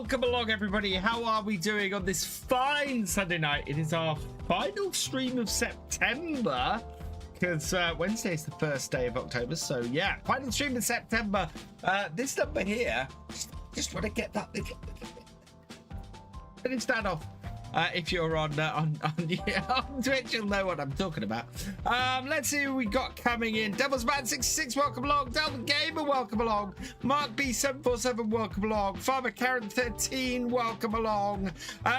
Welcome along, everybody. How are we doing on this fine Sunday night? It is our final stream of September, because Wednesday is the first day of October. So yeah, final stream in September. This number here, just want to get that finish that off. If you're on Twitch, you'll know what I'm talking about. Let's see who we got coming in. Devilsman66, welcome along. Delvin Gamer, welcome along. Mark B747, welcome along. Farmer Karen 13, welcome along.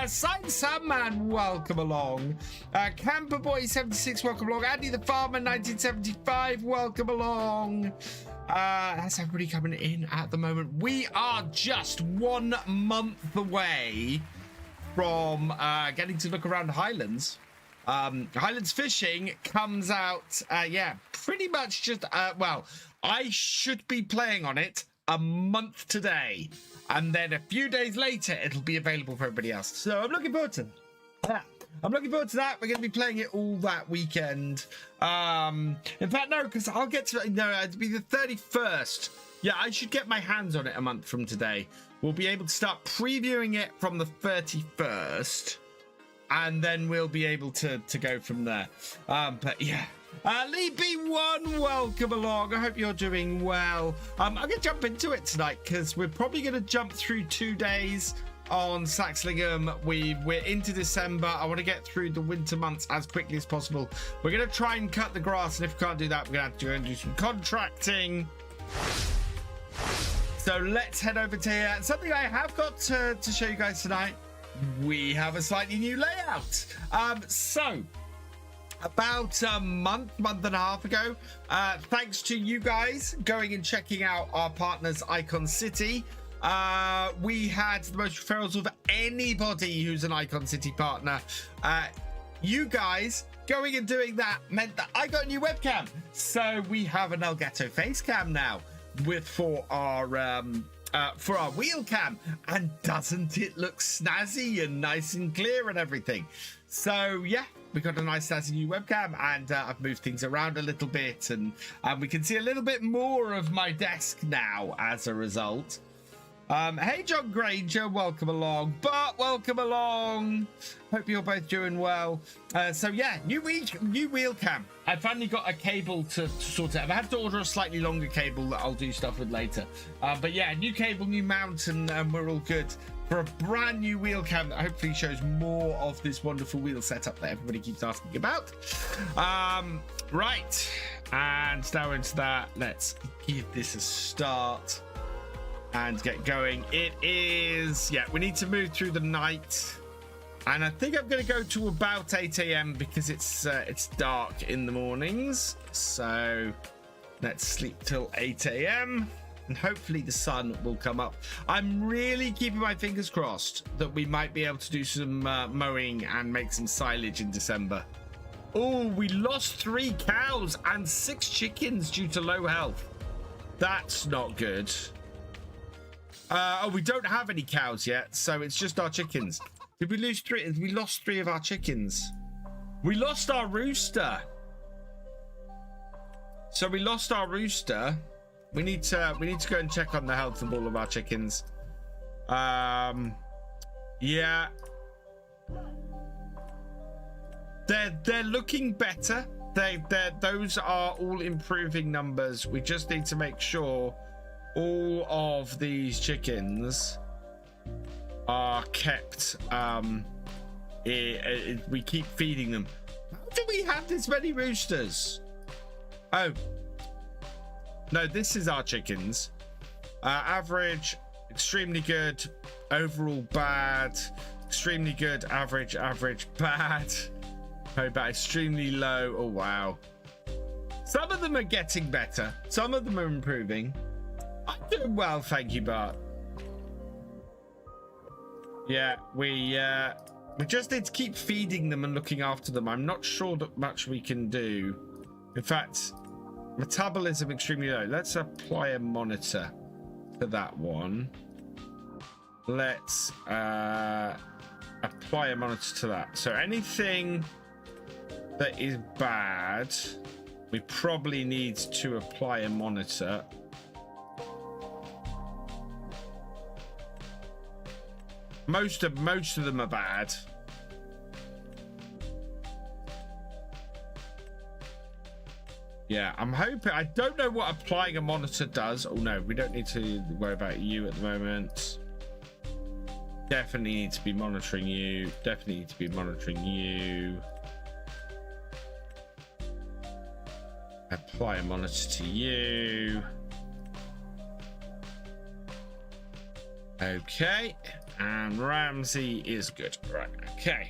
Sandman, welcome along. Camperboy 76, welcome along. Andy the Farmer 1975, welcome along. That's everybody coming in at the moment. We are just 1 month away from getting to look around Highlands. Highlands Fishing comes out, yeah, pretty much just, well, I should be playing on it a month today, and then a few days later, it'll be available for everybody else. So I'm looking forward to that. I'm looking forward to that. We're going to be playing it all that weekend. In fact, no, because I'll get to, no, it'll be the 31st. Yeah, I should get my hands on it a month from today. We'll be able to start previewing it from the 31st, and then we'll be able to go from there. But yeah, Lee B1, welcome along. I hope you're doing well. I'm going to jump into it tonight because we're probably going to jump through 2 days on Saxlingham. We're into December. I want to get through the winter months as quickly as possible. We're going to try and cut the grass, and if we can't do that, we're going to have to go and do some contracting. So let's head over to here. Something I have got to show you guys tonight. We have a slightly new layout. So about a month and a half ago, thanks to you guys going and checking out our partners Icon City, we had the most referrals of anybody who's an Icon City partner. You guys going and doing that meant that I got a new webcam. So we have an Elgato face cam now for our wheel cam, and doesn't it look snazzy and nice and clear and everything? So yeah, we got a nice snazzy new webcam, and I've moved things around a little bit, and we can see a little bit more of my desk now as a result. Hey John Granger, welcome along. Bart, welcome along. Hope you're both doing well. So yeah, new wheel cam. I finally got a cable to sort it out. I had to order a slightly longer cable that I'll do stuff with later. But yeah, new cable, new mount, and we're all good for a brand new wheel cam that hopefully shows more of this wonderful wheel setup that everybody keeps asking about. Right, and now into that, let's give this a start and get going. It is, yeah, we need to move through the night, and I think I'm going to go to about 8 a.m. because it's dark in the mornings. So let's sleep till 8 a.m. and hopefully the sun will come up. I'm really keeping my fingers crossed that we might be able to do some mowing and make some silage in December. Oh, we lost 3 cows and 6 chickens due to low health. That's not good. Oh, we don't have any cows yet, so it's just our chickens. Did we lose 3? We lost 3 of our chickens. We lost our rooster. So we lost our rooster. We need to go and check on the health of all of our chickens. Yeah. They're looking better. Those are all improving numbers. We just need to make sure all of these chickens are kept. We keep feeding them. How do we have this many roosters? Oh no, this is our chickens. Average, extremely good, overall bad, extremely good, average, bad, very bad, extremely low. Oh wow, some of them are getting better, some of them are improving. I'm doing well, thank you, Bart. Yeah, we just need to keep feeding them and looking after them. I'm not sure that much we can do. In fact, metabolism extremely low. Let's apply a monitor to that one. Let's apply a monitor to that. So anything that is bad, we probably need to apply a monitor. Most of them are bad. Yeah, I'm hoping. I don't know what applying a monitor does. Oh no, we don't need to worry about you at the moment. Definitely need to be monitoring you. Definitely need to be monitoring you. Apply a monitor to you. Okay, and Ramsey is good. Right, okay.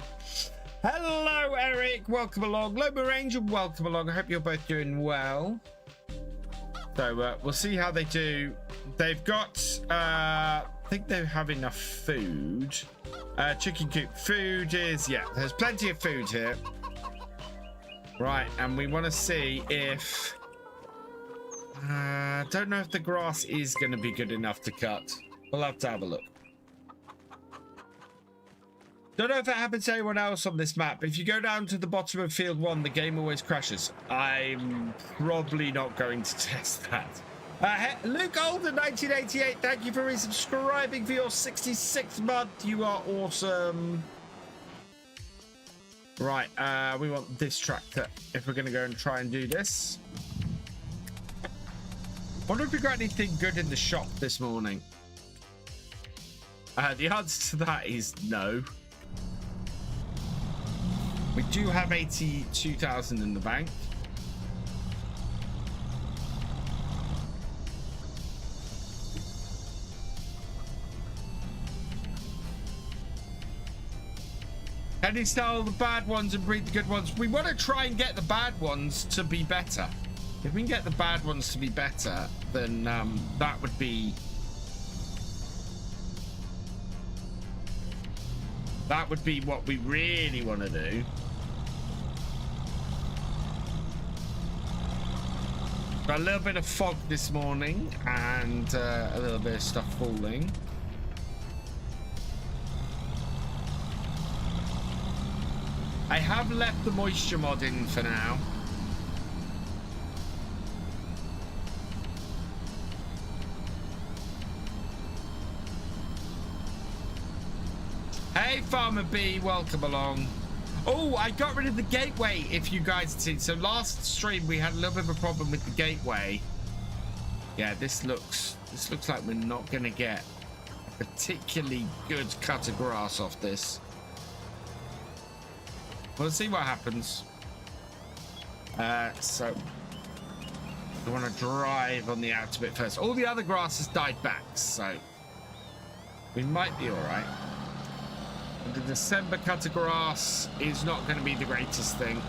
Hello, Eric. Welcome along. Lobo Ranger, welcome along. I hope you're both doing well. So we'll see how they do. They've got, I think they have enough food. Chicken coop food is, yeah, there's plenty of food here. Right, and we want to see if, don't know if the grass is going to be good enough to cut. We'll have to have a look. Don't know if it happens to anyone else on this map. If you go down to the bottom of field 1, the game always crashes. I'm probably not going to test that. Luke Olden 1988, thank you for resubscribing for your 66th month. You are awesome. Right, we want this tractor if we're going to go and try and do this. Wonder if we got anything good in the shop this morning. The answer to that is no. We do have 82,000 in the bank. Can you sell the bad ones and breed the good ones? We want to try and get the bad ones to be better. If we can get the bad ones to be better, then that would be... that would be what we really want to do. Got a little bit of fog this morning and a little bit of stuff falling. I have left the moisture mod in for now. Hey Farmer B, welcome along. Oh, I got rid of the gateway, if you guys had seen. So last stream we had a little bit of a problem with the gateway. Yeah, this looks like we're not gonna get a particularly good cut of grass off this. We'll see what happens. So we want to drive on the outer bit first. All the other grass has died back, so we might be all right. The December cut of grass is not going to be the greatest thing.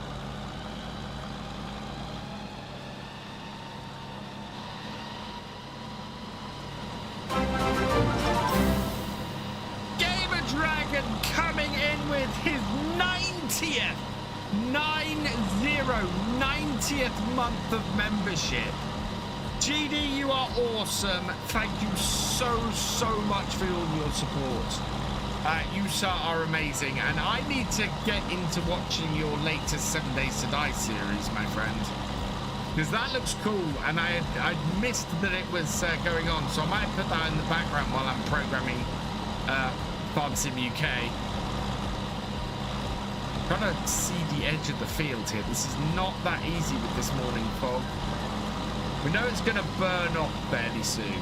Gamer Dragon coming in with his 90th 90th month of membership. GD, you are awesome. Thank you so much for all your support. You sir are amazing, and I need to get into watching your latest 7 Days to Die series, my friend, because that looks cool, and I'd missed that it was going on, so I might put that in the background while I'm programming Farm Sim UK. Trying to see the edge of the field here. This is not that easy with this morning fog. We know it's going to burn off fairly soon.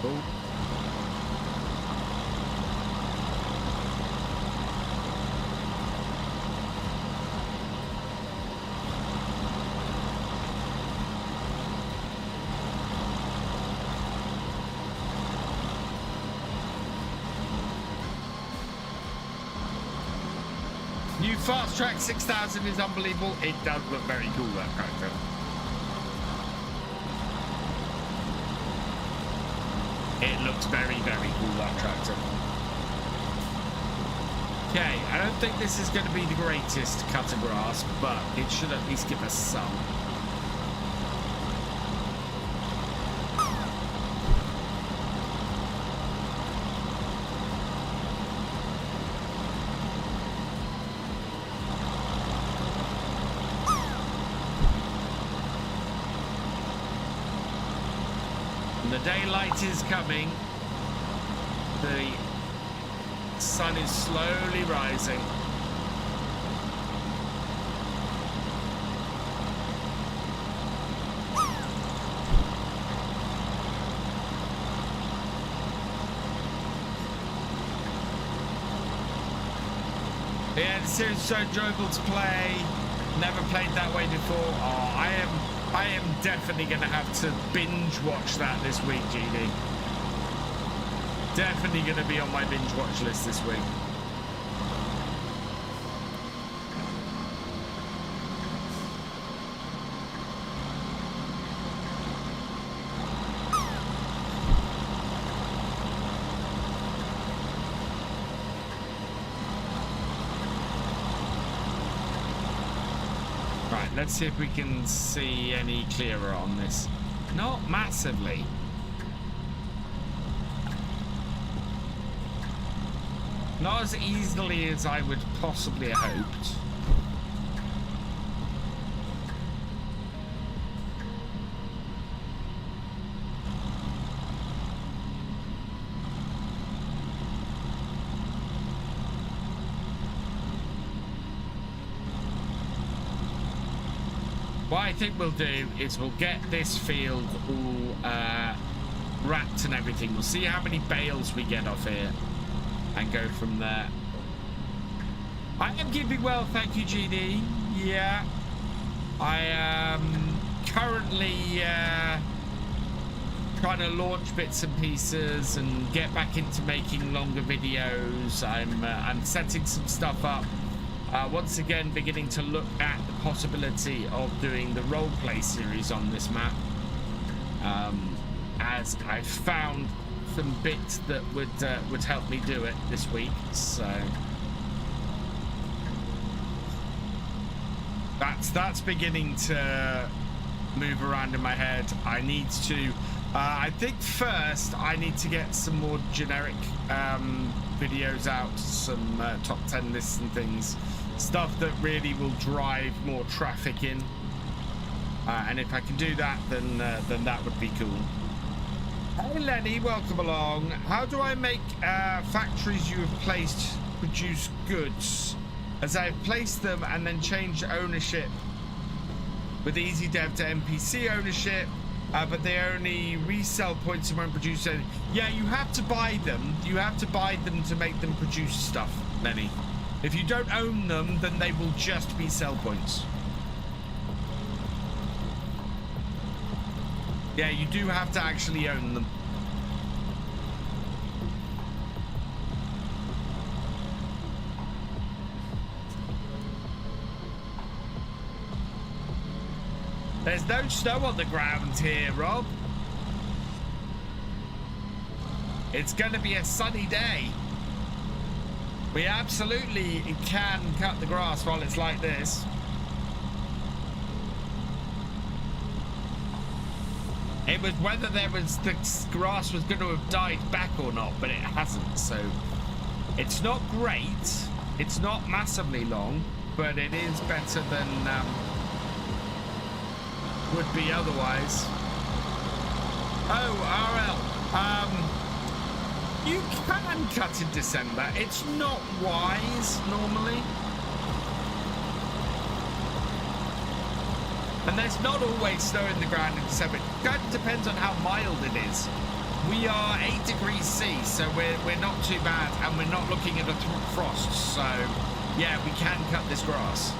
Oh. New Fast Track 6000 is unbelievable. It does look very cool, that character. It looks very cool, that tractor. Okay, I don't think this is going to be the greatest cut of grass, but it should at least give us some. daylight is coming. The sun is slowly rising. Yeah, this is so enjoyable to play. Never played that way before. Oh, I am definitely going to have to binge watch that this week, GD. Definitely going to be on my binge watch list this week. Let's see if we can see any clearer on this. Not massively. Not as easily as I would possibly have hoped. What I think we'll do is we'll get this field all wrapped and everything. We'll see how many bales we get off here and go from there. I am keeping well, thank you, GD. Yeah, I am currently trying to launch bits and pieces and get back into making longer videos. I'm setting some stuff up. Once again, beginning to look at the possibility of doing the roleplay series on this map, as I found some bits that would help me do it this week. So that's beginning to move around in my head. I need to. I think first I need to get some more generic videos out, some top 10 lists and things. Stuff that really will drive more traffic in, and if I can do that, then that would be cool. Hey Lenny, welcome along. How do I make factories you have placed produce goods, as I've placed them and then changed ownership with easy dev to NPC ownership, but they only resell points and won't produce any. Yeah, you have to buy them. You have to buy them to make them produce stuff, Lenny. If you don't own them, then they will just be sell points. Yeah, you do have to actually own them. There's no snow on the ground here, Rob. It's going to be a sunny day. We absolutely can cut the grass while it's like this. It was whether the grass was going to have died back or not, but it hasn't. So it's not great. It's not massively long, but it is better than would be otherwise. Oh, RL. You can cut in December. It's not wise normally. And there's not always snow in the ground in December. It kind of depends on how mild it is. We are 8 degrees C, so we're not too bad, and we're not looking at a frost. So yeah, we can cut this grass.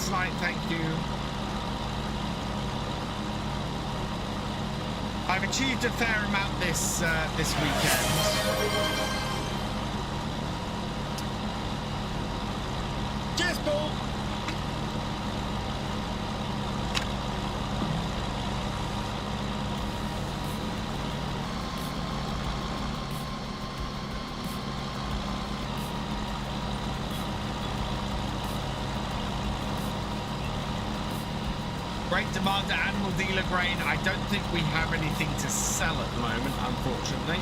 Tonight, thank you. I've achieved a fair amount this weekend. Great demand to animal dealer grain. I don't think we have anything to sell at the moment, unfortunately.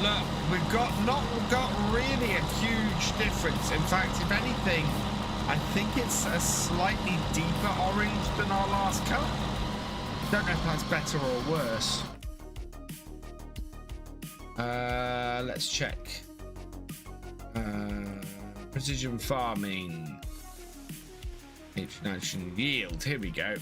Look, we've not got really a huge difference. In fact, if anything, I think it's a slightly deeper orange than our last cut. Don't know if that's better or worse. Let's check. Precision farming. International yield. Here we go.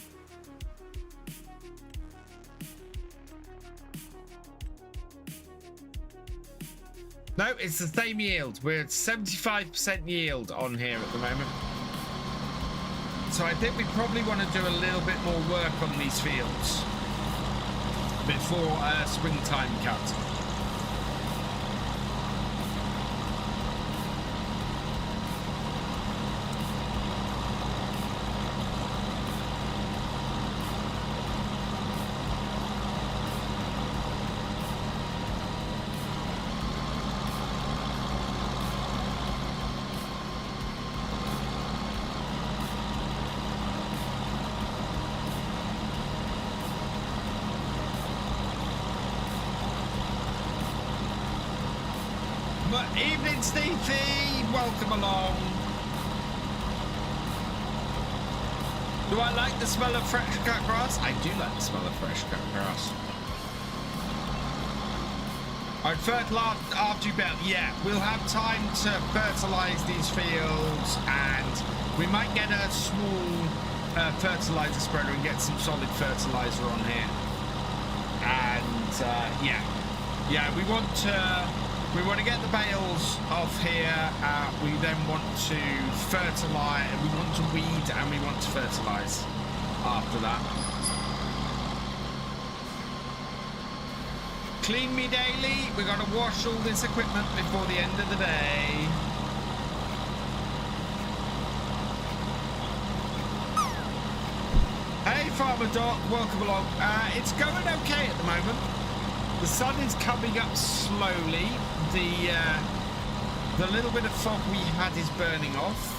No, it's the same yield. We're at 75% yield on here at the moment. So I think we probably want to do a little bit more work on these fields before springtime cut. Evening, Stevie. Welcome along. Do I like the smell of fresh cut grass? I do like the smell of fresh cut grass. I'd fertilize after you build. Yeah, we'll have time to fertilize these fields, and we might get a small fertilizer spreader and get some solid fertilizer on here. And yeah, we want to get the bales off here. We then want to fertilize, we want to weed, and we want to fertilize after that. Clean me daily. We're going to wash all this equipment before the end of the day. Hey, Farmer Doc, welcome along. It's going okay at the moment. The sun is coming up slowly. The little bit of fog we had is burning off.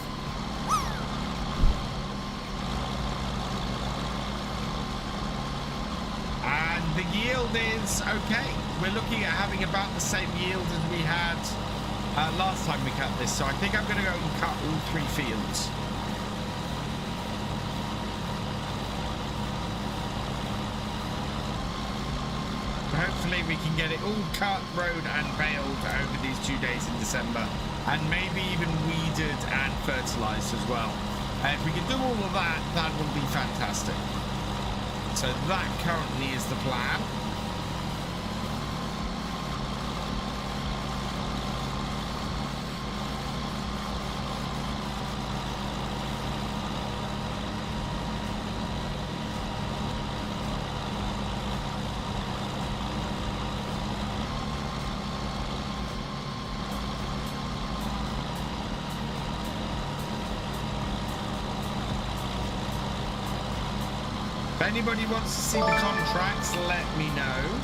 And the yield is okay. We're looking at having about the same yield as we had last time we cut this. So I think I'm going to go and cut all 3 fields. Hopefully we can get it all cut, rowed and baled over these 2 days in December, and maybe even weeded and fertilized as well. If we can do all of that, that will be fantastic. So that currently is the plan. If anybody wants to see the contracts, let me know.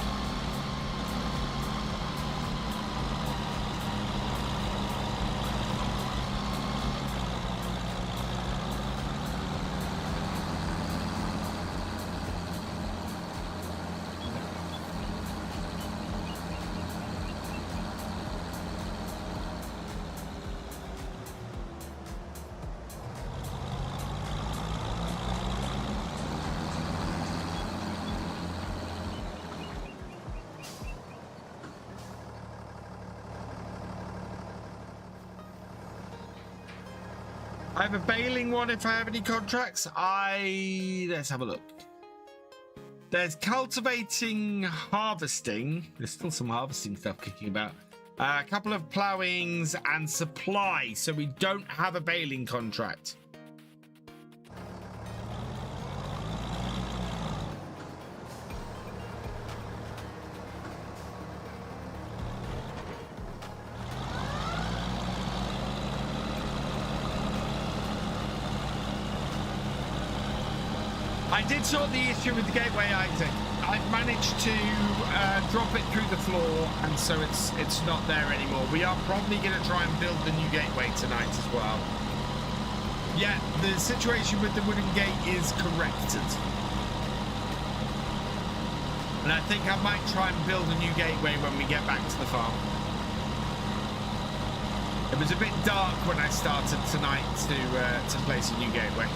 I have a baling one if I have any contracts. Let's have a look. There's cultivating, harvesting. There's still some harvesting stuff kicking about. A couple of plowings and supply. So we don't have a baling contract. I did sort the issue with the gateway, Isaac. I've managed to drop it through the floor, and so it's not there anymore. We are probably going to try and build the new gateway tonight as well. Yeah, the situation with the wooden gate is corrected. And I think I might try and build a new gateway when we get back to the farm. It was a bit dark when I started tonight to place a new gateway.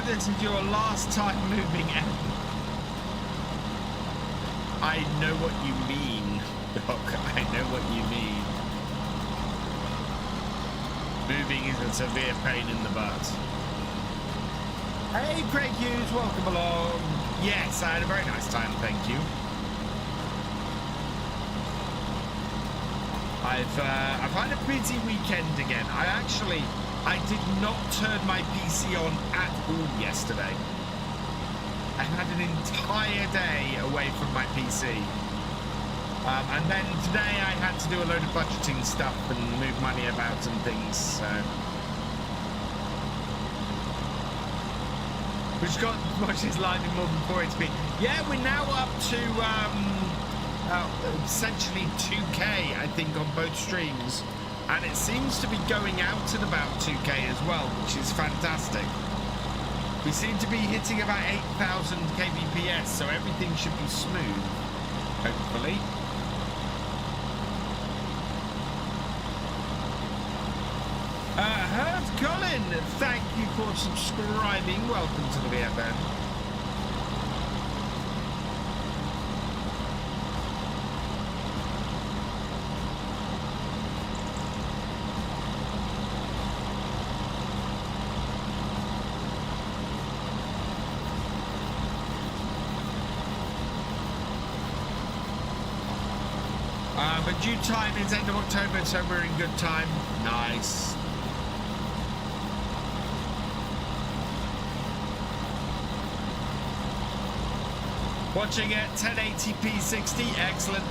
This is your last time moving out. I know what you mean, Doc. I know what you mean. Moving is a severe pain in the butt. Hey, Craig Hughes, welcome along. Yes, I had a very nice time, thank you. I've had a busy weekend again. I did not turn my PC on at all yesterday. I had an entire day away from my PC. And then today I had to do a load of budgeting stuff and move money about and things. So. Which got watches live in more than 480p. Yeah, we're now up to essentially 2K, I think, on both streams. And it seems to be going out at about 2K as well, which is fantastic. We seem to be hitting about 8,000 kbps, so everything should be smooth, hopefully. Hurt Colin, thank you for subscribing. Welcome to the VFN. But due time is end of October, so we're in good time. Nice. Watching at 1080p 60, excellent.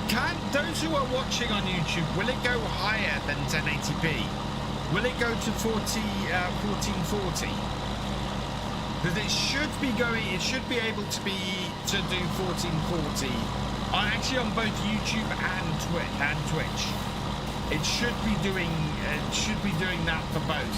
Can those who are watching on YouTube, will it go higher than 1080p? Will it go to 1440? Because it should be going, it should be able to do 1440. Actually, on both YouTube and Twitch, it should be doing that for both.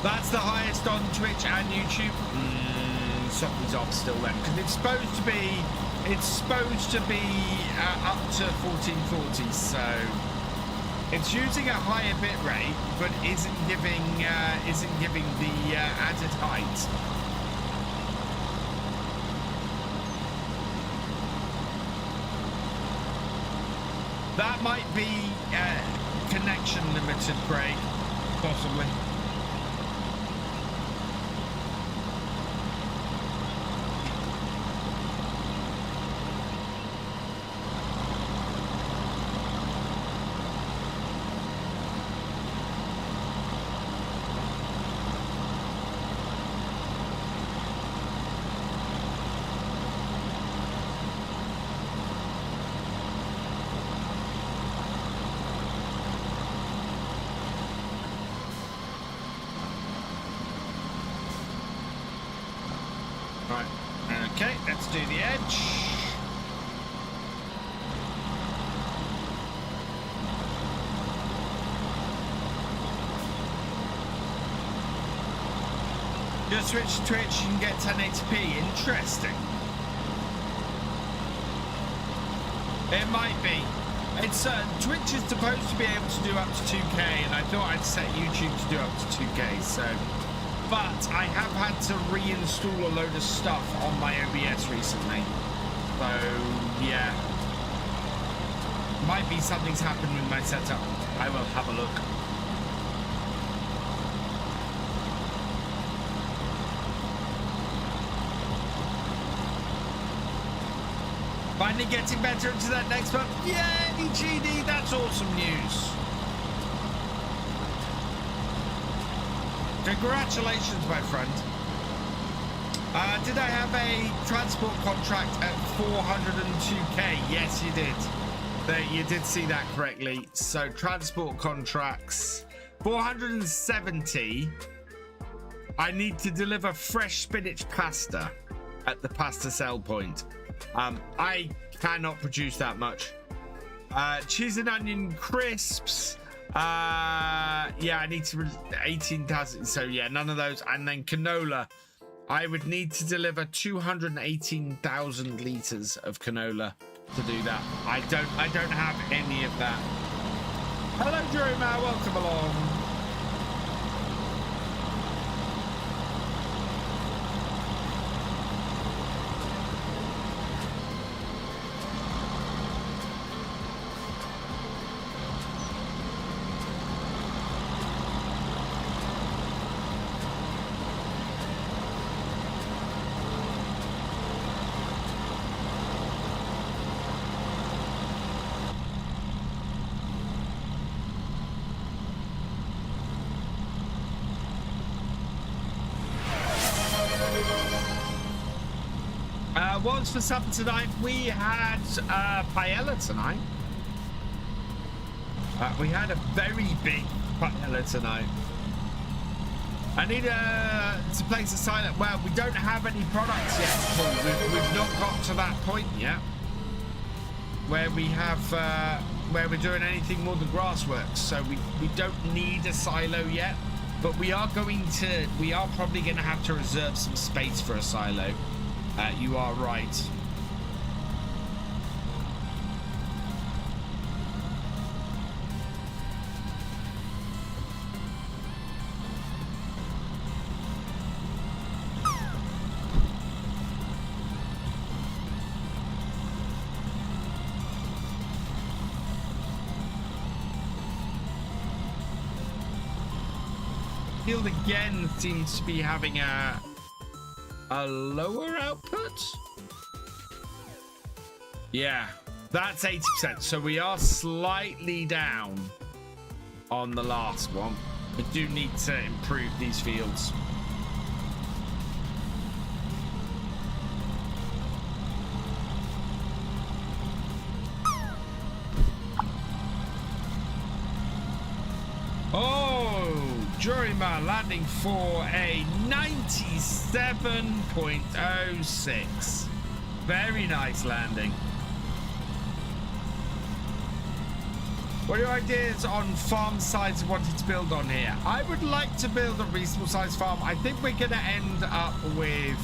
That's the highest on Twitch and YouTube. Something's off still then, because it's supposed to be up to 1440, so it's using a higher bit rate but isn't giving the added height. That might be connection limited, Craig, possibly. Do the edge. Just switch to Twitch, you can get 1080p. Interesting. It might be. It's Twitch is supposed to be able to do up to 2K, and I thought I'd set YouTube to do up to 2K, so but I have had to reinstall a load of stuff on my OBS recently. So, yeah. Might be something's happened with my setup. I will have a look. Finally getting better into that next one. Yay, GD, that's awesome news. Congratulations, my friend. Did I have a transport contract at 402k? Yes, you did. You did see that correctly. So transport contracts, 470. I need to deliver fresh spinach pasta at the pasta sell point. I cannot produce that much. Cheese and onion crisps. Yeah, I need to 18,000. So yeah, none of those. And then canola. I would need to deliver 218,000 liters of canola to do that. I don't have any of that. Hello, Jerome. Welcome along. What's for supper tonight? We had paella tonight. We had a very big paella tonight. I need to place a silent. Well, we don't have any products yet, Paul. We've not got to that point yet where we have where we're doing anything more than grassworks. So we don't need a silo yet, but we are probably going to have to reserve some space for a silo. You are right. Field again seems to be having a lower output. Yeah, that's 80%. So we are slightly down on the last one. We do need to improve these fields. Jurima landing for a 97.06. Very nice landing. What are your ideas on farm size you wanted to build on here? I would like to build a reasonable sized farm. I think we're going to end up with...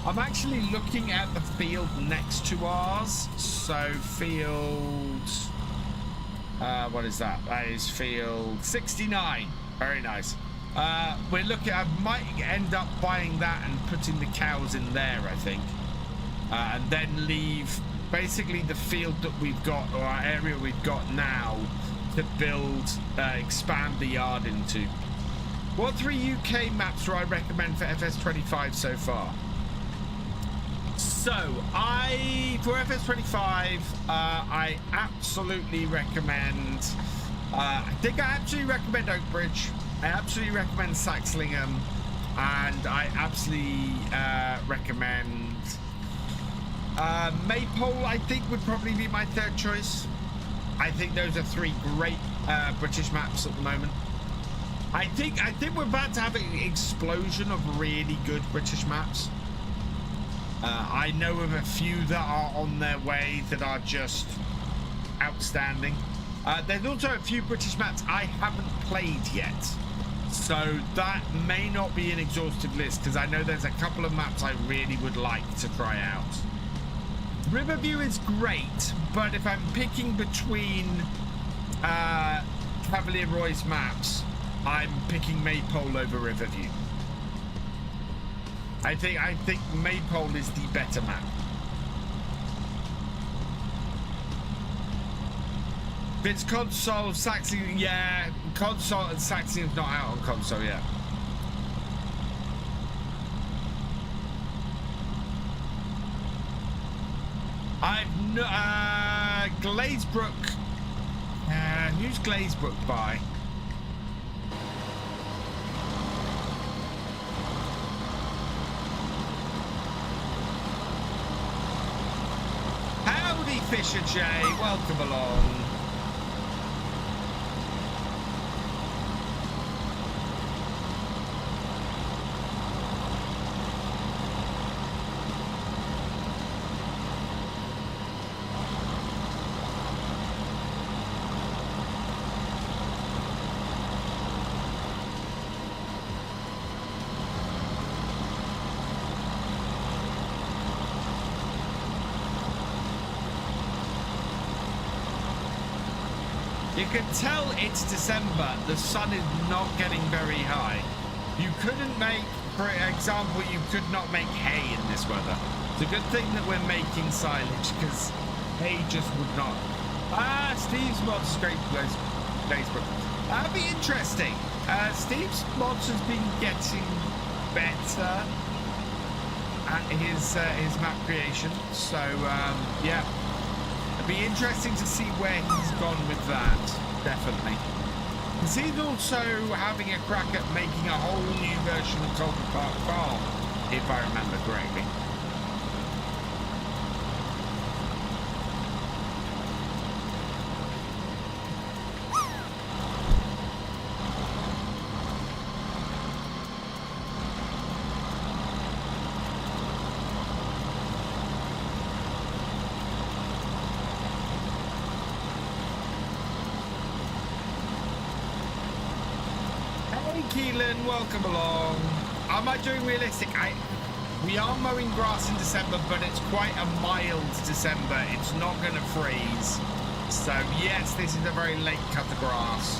I'm actually looking at the field next to ours. So field... what is that? That is field 69. Very nice. We're looking. I might end up buying that and putting the cows in there, I think, and then leave basically the field that we've got, or our area we've got now, to build, expand the yard into. What 3 UK maps do I recommend for FS25 so far? So for FS25, I absolutely recommend. I think I absolutely recommend Oakbridge. I absolutely recommend Saxlingham, and I absolutely recommend Maypole. I think would probably be my third choice. I think those are 3 great British maps at the moment. I think we're about to have an explosion of really good British maps. I know of a few that are on their way that are just outstanding. There's also a few British maps I haven't played yet, so that may not be an exhaustive list, because I know there's a couple of maps I really would like to try out. Riverview is great, but if I'm picking between Cavalier Roy's maps, I'm picking Maypole over Riverview. I think Maypole is the better map. If it's console, Saxlingham, yeah, console and Saxlingham's not out on console yet. I've no, Glazebrook. Who's Glazebrook by? Howdy, Thefisherj, welcome along. You can tell it's December. The sun is not getting very high. You couldn't make, for example, you could not make hay in this weather. It's a good thing that we're making silage because hay just would not. Steve's mods great Facebook. That'd be interesting. Steve's mods has been getting better at his map creation. So yeah. It'd be interesting to see where he's gone with that, definitely. Because he's also having a crack at making a whole new version of Tallboy Park Farm, if I remember correctly. Welcome along. Am I doing realistic? We are mowing grass in December, but it's quite a mild December. It's not going to freeze. So yes, this is a very late cut of grass,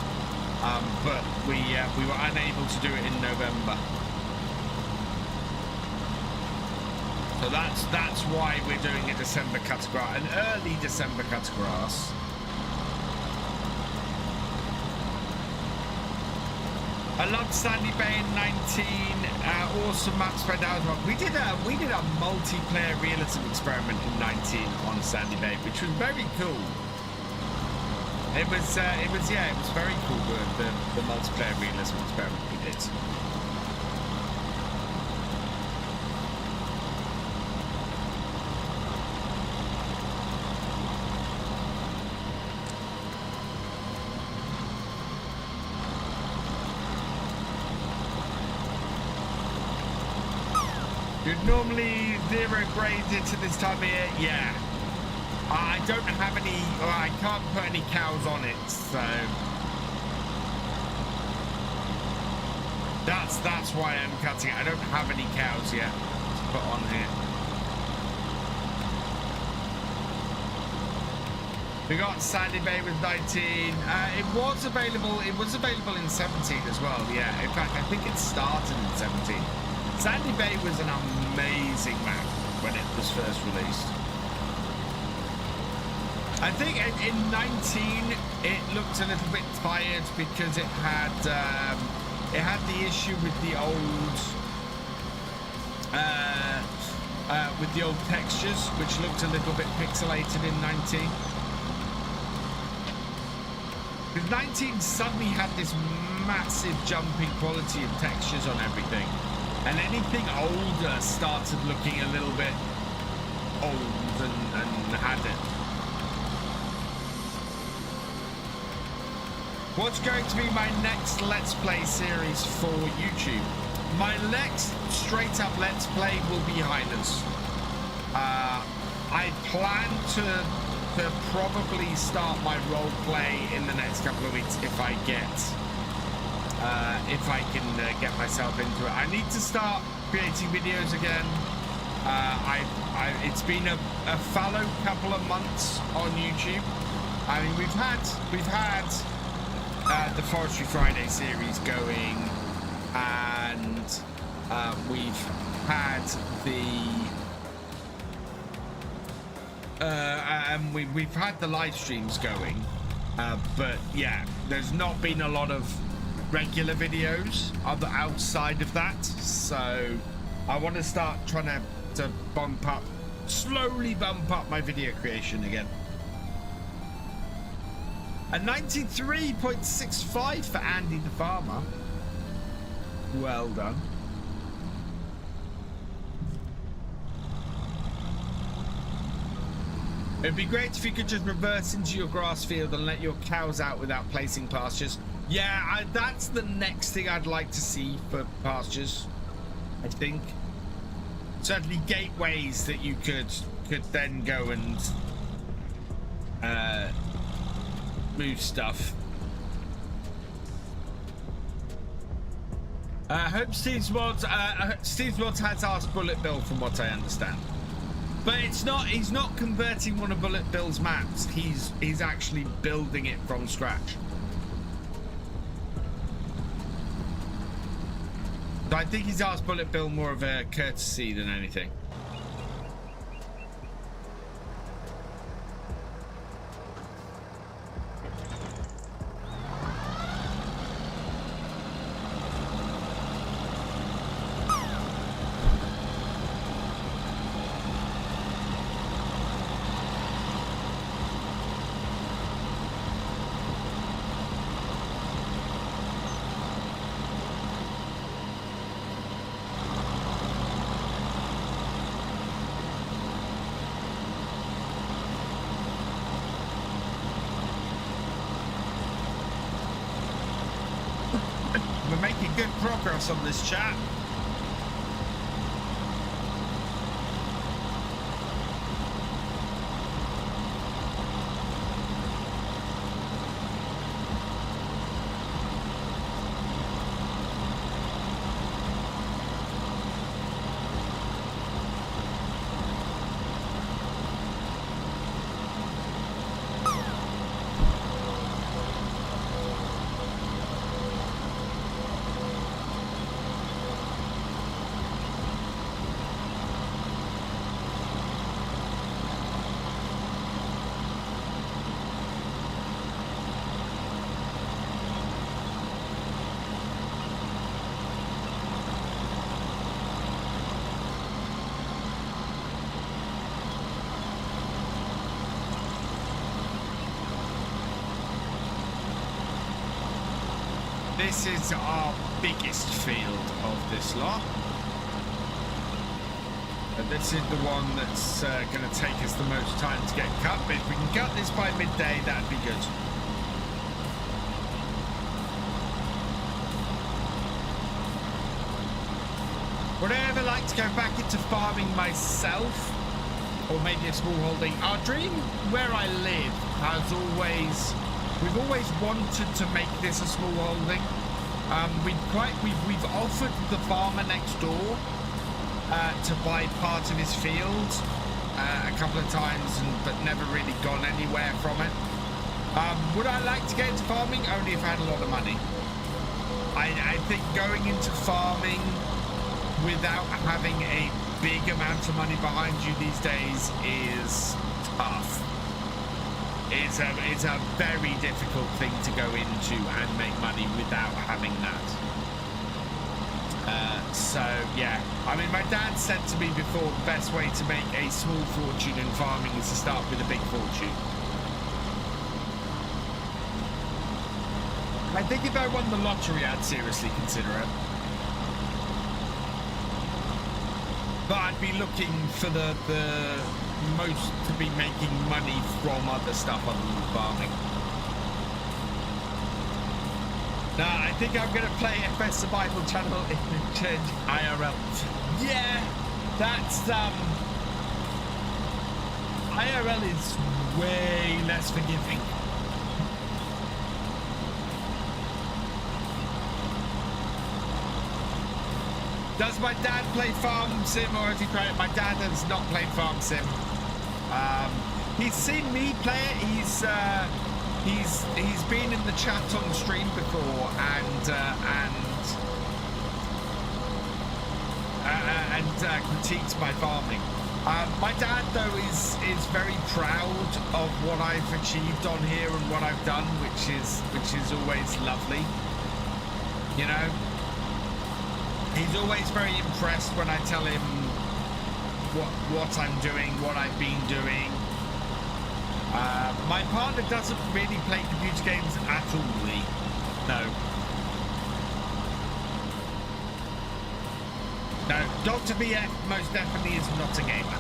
but we were unable to do it in November. So that's why we're doing a December cut of grass, an early December cut of grass. I loved Sandy Bay in 19. Awesome map spread out. We did a multiplayer realism experiment in 19 on Sandy Bay, which was very cool. It was very cool. The multiplayer realism experiment we did. You'd normally zero grade into this time of year, yeah. I don't have any, or I can't put any cows on it, so that's why I'm cutting it. I don't have any cows yet to put on here. We got Sandy Bay with 19. It was available in 17 as well. Yeah, in fact, I think it started in 17. Sandy Bay was an amazing map when it was first released. I think in 19 it looked a little bit tired because it had the issue with the old textures, which looked a little bit pixelated in 19. Because 19 suddenly had this massive jump in quality of textures on everything. And anything older started looking a little bit old and had it. What's going to be my next Let's Play series for YouTube? My next straight up Let's Play will be Heiners. I plan to probably start my role play in the next couple of weeks if I can get myself into it. I need to start creating videos again. It's been a fallow couple of months on YouTube. I mean, we've had the Forestry Friday series going, and We've had we've had the live streams going, but yeah, there's not been a lot of regular videos outside of that. So I want to start trying to slowly bump up my video creation again. A 93.65 for Andy the Farmer. Well done. It'd be great if you could just reverse into your grass field and let your cows out without placing pastures. Yeah, that's the next thing I'd like to see for pastures, I think. Certainly gateways that you could then go and move stuff. Hope Steve's Mods has asked Bullet Bill from what I understand. But it's not, he's not converting one of Bullet Bill's maps. He's actually building it from scratch. So I think he's asked Bullet Bill more of a courtesy than anything. On this chat. This is our biggest field of this lot. And this is the one that's going to take us the most time to get cut. But if we can cut this by midday, that'd be good. Would I ever like to go back into farming myself? Or maybe a small holding? Our dream where I live has always... We've always wanted to make this a small holding. We've offered the farmer next door to buy part of his field a couple of times, but never really gone anywhere from it. Would I like to get into farming? Only if I had a lot of money. I think going into farming without having a big amount of money behind you these days is tough. It's a very difficult thing to go into and make money without having that. So yeah, I mean, my dad said to me before, the best way to make a small fortune in farming is to start with a big fortune. I think if I won the lottery, I'd seriously consider it. But I'd be looking for the most to be making money from other stuff other than farming. No, I think I'm going to play FS Survival Channel in IRL. Yeah, that's IRL is way less forgiving. Does my dad play Farm Sim or has he tried it? My dad has not played Farm Sim. He's seen me play it. He's been in the chat on stream before, and and critiques my farming. My dad, though, is very proud of what I've achieved on here and what I've done, which is always lovely. You know, he's always very impressed when I tell him what I'm doing, what I've been doing. My partner doesn't really play computer games at all. No. No, Dr. BF most definitely is not a gamer.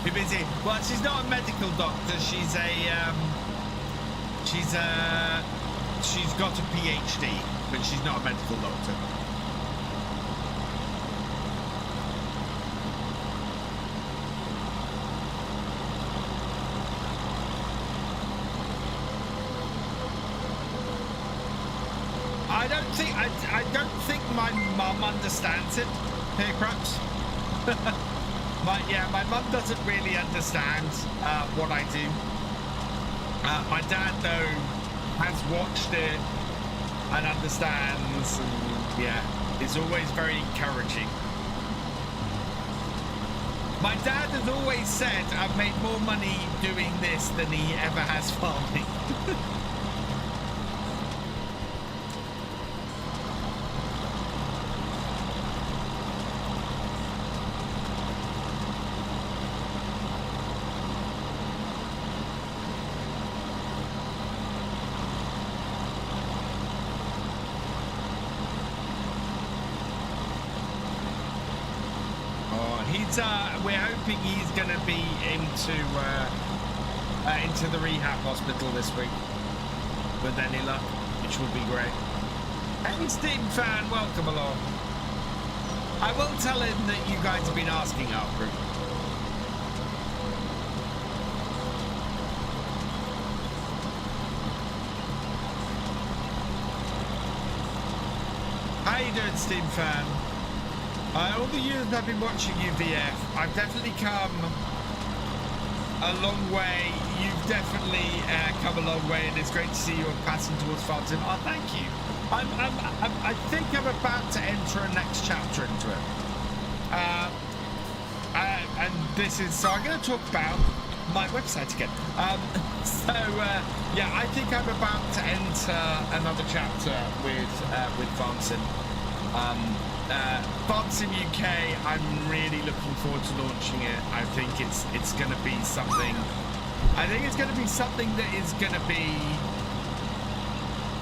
Be busy. Well, she's not a medical doctor. She's got a PhD, but she's not a medical doctor. I don't think my mum understands it, here, Craps. My mum doesn't really understand what I do. My dad, though, has watched it and understands, and yeah, is always very encouraging. My dad has always said I've made more money doing this than he ever has farming. We're hoping he's going to be into the rehab hospital this week with any luck, which would be great. Hey, Steam fan, welcome along. I will tell him that you guys have been asking our group. How you doing, Steam fan? All the years I've been watching you, VF, I've definitely come a long way. You've definitely come a long way, and it's great to see you passing towards Farmsim. Oh, thank you. I think I'm about to enter a next chapter into it. And this is, so I'm going to talk about my website again. Yeah, I think I'm about to enter another chapter with Farmsim. FarmSim UK, I'm really looking forward to launching it. I think it's going to be something. I think it's going to be something that is going to be.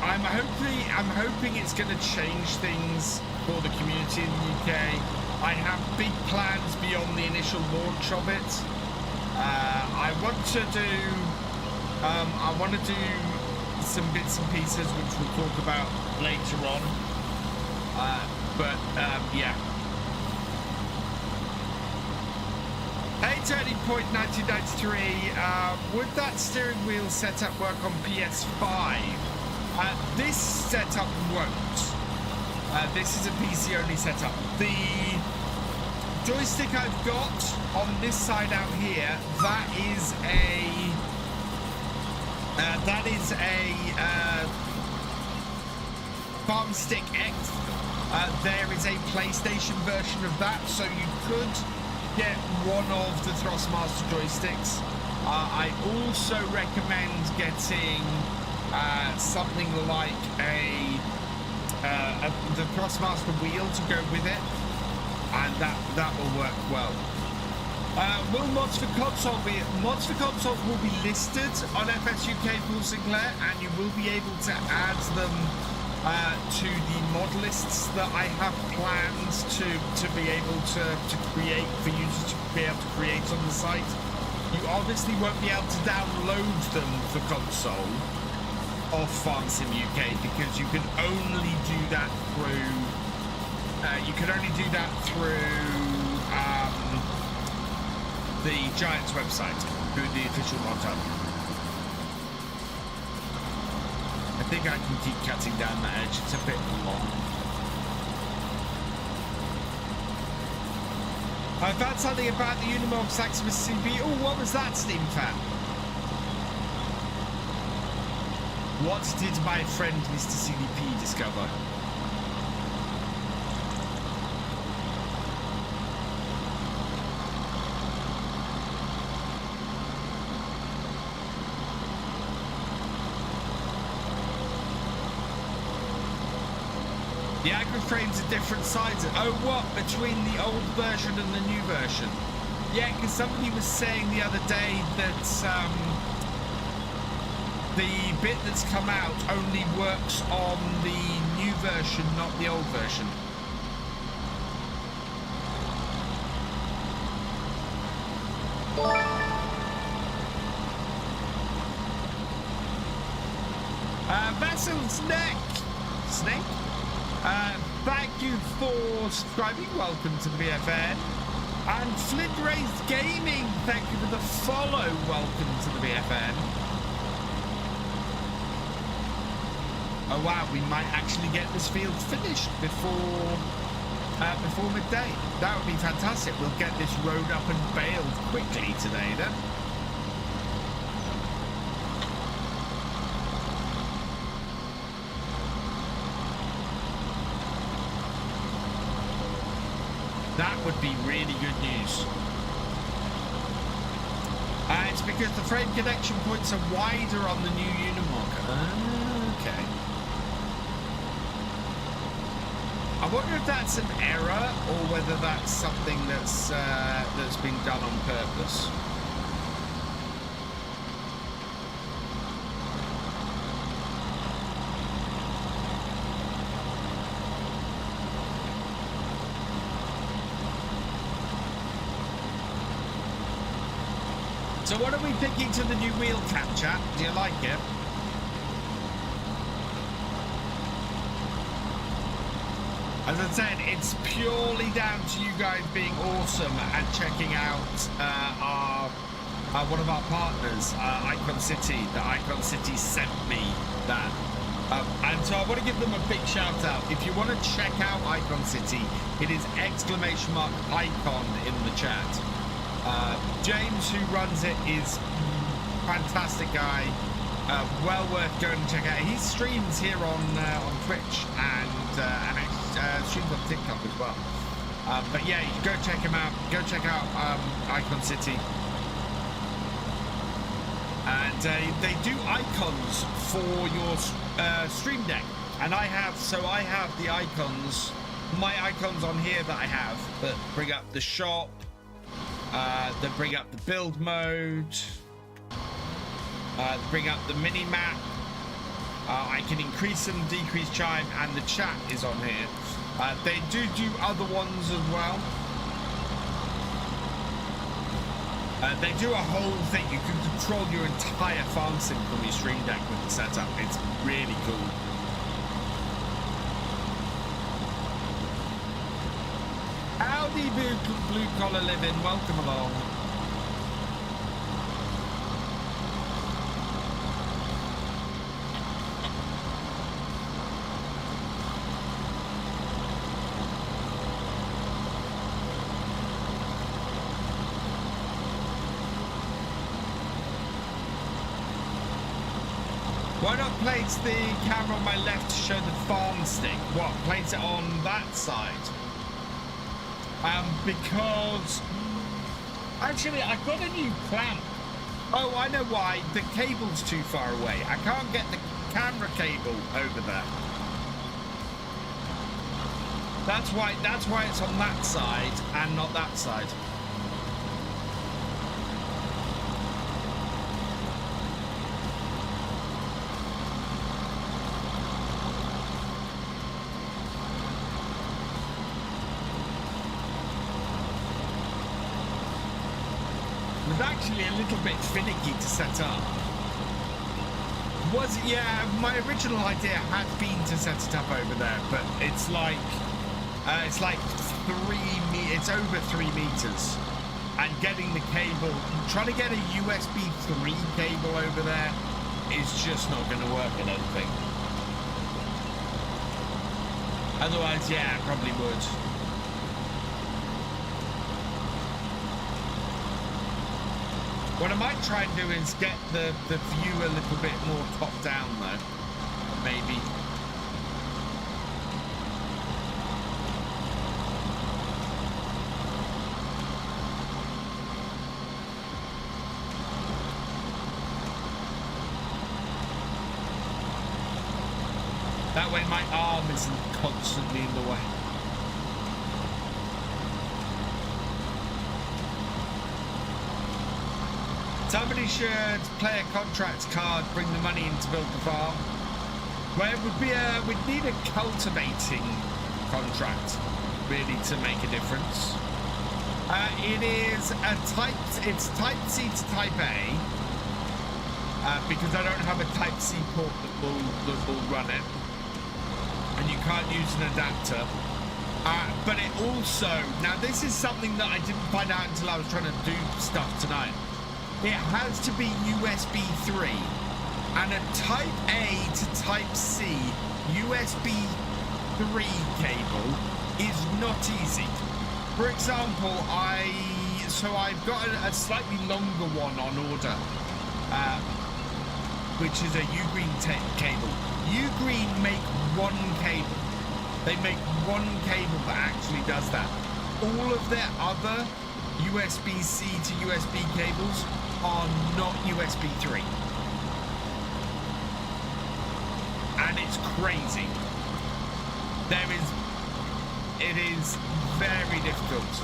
I'm hoping it's going to change things for the community in the UK. I have big plans beyond the initial launch of it. I want to do some bits and pieces which we'll talk about later on. Yeah. Hey, Turning Point 1993. Would that steering wheel setup work on PS5? This setup won't. This is a PC only setup. The joystick I've got on this side out here, that is a Farm Stick X. There is a PlayStation version of that, so you could get one of the Thrustmaster joysticks. I also recommend getting something like the Thrustmaster wheel to go with it, and that will work well. Will mods for console be? Mods for consoles will be listed on FS UK Paul Sinclair, and you will be able to add them to the mod lists that I have planned to be able to create for users to be able to create on the site. You obviously won't be able to download them for console off FarmSim UK because you can only do that through the Giants website, through the official mod hub. I think I can keep cutting down that edge. It's a bit long. I found something about the Unimog Saxlingham CP. Oh, what was that, Steam fan? What did my friend Mr. CDP discover? The aggro frames are different sizes. Oh, what? Between the old version and the new version? Yeah, because somebody was saying the other day that the bit that's come out only works on the new version, not the old version. Vassal's neck. Snake? Thank you for subscribing. Welcome to the VFN. And Flint Raised Gaming, thank you for the follow. Welcome to the VFN. Oh wow, we might actually get this field finished before midday. That would be fantastic. We'll get this road up and baled quickly today then. That would be really good news. It's because the frame connection points are wider on the new Unimog. Okay. I wonder if that's an error or whether that's something that's been done on purpose. So what are we thinking to the new wheel cap, chat? Do you like it? As I said, it's purely down to you guys being awesome and checking out one of our partners, Icon City. The Icon City sent me that. And so I want to give them a big shout out. If you want to check out Icon City, it is !icon in the chat. James, who runs it, is a fantastic guy. Well worth going to check out. He streams here on Twitch and streams on TikTok as well. But yeah, you go check him out. Go check out Icon City. And they do icons for your Stream Deck. And I have the icons, my icons on here that I have that bring up the shop. That bring up the build mode, bring up the mini map. I can increase and decrease chime, and the chat is on here. They do other ones as well. They do a whole thing. You can control your entire farm sim from your Stream Deck with the setup. It's really cool. Howdy, blue collar living. Welcome along. Why not place the camera on my left to show the farm stick? What, place it on that side? Because actually I got a new clamp. Oh, I know why. The cable's too far away. I can't get the camera cable over there. That's why it's on that side and not that side. Actually a little bit finicky to set up. Yeah, my original idea had been to set it up over there, but it's like it's over 3 meters, and getting the cable, trying to get a USB 3 cable over there is just not going to work, I don't think. Otherwise, yeah, I probably would. What I might try and do is get the view a little bit more top down though, maybe. That way my arm isn't constantly in the way. Somebody should play a contract card, bring the money in to build the farm. Well, it would be we'd need a cultivating contract really to make a difference. It is it's type C to type A, because I don't have a type C port that will run it. And you can't use an adapter. But it also, now this is something that I didn't find out until I was trying to do stuff tonight. It has to be USB 3, and a type A to type C USB 3 cable is not easy. For example, I've got a slightly longer one on order, which is a Ugreen cable. Ugreen make one cable. They make one cable that actually does that. All of their other USB-C to USB cables are not USB 3. And it's crazy. It is very difficult.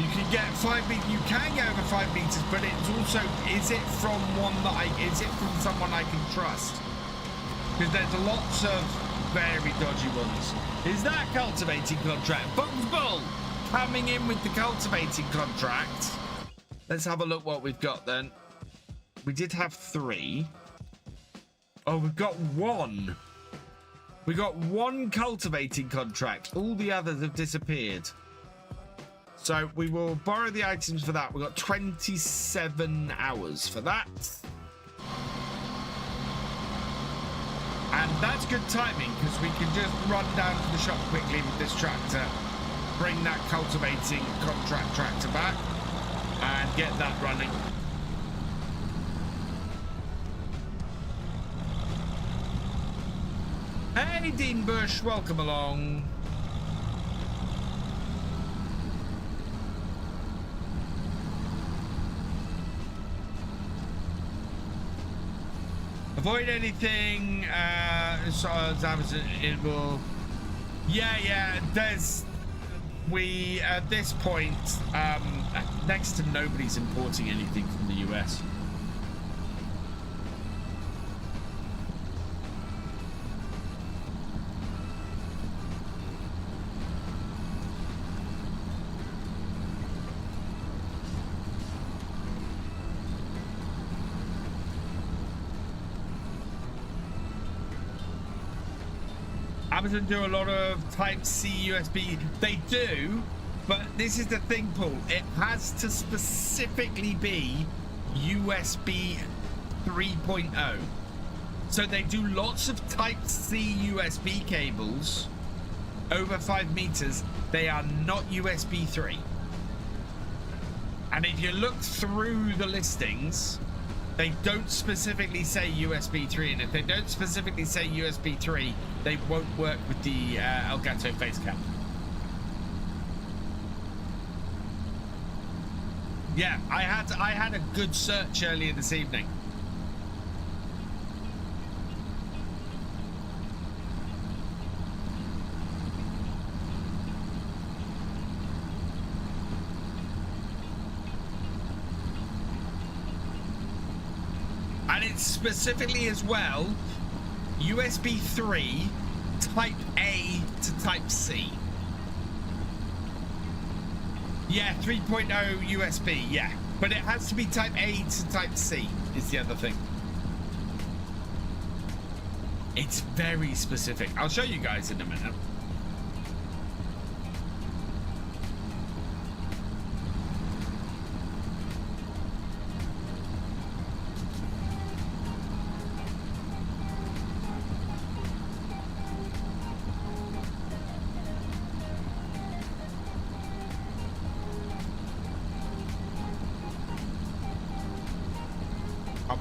You can get 5 meters, you can get over 5 meters, but it's also, is it from someone I can trust? Because there's lots of very dodgy ones. Is that cultivating contract? Bull coming in with the cultivating contract. Let's have a look what we've got then. We did have 3. Oh, we've got 1. We got 1 cultivating contract. All the others have disappeared. So we will borrow the items for that. We've got 27 hours for that. And that's good timing, because we can just run down to the shop quickly with this tractor, bring that cultivating contract tractor back, and get that running. Hey, Dean Bush, welcome along. Avoid anything, so it will, yeah, there's, at this point, next to nobody's importing anything from the US. Amazon do a lot of Type-C USB. They do, but this is the thing, Paul. It has to specifically be USB 3.0. So they do lots of Type-C USB cables over 5 meters. They are not USB 3. And if you look through the listings, they don't specifically say USB 3, and if they don't specifically say USB 3, they won't work with the Elgato face cam. Yeah, I had a good search earlier this evening. And it's specifically as well USB 3 Type A to Type C. Yeah, 3.0 USB, yeah. But it has to be Type A to Type C is the other thing. It's very specific. I'll show you guys in a minute.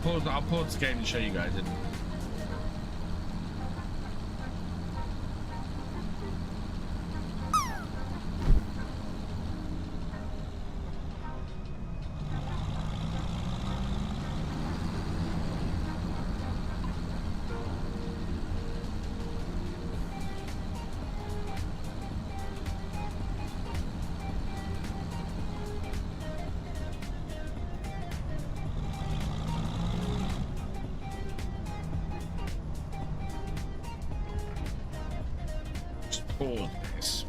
pause the game and show you guys it. Pause this.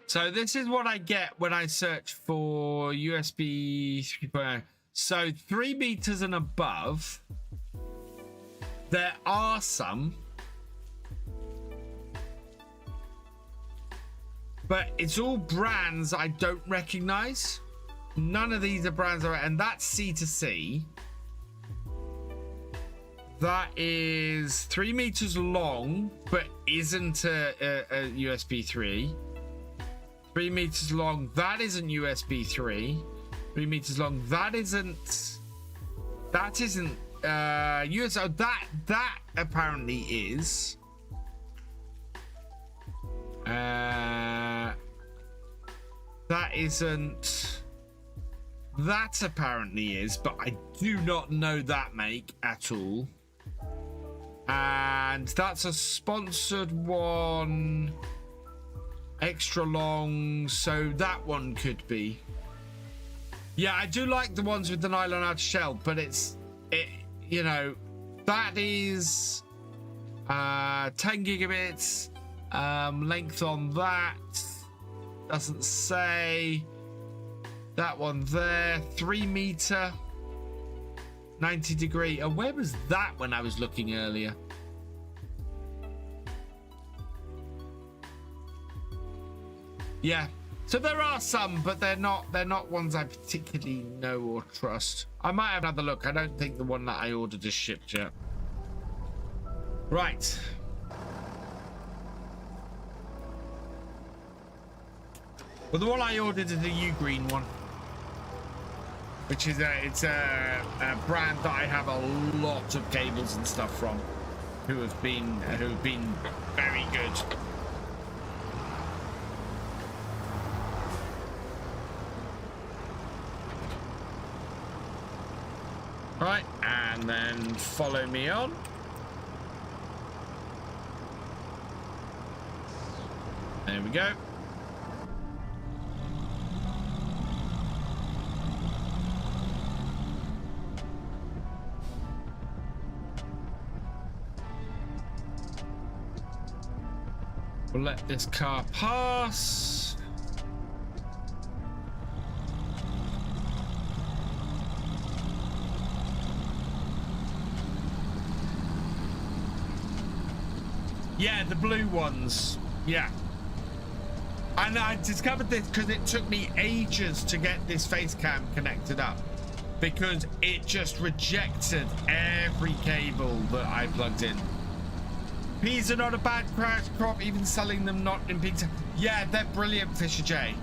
So this is what I get when I search for USB 3.0. So 3 meters and above, there are some, but it's all brands I don't recognize. None of these are brands, and that's C2C. That is 3 meters long, but isn't a USB 3. 3 meters long, that isn't USB 3. 3 meters long, that isn't US. Oh, that apparently is. That isn't. That apparently is, but I do not know that make at all. And that's a sponsored one. Extra long, so that one could be. Yeah, I do like the ones with the nylon outer shell, but you know, that is 10 gigabits. Length on that doesn't say. That one there, 3 meter, 90 degree. And where was that when I was looking earlier? Yeah, so there are some, but they're not ones I particularly know or trust. I might have another look. I don't think the one that I ordered is shipped yet. Right. Well, the one I ordered is the U-Green one, which is it's a brand that I have a lot of cables and stuff from, who have been very good. Right, and then follow me on. There we go. We'll let this car pass. Yeah, the blue ones. Yeah. And I discovered this because it took me ages to get this face cam connected up, because it just rejected every cable that I plugged in. Peas are not a bad crop, even selling them not in pizza. Yeah, they're brilliant, Thefisherj.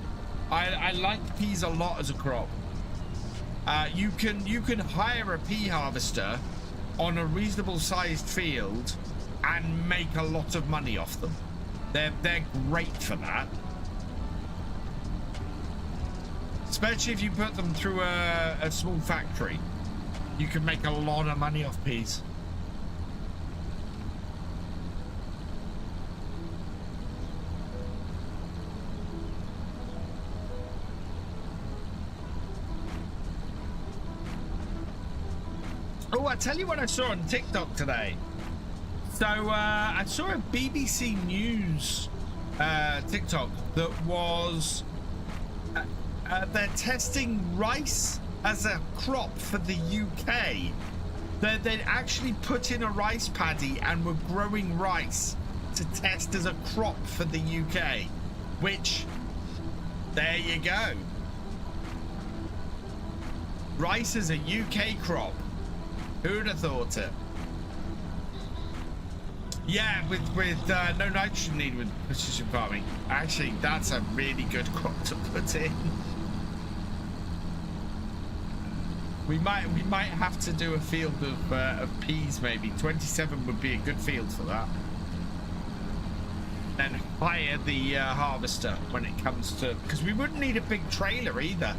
I like peas a lot as a crop. You can hire a pea harvester on a reasonable sized field and make a lot of money off them. They're great for that. Especially if you put them through a small factory. You can make a lot of money off peas. Oh, I tell you what I saw on TikTok today. So I saw a BBC News TikTok that was they're testing rice as a crop for the UK. They'd actually put in a rice paddy and were growing rice to test as a crop for the UK, which, there you go. Rice is a UK crop. Who'd have thought it? Yeah, with no nitrogen needed with precision farming. Actually, that's a really good crop to put in. We might have to do a field of peas maybe. 27 would be a good field for that. Then hire the harvester when it comes to, because we wouldn't need a big trailer either,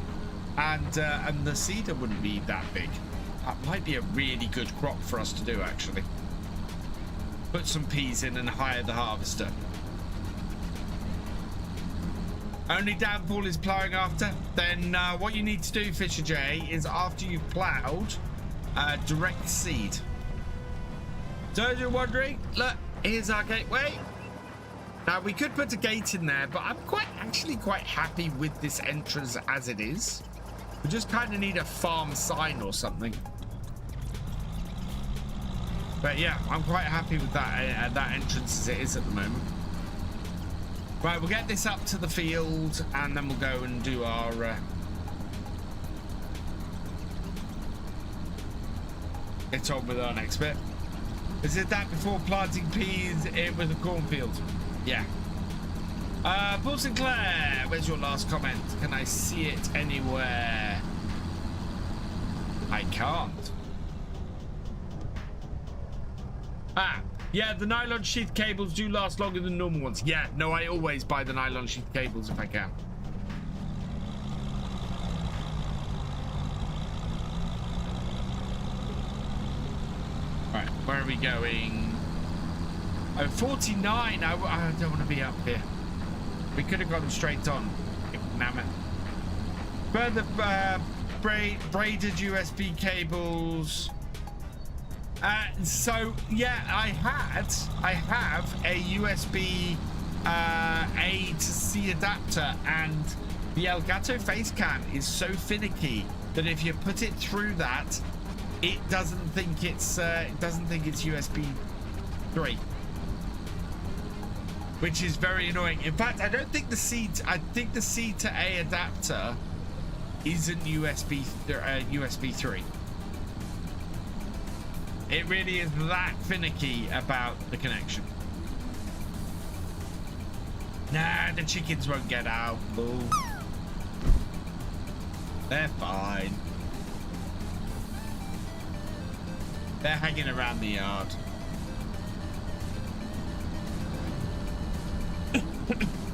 and the seeder wouldn't be that big. That might be a really good crop for us to do actually. Put some peas in and hire the harvester. Only downfall is ploughing after. Then what you need to do, Thefisherj, is after you've ploughed, direct seed. So as you're wondering, look, here's our gateway. Now we could put a gate in there, but I'm actually quite happy with this entrance as it is. We just kind of need a farm sign or something. But yeah, I'm quite happy with that entrance as it is at the moment. Right, we'll get this up to the field and then we'll go and do our get on with our next bit. Is it that before planting peas it was a cornfield? Yeah. Paul Sinclair, where's your last comment? Can I see it anywhere? I can't. Ah, yeah, the nylon sheath cables do last longer than normal ones. Yeah, no, I always buy the nylon sheath cables if I can. Right, where are we going? Oh, 49. I don't want to be up here. We could have gone straight on. Damn it. Further braided USB cables. So yeah, I have a USB A to C adapter, and the Elgato Facecam is so finicky that if you put it through that, it doesn't think it's USB 3, which is very annoying. In fact, I don't think the C to A adapter isn't USB 3. It really is that finicky about the connection. Nah, the chickens won't get out. Ooh. They're fine. They're hanging around the yard.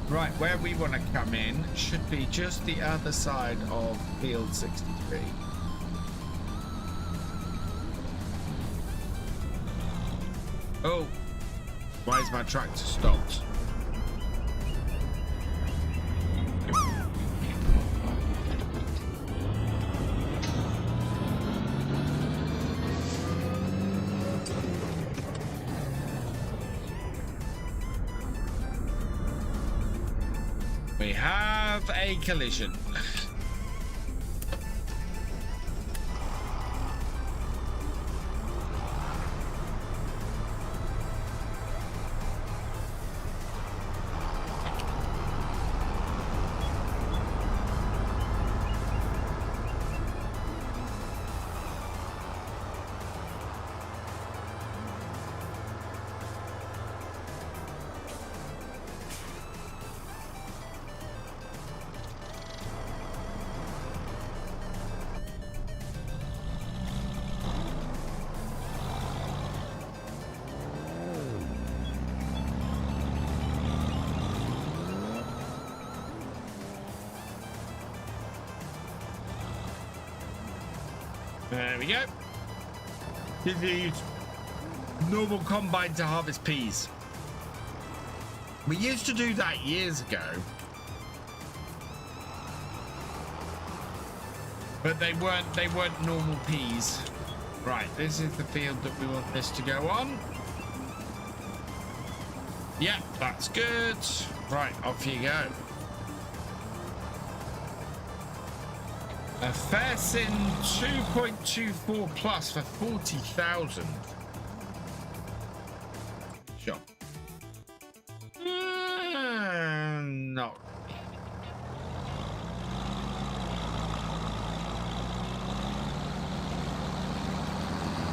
Right, where we want to come in should be just the other side of field 63. Oh, why is my tractor stopped? We have a collision. There we go. This is normal combine to harvest peas. We used to do that years ago, but they weren't normal peas. Right, this is the field that we want this to go on. Yeah, that's good. Right, off you go. FS in 2.24 plus for 40,000. Sure. No.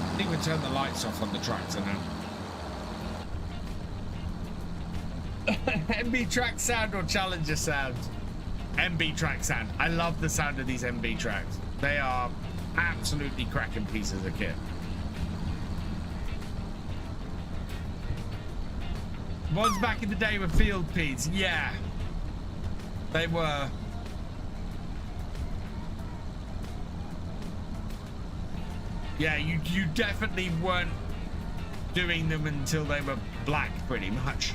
I think we turn the lights off on the tractor now. MB track sound or Challenger sound? MB track sound. I love the sound of these MB tracks. They are absolutely cracking pieces of kit. Ones back in the day were field peas. Yeah, they were. Yeah, you definitely weren't doing them until they were black, pretty much.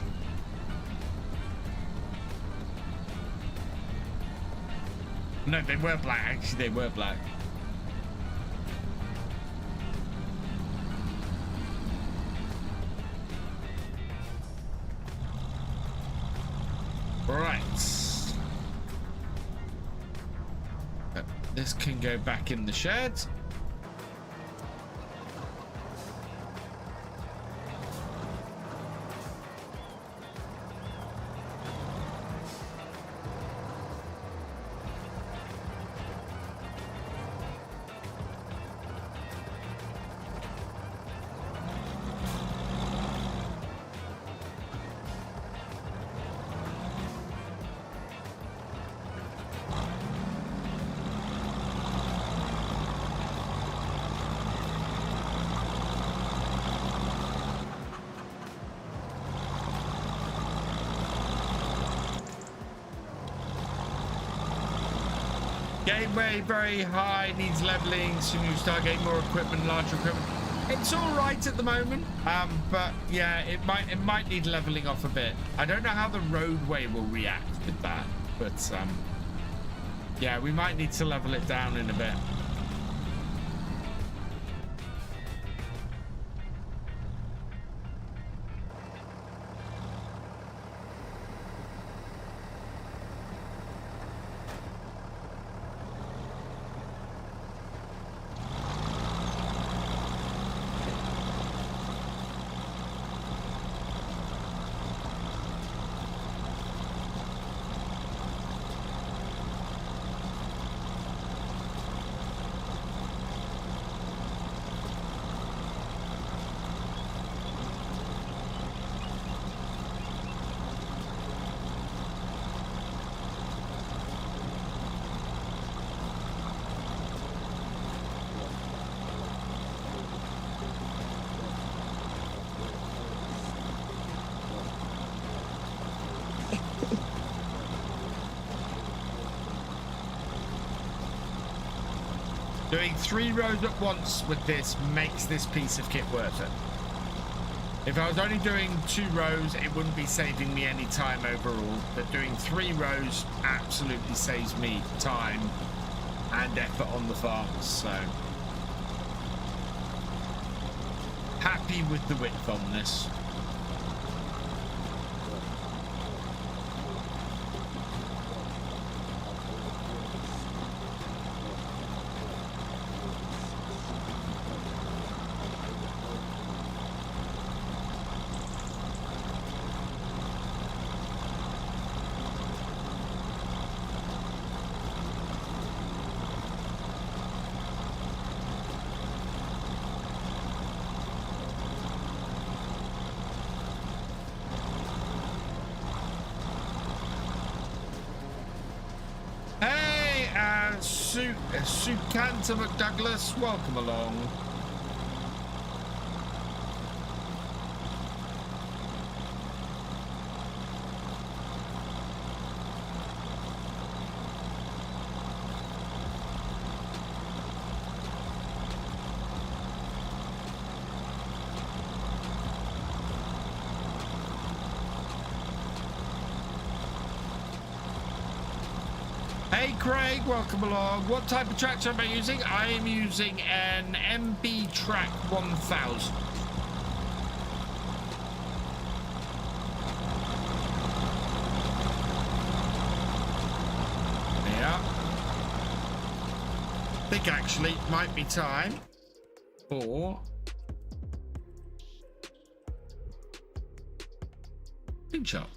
No, they were black. Actually, they were black. Right. This can go back in the shed. Gateway very high, needs leveling, soon you start getting more equipment, larger equipment. It's all right at the moment, but yeah, it might need leveling off a bit. I don't know how the roadway will react with that, but yeah, we might need to level it down in a bit. Doing 3 rows at once with this makes this piece of kit worth it. If I was only doing 2 rows, it wouldn't be saving me any time overall, but doing 3 rows absolutely saves me time and effort on the farms, so happy with the width on this. Sukanta McDouglas, welcome along. Craig, welcome along. What type of tractor am I using? I am using an MB Track 1000. Yeah. think actually it might be time for big shot.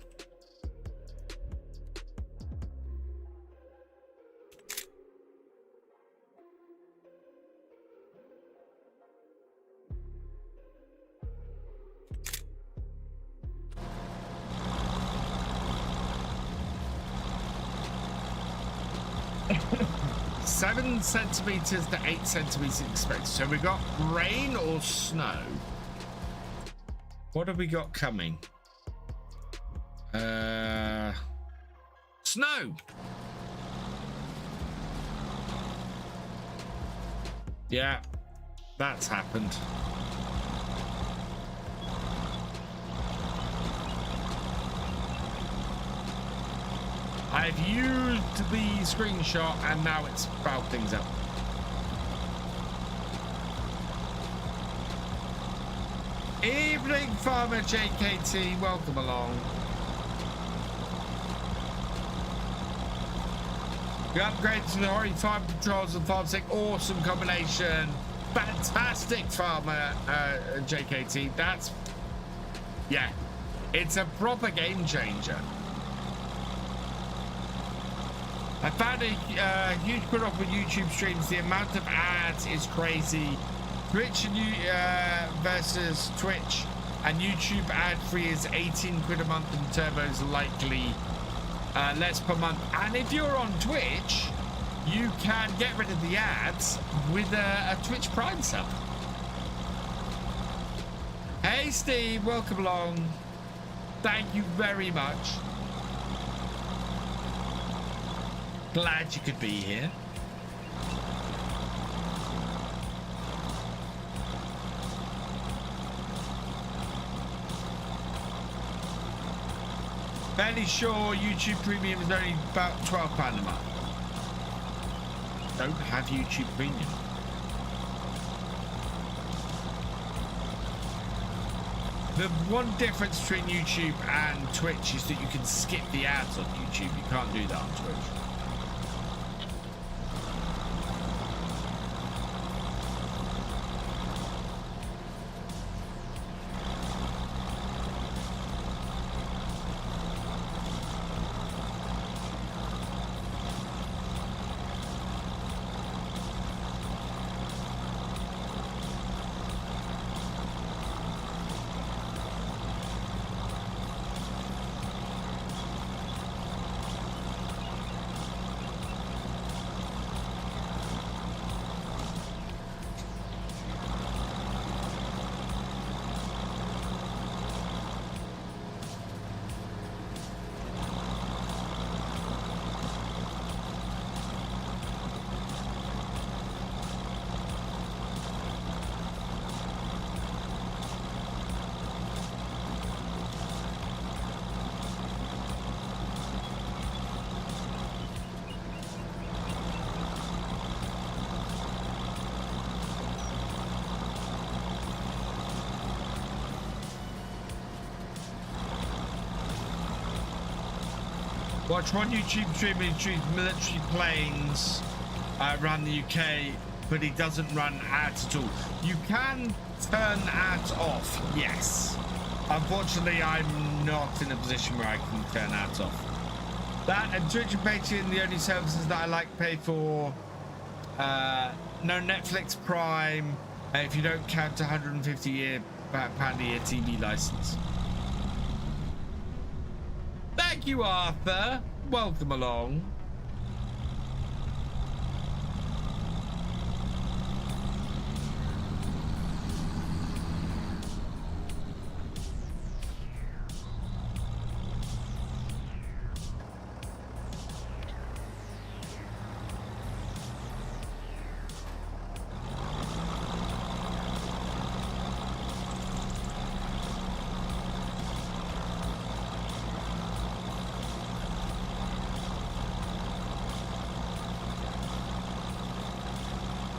Seven centimeters to 8 centimeters expected. So we got rain or snow. What have we got coming? Snow. Yeah, that's happened. I've used the screenshot and now it's fouled things up. Evening, Farmer JKT, welcome along. We upgraded to the Hori Farm Controls and Farm Stick. Awesome combination. Fantastic, Farmer JKT. That's, yeah, it's a proper game changer. I found a huge put off with YouTube streams. The amount of ads is crazy. Twitch and versus Twitch and YouTube ad free is 18 quid a month, and Turbo's likely less per month. And if you're on Twitch, you can get rid of the ads with a Twitch Prime sub. Hey Steve, welcome along. Thank you very much. Glad you could be here. Fairly sure YouTube Premium is only about £12 a month. Don't have YouTube Premium. The one difference between YouTube and Twitch is that you can skip the ads on YouTube. You can't do that on Twitch. Watch one YouTube streamer treats military planes around the UK, but he doesn't run ads at all. You can turn ads off, yes. Unfortunately, I'm not in a position where I can turn ads off. That and Twitch and Patreon, the only services that I like to pay for. No Netflix Prime, if you don't count £150 a year TV license. Thank you, Arthur. Welcome along.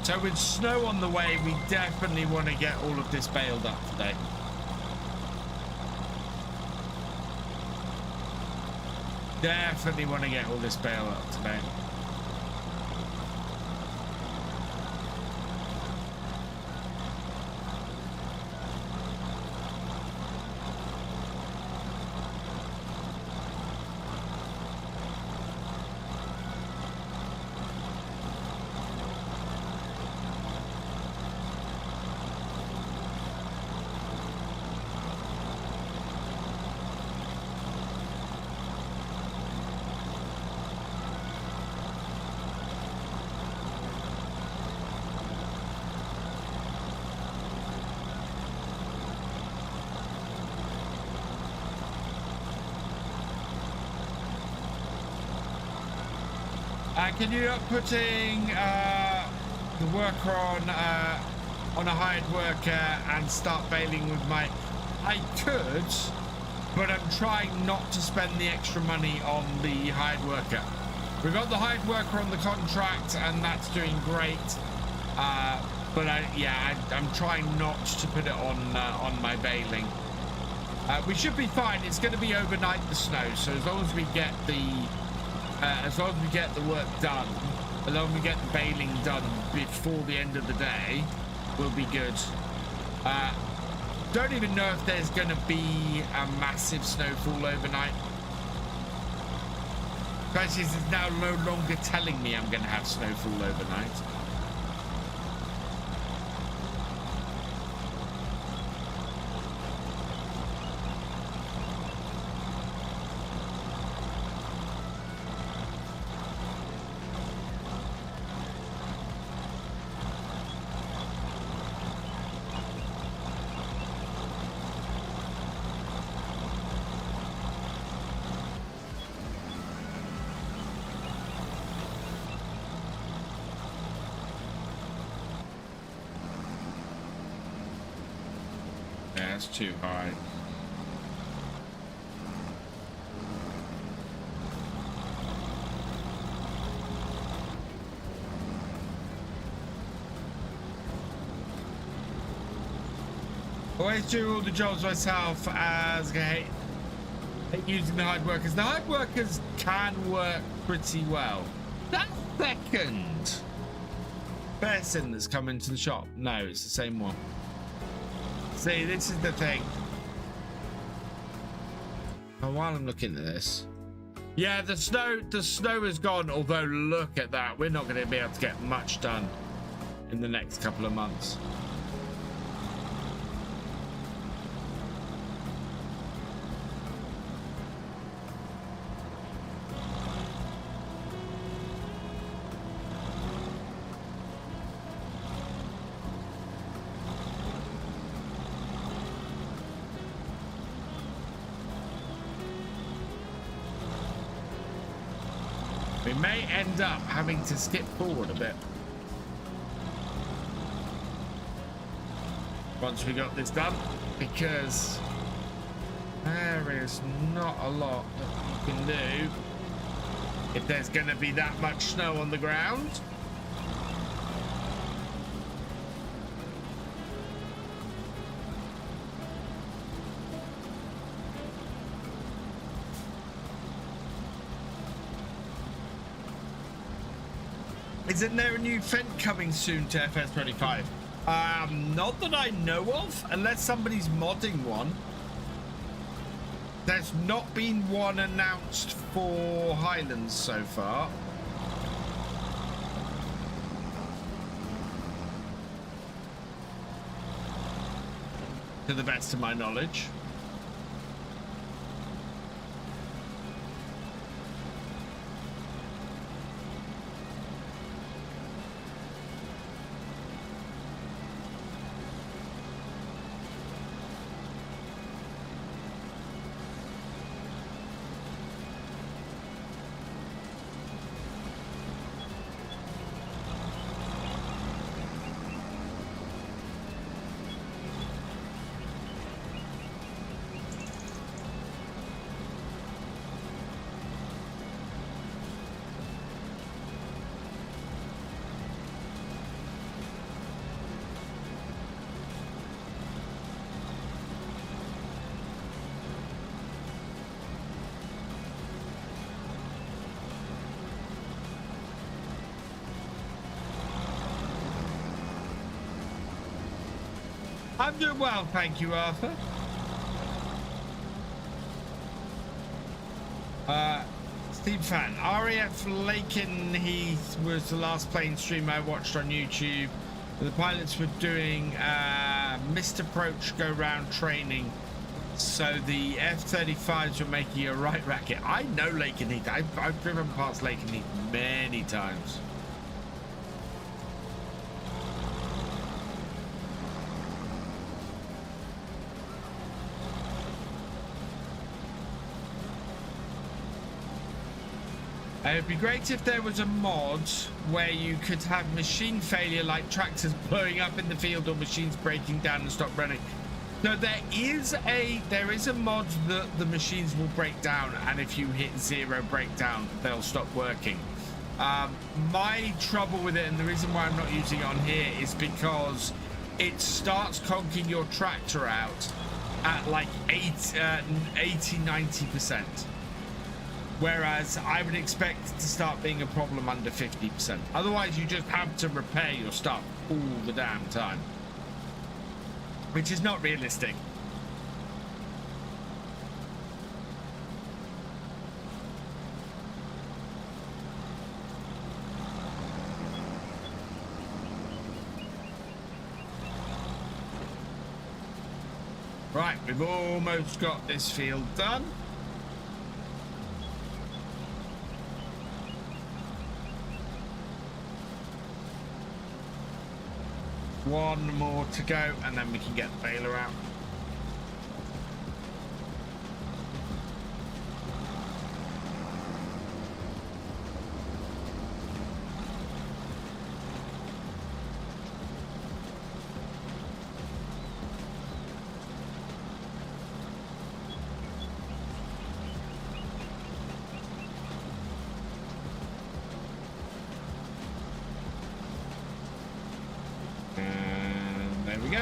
So with snow on the way, we definitely want to get all of this baled up today. Definitely want to get all this baled up today. Can you up putting the worker on a hired worker and start bailing with my... I could, but I'm trying not to spend the extra money on the hired worker. We've got the hired worker on the contract, and that's doing great. But I'm trying not to put it on my bailing. We should be fine. It's going to be overnight, the snow. So as long as we get the work done, as long as we get the bailing done before the end of the day, we'll be good. Don't even know if there's going to be a massive snowfall overnight. Crisis is now no longer telling me I'm going to have snowfall overnight. That's too high. Always do all the jobs myself, as I hate using the hard workers. The hard workers can work pretty well. That second person that's come into the shop. No, it's the same one. See, this is the thing. And while I'm looking at this, yeah, the snow is gone. Although, look at that, we're not going to be able to get much done in the next couple of months. We may end up having to skip forward a bit once we got this done, because there is not a lot that you can do if there's going to be that much snow on the ground. Isn't there a new vent coming soon to FS25? Not that I know of, unless somebody's modding one. There's not been one announced for Highlands so far. To the best of my knowledge. I'm doing well, thank you, Arthur. Steve Fan, RAF Laken Heath was the last plane stream I watched on YouTube. The pilots were doing missed approach go round training, so the F-35s were making a right racket. I know Laken Heath. I've driven past Laken Heath many times. It'd be great if there was a mod where you could have machine failure, like tractors blowing up in the field or machines breaking down and stop running. No, there is a mod that the machines will break down, and if you hit 0 breakdown, they'll stop working. My trouble with it, and the reason why I'm not using it on here, is because it starts conking your tractor out at like 80-90%. Whereas I would expect it to start being a problem under 50%. Otherwise, you just have to repair your stuff all the damn time, which is not realistic. Right, we've almost got this field done. One more to go, and then we can get the baler out. Go.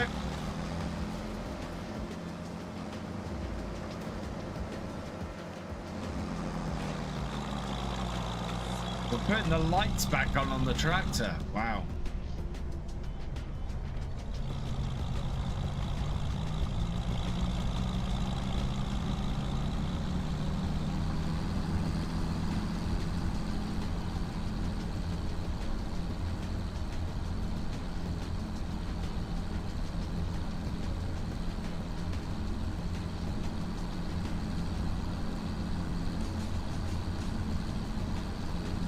We're putting the lights back on the tractor. Wow.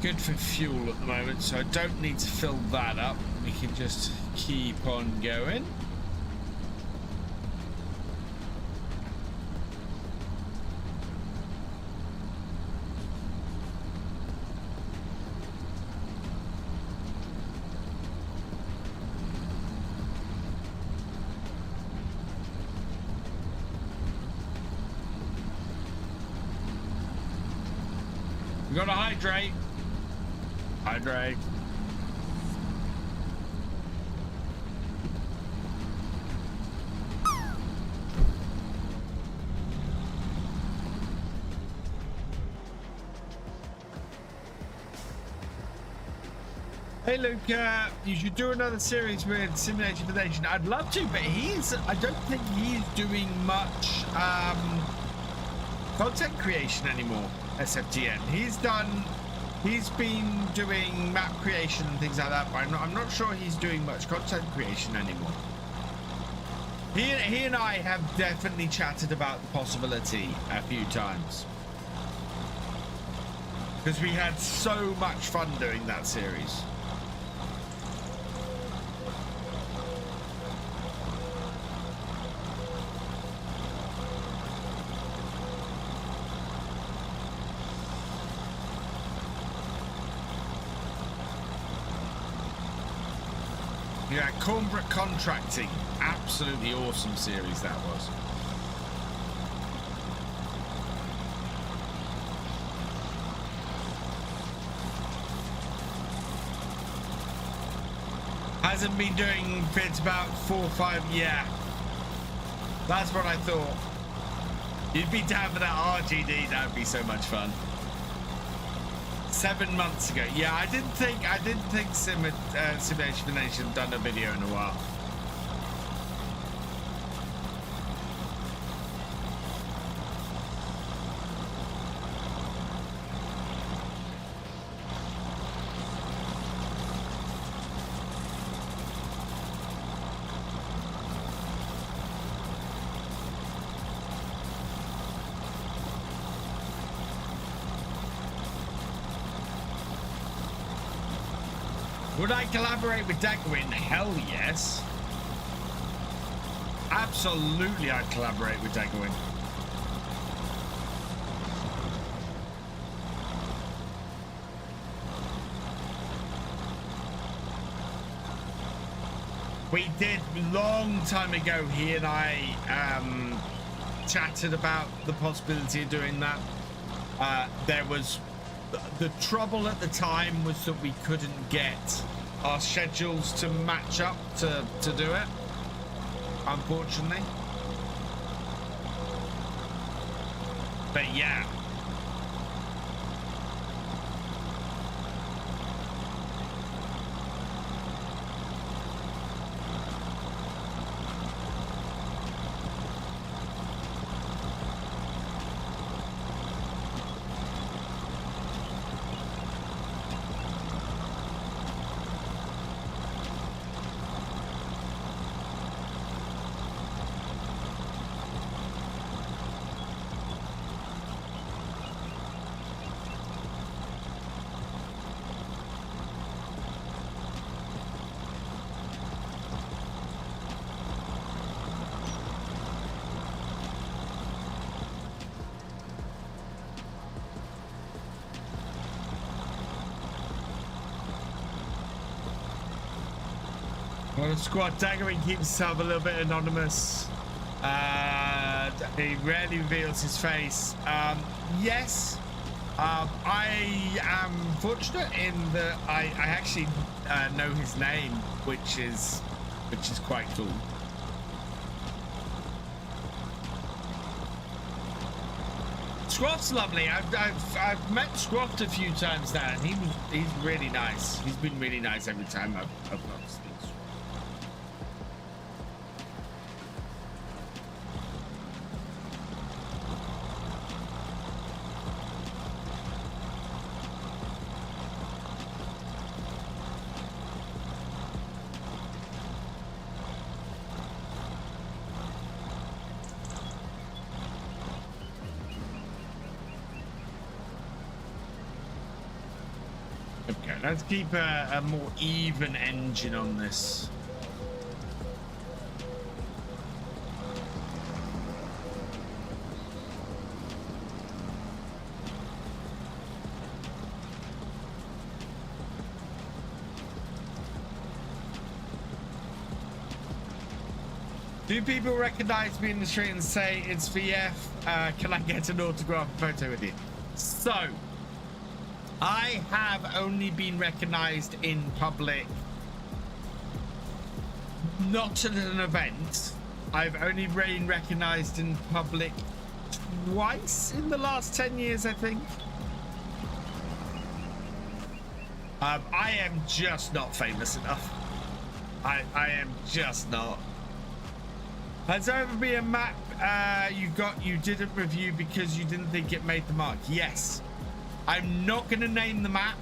Good for fuel at the moment, so I don't need to fill that up. We can just keep on going. We gotta hydrate. Hydrate. Hey Luke, you should do another series with Simulation Foundation. I'd love to, but I don't think he's doing much content creation anymore, SFGN. He's been doing map creation and things like that, but I'm not sure he's doing much content creation anymore. He and I have definitely chatted about the possibility a few times, because we had so much fun doing that series. Yeah, Cornbrook Contracting, absolutely awesome series that was. Hasn't been doing vids about 4 or 5, yeah. That's what I thought. You'd be down for that RGD, that would be so much fun. 7 months ago. Yeah, I didn't think Simulation Foundation had done a video in a while. Would I collaborate with Dagwin? Hell yes. Absolutely, I'd collaborate with Dagwin. We did long time ago. He and I chatted about the possibility of doing that. There was the trouble at the time was that we couldn't get our schedules to match up to do it, unfortunately. But yeah. Well, squad daggering keeps himself a little bit anonymous. He rarely reveals his face. Yes, I am fortunate in that I actually know his name, which is quite cool. Scroff's lovely. I've met Scroff a few times now, and he's really nice. He's been really nice every time I've got to speak. Let's keep a more even engine on this. Do people recognize me in the street and say it's VF? Can I get an autograph photo with you? So, I have only been recognized in public, not at an event. I've only been recognized in public twice in the last 10 years, I think. I am just not famous enough. I am just not. Has there ever been a map you didn't review because you didn't think it made the mark? Yes. I'm not going to name the map,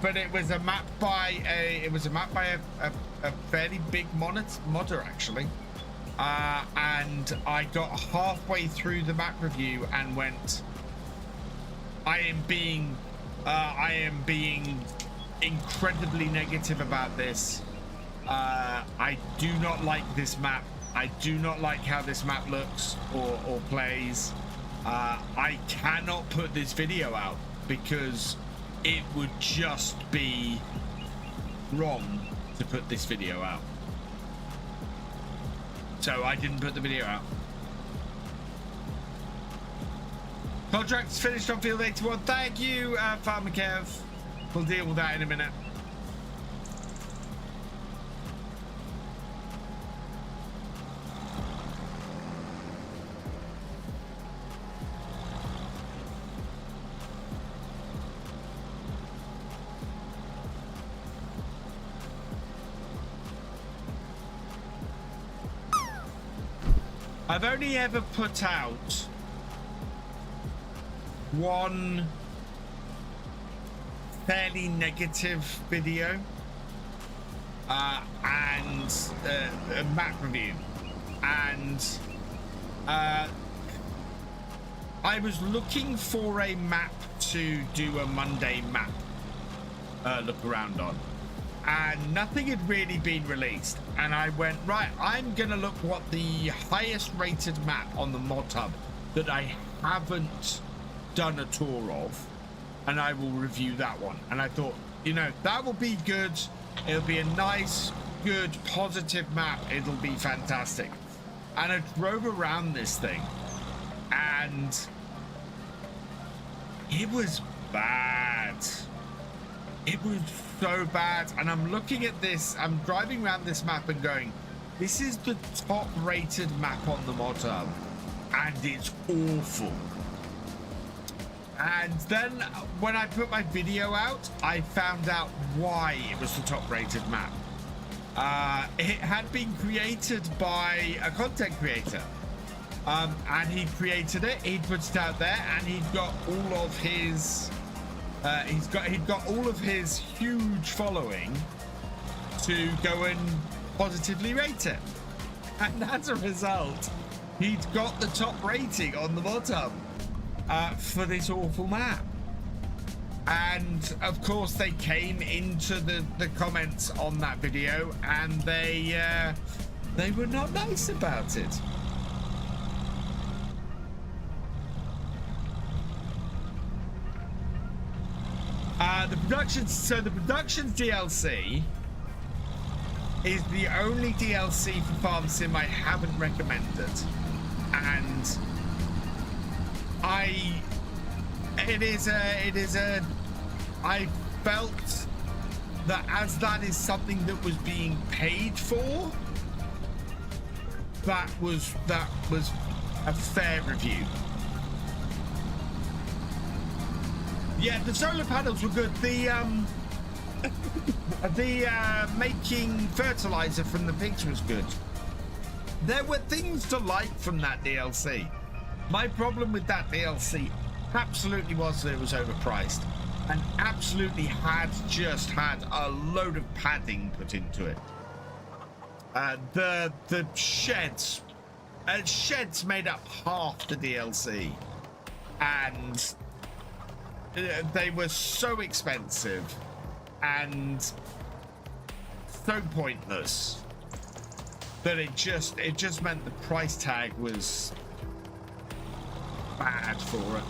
but it was a map by a fairly big modder actually, and I got halfway through the map review and went, I am being incredibly negative about this. I do not like this map. I do not like how this map looks or plays. I cannot put this video out because it would just be wrong to put this video out. So I didn't put the video out. Contract's finished on field 81. Thank you, Farmer Kev. We'll deal with that in a minute. I've only ever put out one fairly negative video and a map review, and I was looking for a map to do a Monday map look around on, and nothing had really been released, and I went, right, I'm gonna look what the highest rated map on the mod hub that I haven't done a tour of, and I will review that one. And I thought, you know, that will be good It'll be a nice, good, positive map. It'll be fantastic. And I drove around this thing, and it was bad. It was so bad. And I'm looking at this, I'm driving around this map and going, this is the top rated map on the mod hub, and it's awful. And then when I put my video out, I found out why it was the top rated map. It had been created by a content creator, and he created it, he put it out there, and he'd got all of his he'd got all of his huge following to go and positively rate it, and as a result he'd got the top rating on the mod hub for this awful map. And of course they came into the comments on that video, and they were not nice about it. The productions DLC is the only DLC for Farm Sim I haven't recommended, and I felt that as that is something that was being paid for, that was a fair review. Yeah, the solar panels were good. The making fertilizer from the pigs was good. There were things to like from that DLC. My problem with that DLC absolutely was that it was overpriced, and absolutely had a load of padding put into it. The sheds made up half the DLC, and they were so expensive and so pointless that it just meant the price tag was bad for it.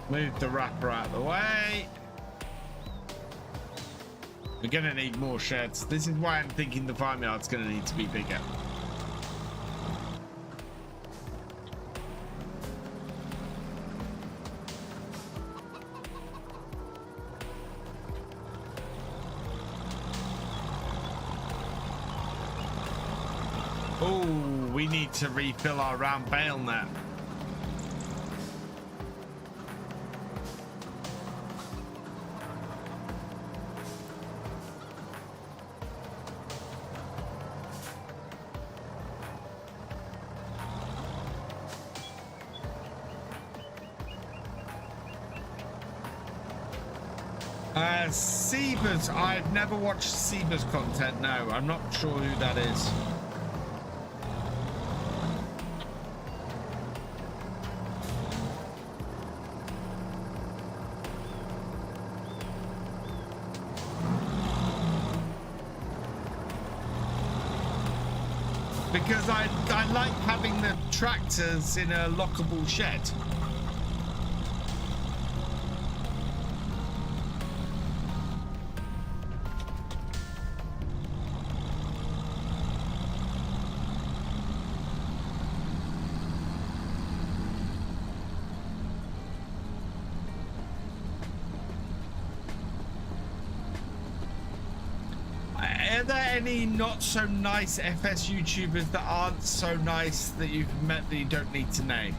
Move the wrapper out of the way. We're gonna need more sheds. This is why I'm thinking the farmyard's gonna need to be bigger. Oh, we need to refill our round bale now. Siebers, I've never watched Siebers content. No, I'm not sure who that is. Because I like having the tractors in a lockable shed. Are there any not so nice FS YouTubers that aren't so nice that you've met that you don't need to name?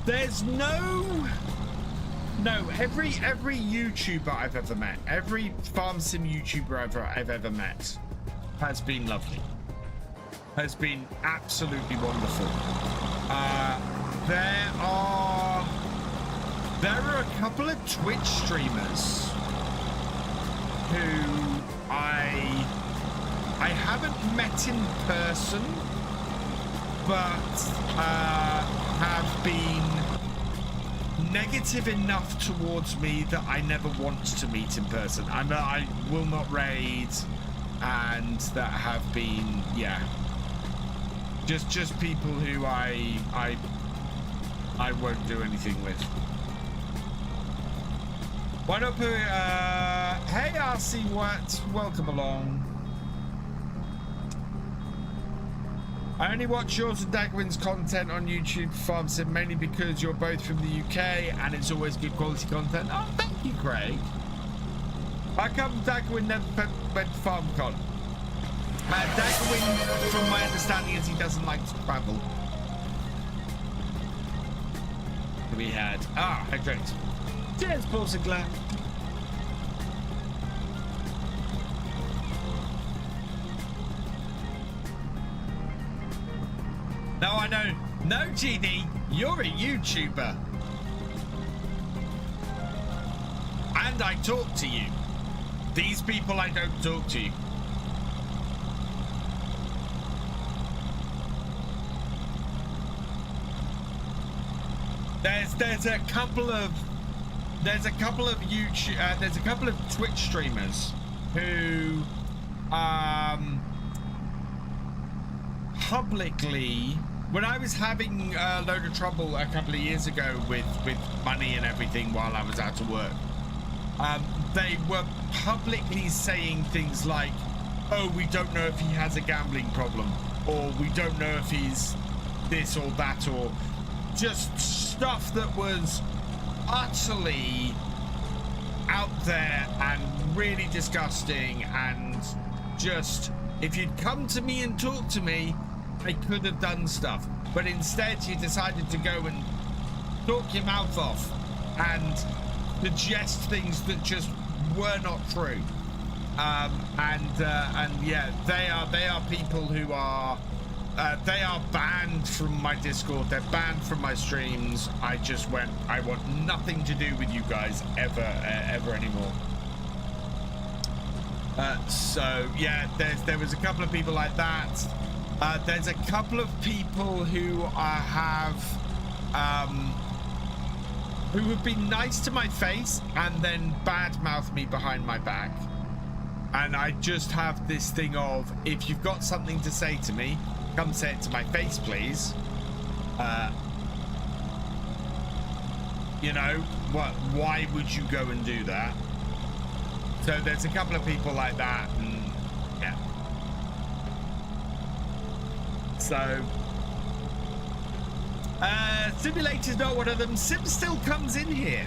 There's no, every YouTuber I've ever met, every farm sim YouTuber I've ever met has been lovely, has been absolutely wonderful. There are a couple of Twitch streamers who I haven't met in person, but have been negative enough towards me that I never want to meet in person. I will not raid, and that have been, yeah, just people who I won't do anything with. Why not put, hey RC What, welcome along. I only watch yours and Dagwin's content on YouTube Farm Sim mainly because you're both from the UK and it's always good quality content. Oh, thank you, Craig. How come Dagwin never went to FarmCon? Dagwin, from my understanding, is he doesn't like to travel. We had, great. Cheers, Paul Sinclair. No, I know. No, GD, you're a YouTuber. And I talk to you. These people, I don't talk to you. There's a couple of YouTube, there's a couple of Twitch streamers who publicly, when I was having a load of trouble a couple of years ago with money and everything while I was out of work, they were publicly saying things like, oh, we don't know if he has a gambling problem, or we don't know if he's this or that, or just stuff that was utterly out there and really disgusting. And just, if you'd come to me and talk to me, I could have done stuff, but instead you decided to go and talk your mouth off and suggest things that just were not true. And yeah, they are people who are they are banned from my Discord. They're banned from my streams. I want nothing to do with you guys ever anymore. So yeah, there was a couple of people like that. There's a couple of people who have been nice to my face and then badmouth me behind my back. And I just have this thing of, if you've got something to say to me, come say it to my face, please. You know, why would you go and do that? So there's a couple of people like that, and yeah. So Simulator's not one of them. Sim still comes in here.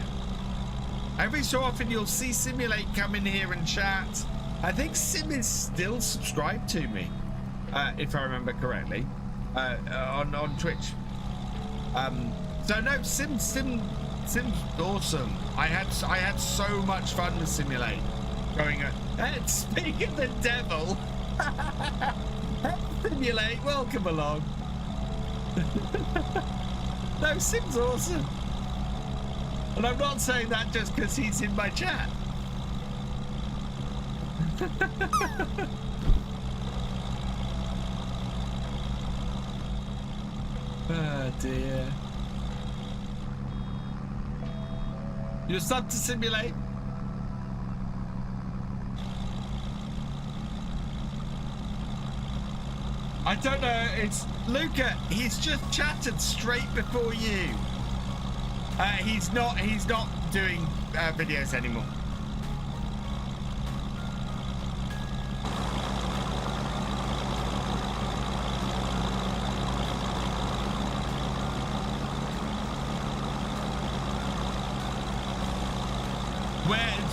Every so often you'll see Simulate come in here and chat. I think Sim is still subscribed to me, if I remember correctly, on Twitch. So no, Sim's awesome. I had so much fun with Simulate. Going, speak of the devil. Simulate, welcome along. No, Sim's awesome. And I'm not saying that just because he's in my chat. Oh dear. You're sub to Simulate? I don't know, it's Luca, he's just chatted straight before you. He's not doing videos anymore.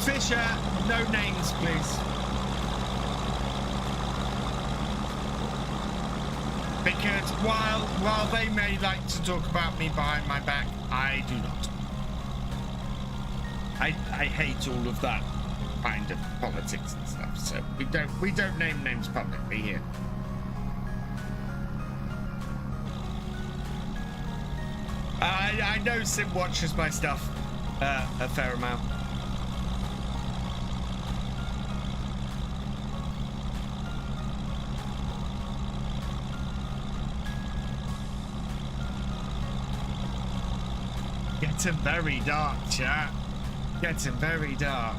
Fisher, no names, please. Because while they may like to talk about me behind my back, I do not. I hate all of that kind of politics and stuff. So we don't name names publicly here. I know Sim watches my stuff a fair amount. Getting very dark, chat. Getting very dark.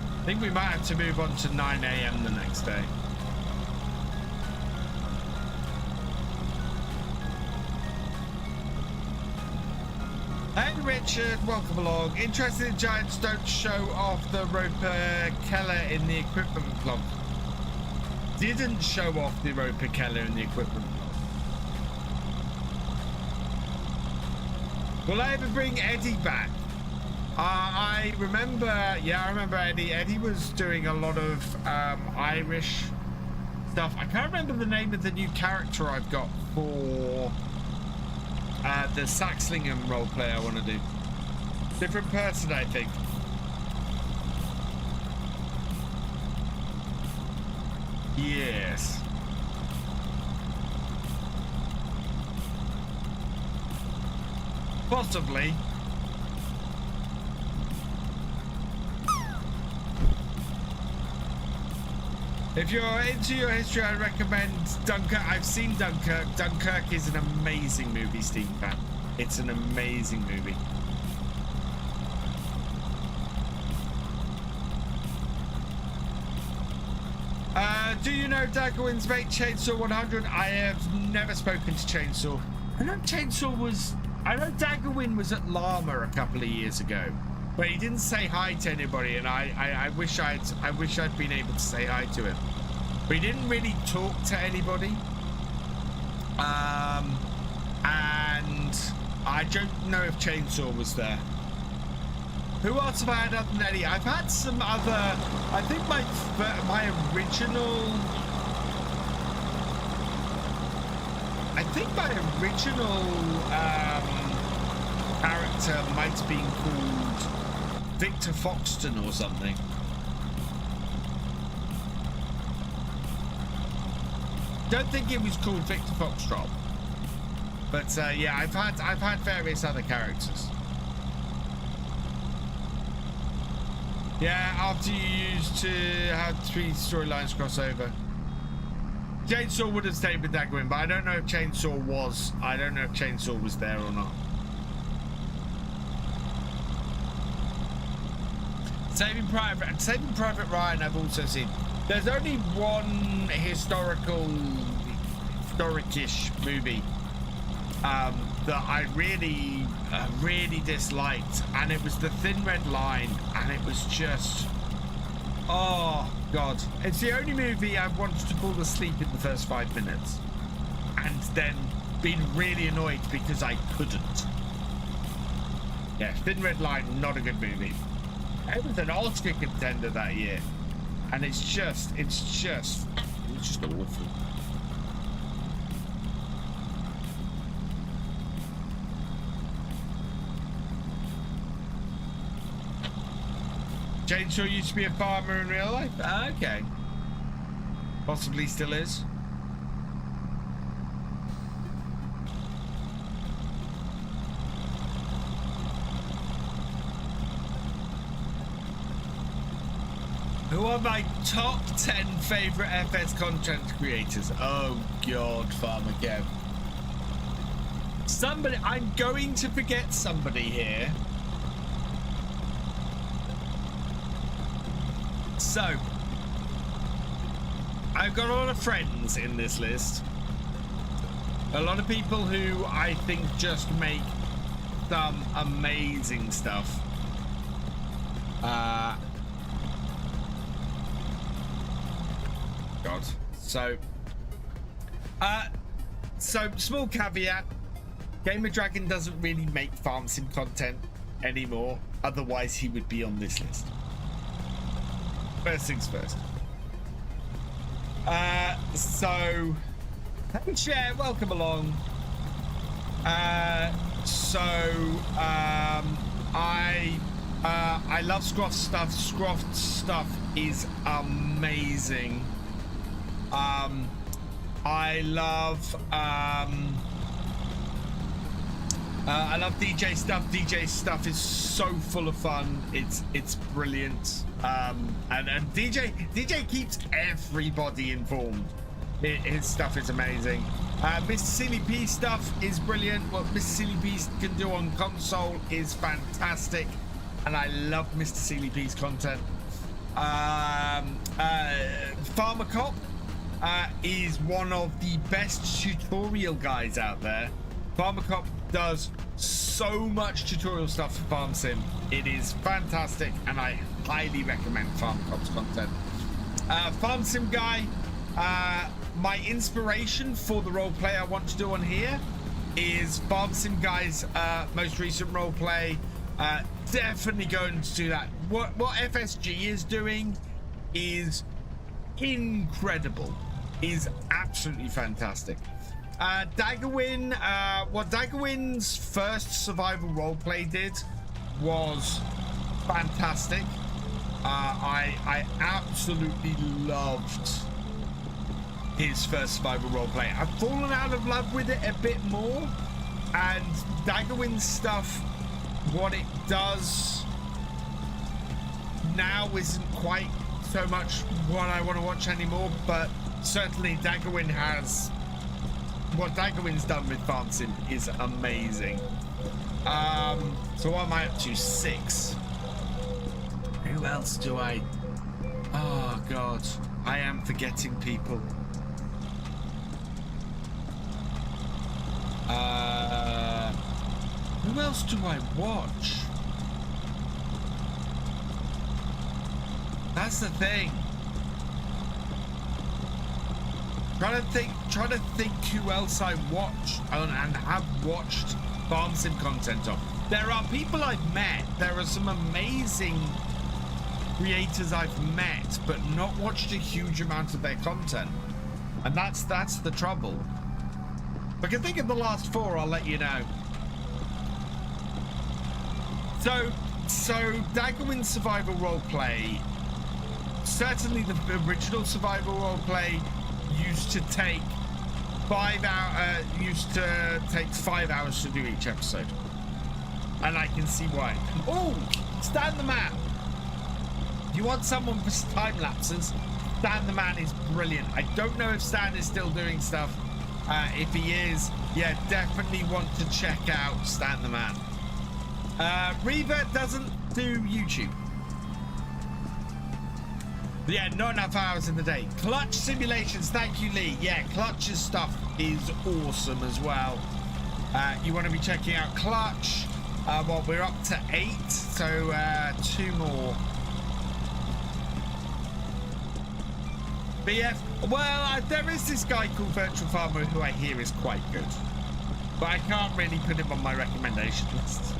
I think we might have to move on to 9 AM the next day. Hey Richard, welcome along. Interested in giants don't show off the roper Keller in the equipment vlog. Didn't show off the roper Keller in the equipment vlog. Will I ever bring Eddie back? I remember, yeah, I remember Eddie. Eddie was doing a lot of Irish stuff. I can't remember the name of the new character I've got for the Saxlingham roleplay I want to do. Different person, I think. Yes. Possibly. If you're into your history, I recommend Dunkirk. I've seen Dunkirk. Dunkirk is an amazing movie, Steam fan. It's an amazing movie. Do you know Daggerwin's mate Chainsaw 100? I have never spoken to Chainsaw. I know Daggerwin was at Llama a couple of years ago, but he didn't say hi to anybody, and I wish I'd been able to say hi to him. But he didn't really talk to anybody. And I don't know if Chainsaw was there. Who else have I had other than Eddie? I've had some other. I think my original. I think my original character might have been called Victor Foxton or something. Don't think it was called Victor Foxtrot. But yeah, I've had various other characters. Yeah, after you used to have 3 storylines crossover. Chainsaw would have stayed with Daggerwin, but I don't know if Chainsaw was. I don't know if Chainsaw was there or not. Saving Private Ryan, I've also seen. There's only one historic-ish movie that I really disliked, and it was The Thin Red Line, and it was just, oh god, it's the only movie I've wanted to fall asleep in the first 5 minutes and then been really annoyed because I couldn't. Yeah, Thin Red Line, not a good movie. It was an Oscar contender that year, and it's just awful. Chainsaw used to be a farmer in real life? Okay. Possibly still is. Who are my top 10 favorite FS content creators? Oh god, Farmer Kev. Somebody, I'm going to forget somebody here. So, I've got a lot of friends in this list. A lot of people who I think just make some amazing stuff. God. So small caveat. Gamer Dragon doesn't really make farm sim content anymore. Otherwise, he would be on this list. First things first. So, Cher, welcome along. I love Scroff stuff. Scroff stuff is amazing. I love DJ stuff. DJ stuff is so full of fun. It's brilliant. And DJ keeps everybody informed. His stuff is amazing. Mr. Silly P stuff is brilliant. What Mr. Silly P can do on console is fantastic, and I love Mr. Silly P's content. Farmer Cop is one of the best tutorial guys out there. Farmer Cop does so much tutorial stuff for Farm Sim. It is fantastic, and I highly recommend Farmer Cop's content. Farm Sim guy, my inspiration for the role play I want to do on here is Farm Sim guy's most recent role play. Definitely going to do that. What FSG is doing is incredible, is absolutely fantastic. Daggerwin, what Daggerwin's first survival roleplay did was fantastic. I absolutely loved his first survival roleplay. I've fallen out of love with it a bit more, and Daggerwin's stuff, what it does now isn't quite so much what I want to watch anymore, but certainly Daggerwin has, what Daggerwin's done with Farm Sim is amazing. So what am I up to? 6. Who else do I, oh god, I am forgetting people. Who else do I watch? That's the thing. Trying to think who else I watch and have watched Farm Sim content of. There are people I've met. There are some amazing creators I've met, but not watched a huge amount of their content. And that's the trouble. If I can think of the last 4, I'll let you know. So Daggerwin's survival roleplay, certainly the original survival roleplay used to take 5 hours to do each episode, and I can see why. Oh, Stan the Man. You want someone for time lapses? Stan the Man is brilliant. I don't know if Stan is still doing stuff. If he is, yeah, definitely want to check out Stan the Man. Revert doesn't do YouTube. Yeah, not enough hours in the day. Clutch Simulations, thank you, Lee. Yeah, Clutch's stuff is awesome as well. You want to be checking out Clutch. Well, we're up to 8, so 2 more. BF, well, there is this guy called Virtual Farmer who I hear is quite good, but I can't really put him on my recommendation list.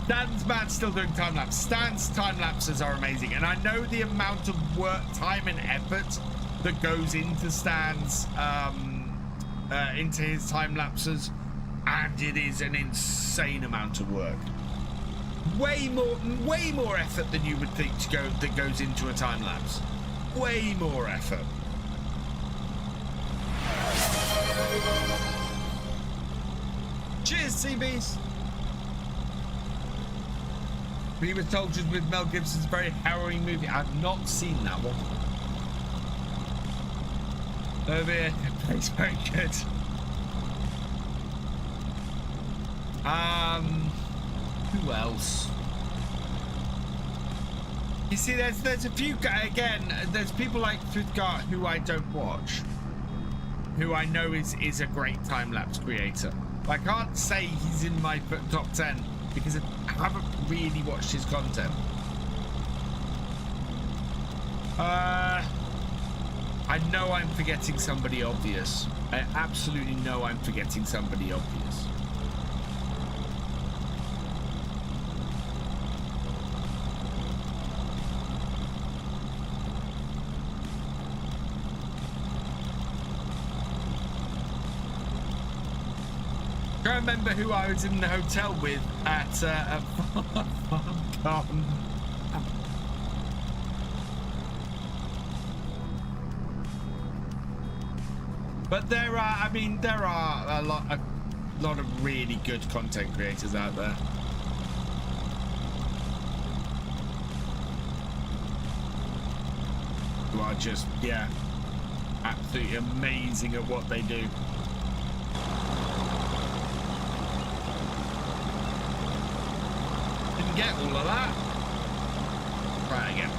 Stan's man still doing time lapse. Stan's time lapses are amazing, and I know the amount of work, time, and effort that goes into Stan's into his time lapses, and it is an insane amount of work. Way more effort than you would think that goes into a time lapse. Way more effort. Cheers, CBs. We Were Soldiers with Mel Gibson's very harrowing movie. I've not seen that one. Over here, it's very good. Who else? You see, there's a few, again, there's people like Thudgart who I don't watch, who I know is a great time-lapse creator. I can't say he's in my top 10 because I haven't really watched his content. I know I'm forgetting somebody obvious. I absolutely know I'm forgetting somebody obvious. I remember who I was in the hotel with at FarmCon. But there are, I mean, there are a lot of really good content creators out there. Who are just, yeah, absolutely amazing at what they do. Didn't get all of that. Try again.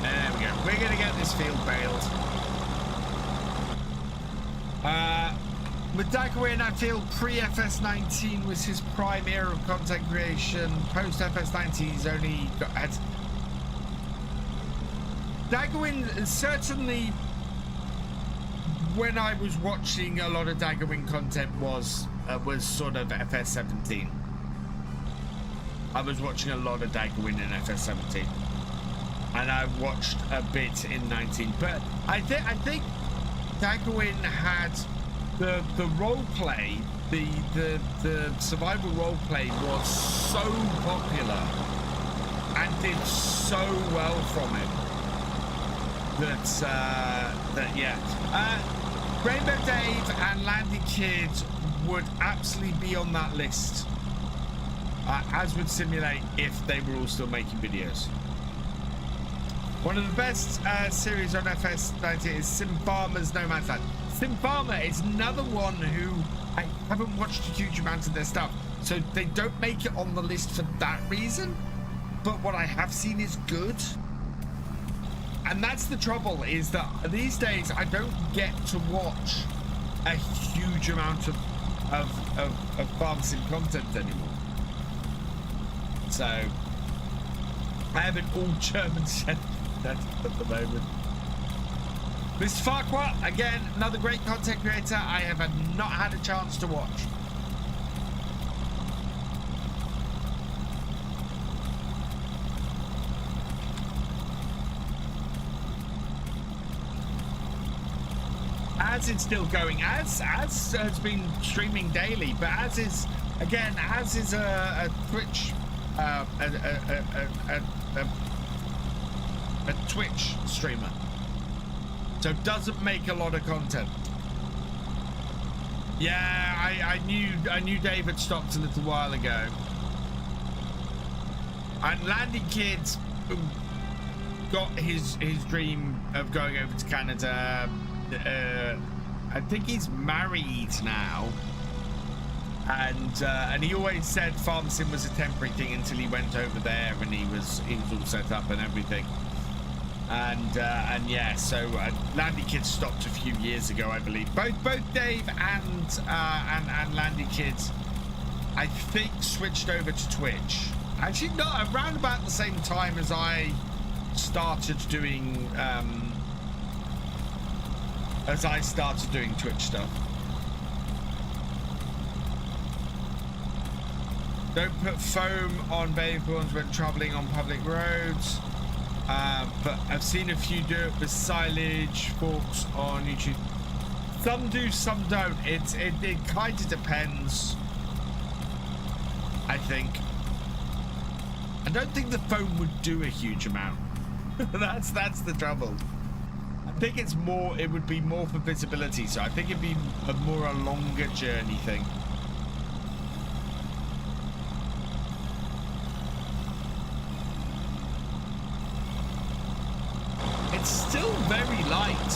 There we go. We're going to get this field baled. With Daggerwin, I feel pre-FS19 was his prime era of content creation. Post-FS19, he's only had... Daggerwin, certainly, when I was watching a lot of Daggerwin content was sort of FS17. I was watching a lot of Daggerwin in FS17. And I watched a bit in 19. But I think Daggerwin had... The role play, the survival role play was so popular and did so well from it that yeah, Rainbow Dave and Landy Kid would absolutely be on that list, as would Simulate if they were all still making videos. One of the best series on FS19 is Sim Farmer's No Man's Land. Sim Farmer is another one who I haven't watched a huge amount of their stuff, so they don't make it on the list for that reason. But what I have seen is good, and that's the trouble. Is that these days I don't get to watch a huge amount of farm sim content anymore. So I have an all German set at the moment. Mr. Farquhar, again, another great content creator I have not had a chance to watch. As it's still going, as has been streaming daily, but as is a Twitch a Twitch streamer. So doesn't make a lot of content. Yeah, I knew David stopped a little while ago. And Landy Kid got his dream of going over to Canada. I think he's married now. And he always said farm sim was a temporary thing until he went over there and he was all set up and everything. And yeah, so Landy Kid stopped a few years ago, I believe. Both Dave and Landy Kid, I think, switched over to Twitch. Actually, not around about the same time as I started doing Twitch stuff. Don't put foam on bathing pools when traveling on public roads. But I've seen a few do it with silage forks on YouTube. Some do, some don't. It kind of depends, I think. I don't think the foam would do a huge amount. that's the trouble. I think it would be more for visibility, so I think it'd be a longer journey thing. It's still very light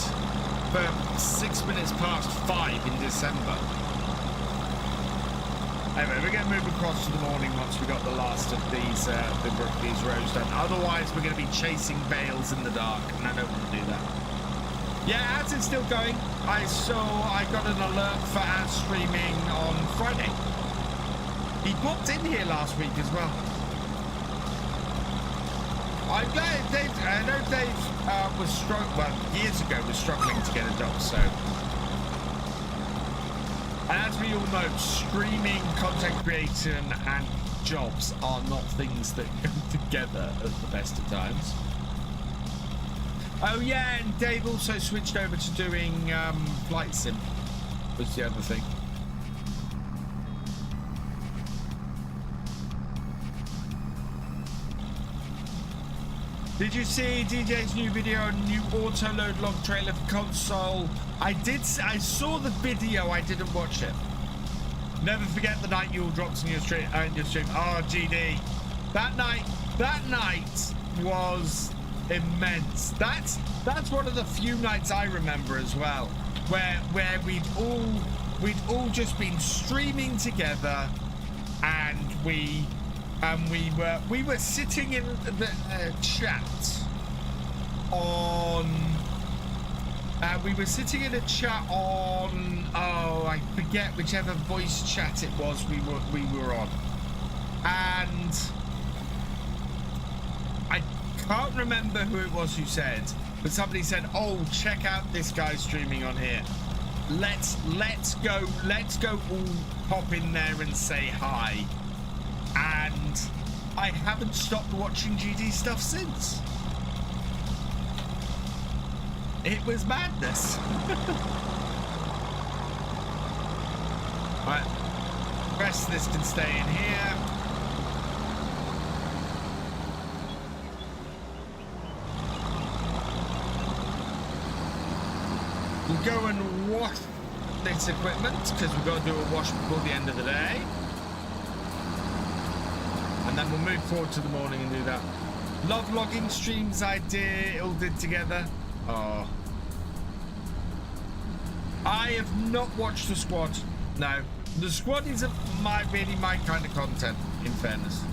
for 6 minutes past 5 in December. Anyway, we're going to move across to the morning once we got the last of these rows done. Otherwise, we're going to be chasing bales in the dark, and I don't want to do that. Yeah, ads is still going. I got an alert for ads streaming on Friday. He popped in here last week as well. I'm glad Dave. I know Dave years ago was struggling to get a job. So, and as we all know, streaming, content creation, and jobs are not things that go together at the best of times. Oh yeah, and Dave also switched over to doing flight sim. Was the other thing. Did you see DJ's new video, new auto load log trailer for console? I did. I saw the video. I didn't watch it. Never forget the night Yule drops in your stream. Oh, GD. That night was immense. That's one of the few nights I remember as well, where we'd all just been streaming together, and we were sitting in the chat on. We were sitting in a chat on. Oh, I forget whichever voice chat it was. We were on, and I can't remember who it was who said, but somebody said, "Oh, check out this guy streaming on here. Let's go all hop in there and say hi." And I haven't stopped watching GD stuff since. It was madness. Right, the rest of this can stay in here. We'll go and wash this equipment because we've got to do a wash before the end of the day. And then we'll move forward to the morning and do that. Love logging streams I all did together. Oh. I have not watched the squad. No. The squad is really my kind of content, in fairness.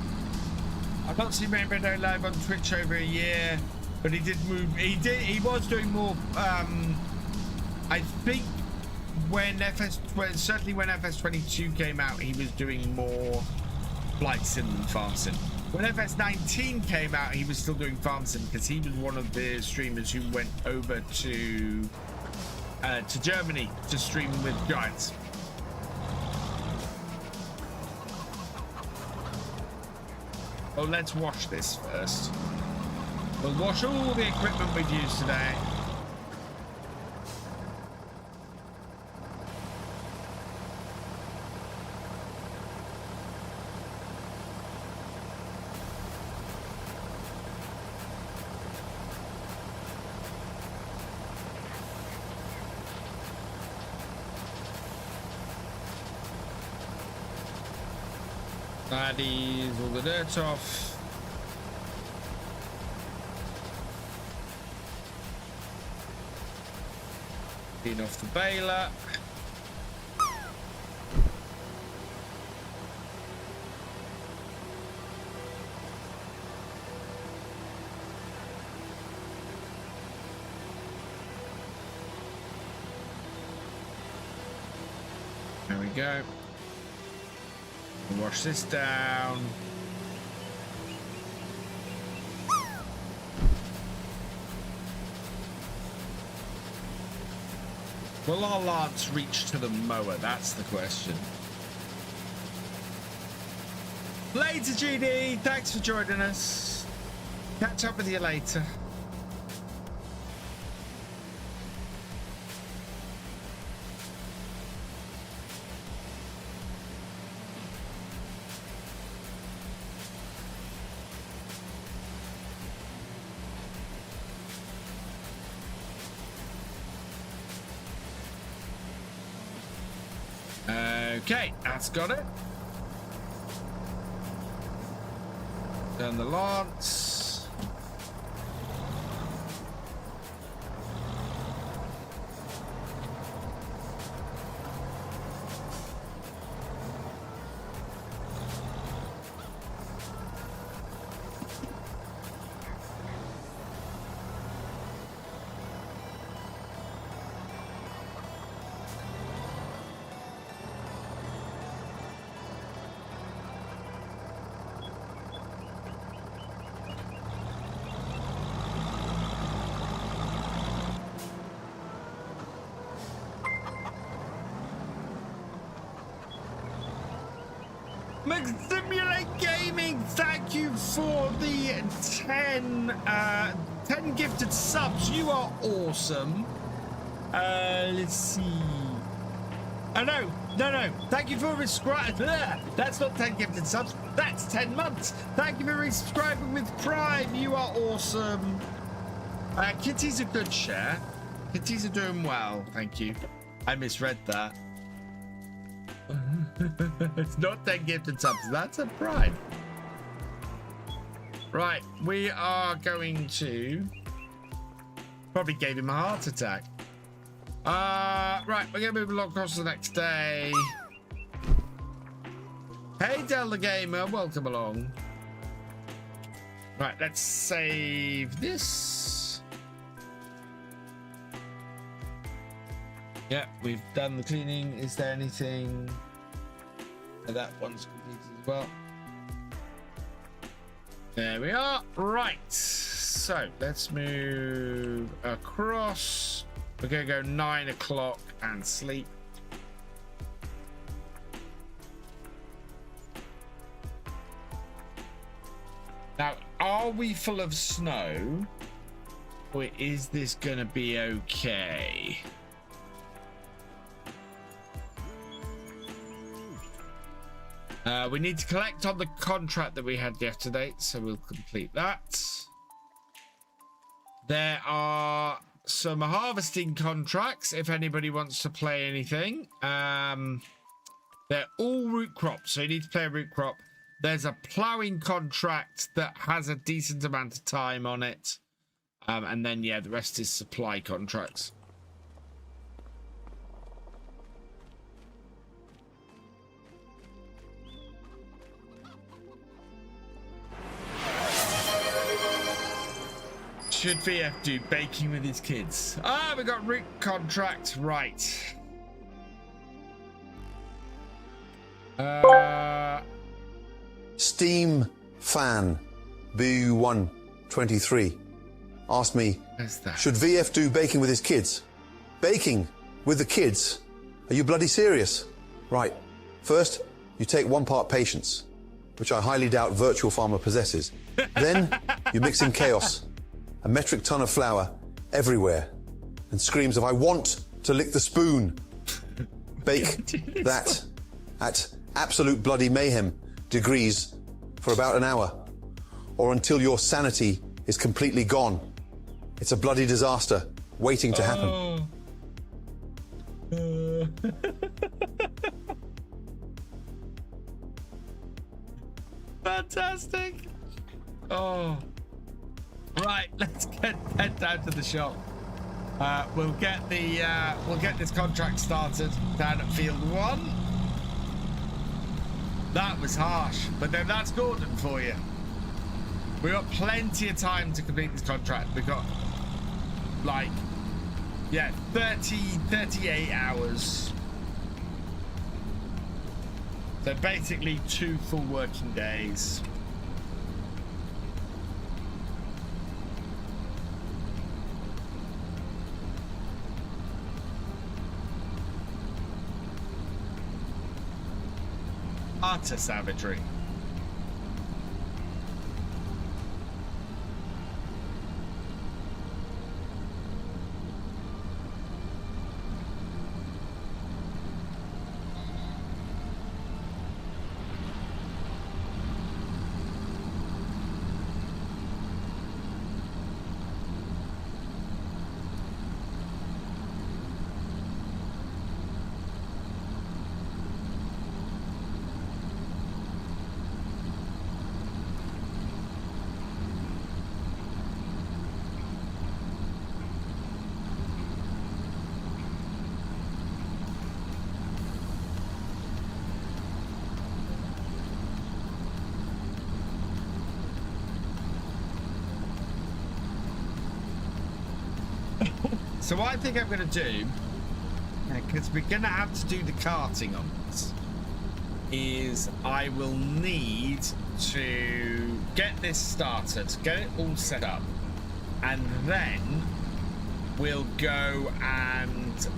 I've not seen Rainbow Day live on Twitch over a year, but he did move. He was doing more. I think certainly when FS22 came out, he was doing more Flight Sim than Farm Sim. When FS19 came out, he was still doing Farm Sim because he was one of the streamers who went over to Germany to stream with Giants. Oh, let's wash this first. We'll wash all the equipment we've used today. Baddies, all the dirt off. Clean off the baler. There we go. Wash this down. Will our lance reach to the mower? That's the question. Later, GD. Thanks for joining us. Catch up with you later. Okay, that's got it. Turn the lance. Simulate Gaming, thank you for the 10 gifted subs. You are awesome. Let's see. I know No. Thank you for subscribing. That's not 10 gifted subs. That's 10 months. Thank you for resubscribing with Prime. You are awesome. Kitties are good, Cher. Kitties are doing well. Thank you. I misread that. It's not 10 gifted subs. That's a Prime. Right. We are going to... Probably gave him a heart attack. Right, we're gonna move along across to the next day. Hey, Del the Gamer, welcome along. Right, let's save this. Yeah, we've done the cleaning. Is there anything? That one's completed as well. There we are. Right, so let's move across. We're going to go 9 o'clock and sleep. Now, are we full of snow? Or is this going to be okay? We need to collect on the contract that we had yesterday, so we'll complete that. There are some harvesting contracts if anybody wants to play anything. They're all root crops, so you need to play a root crop. There's a ploughing contract that has a decent amount of time on it, and then yeah, the rest is supply contracts. Should VF do baking with his kids? Ah, we got root contract, right. Steam fan BU123 asked me, should VF do baking with his kids? Baking with the kids? Are you bloody serious? Right. First, you take 1 part patience, which I highly doubt Virtual Farmer possesses. Then you mix in chaos. A metric ton of flour everywhere, and screams of I want to lick the spoon. Bake that at absolute bloody mayhem degrees for about an hour, or until your sanity is completely gone. It's a bloody disaster waiting to happen. Fantastic. Oh. Right, let's head down to the shop. We'll get this contract started down at Field 1. That was harsh, but then that's Gordon for you. We got plenty of time to complete this contract. We've got like, yeah, 38 hours. So basically 2 full working days. Utter savagery. So what I think I'm going to do, because we're going to have to do the carting on this, is I will need to get this started, get it all set up, and then we'll go and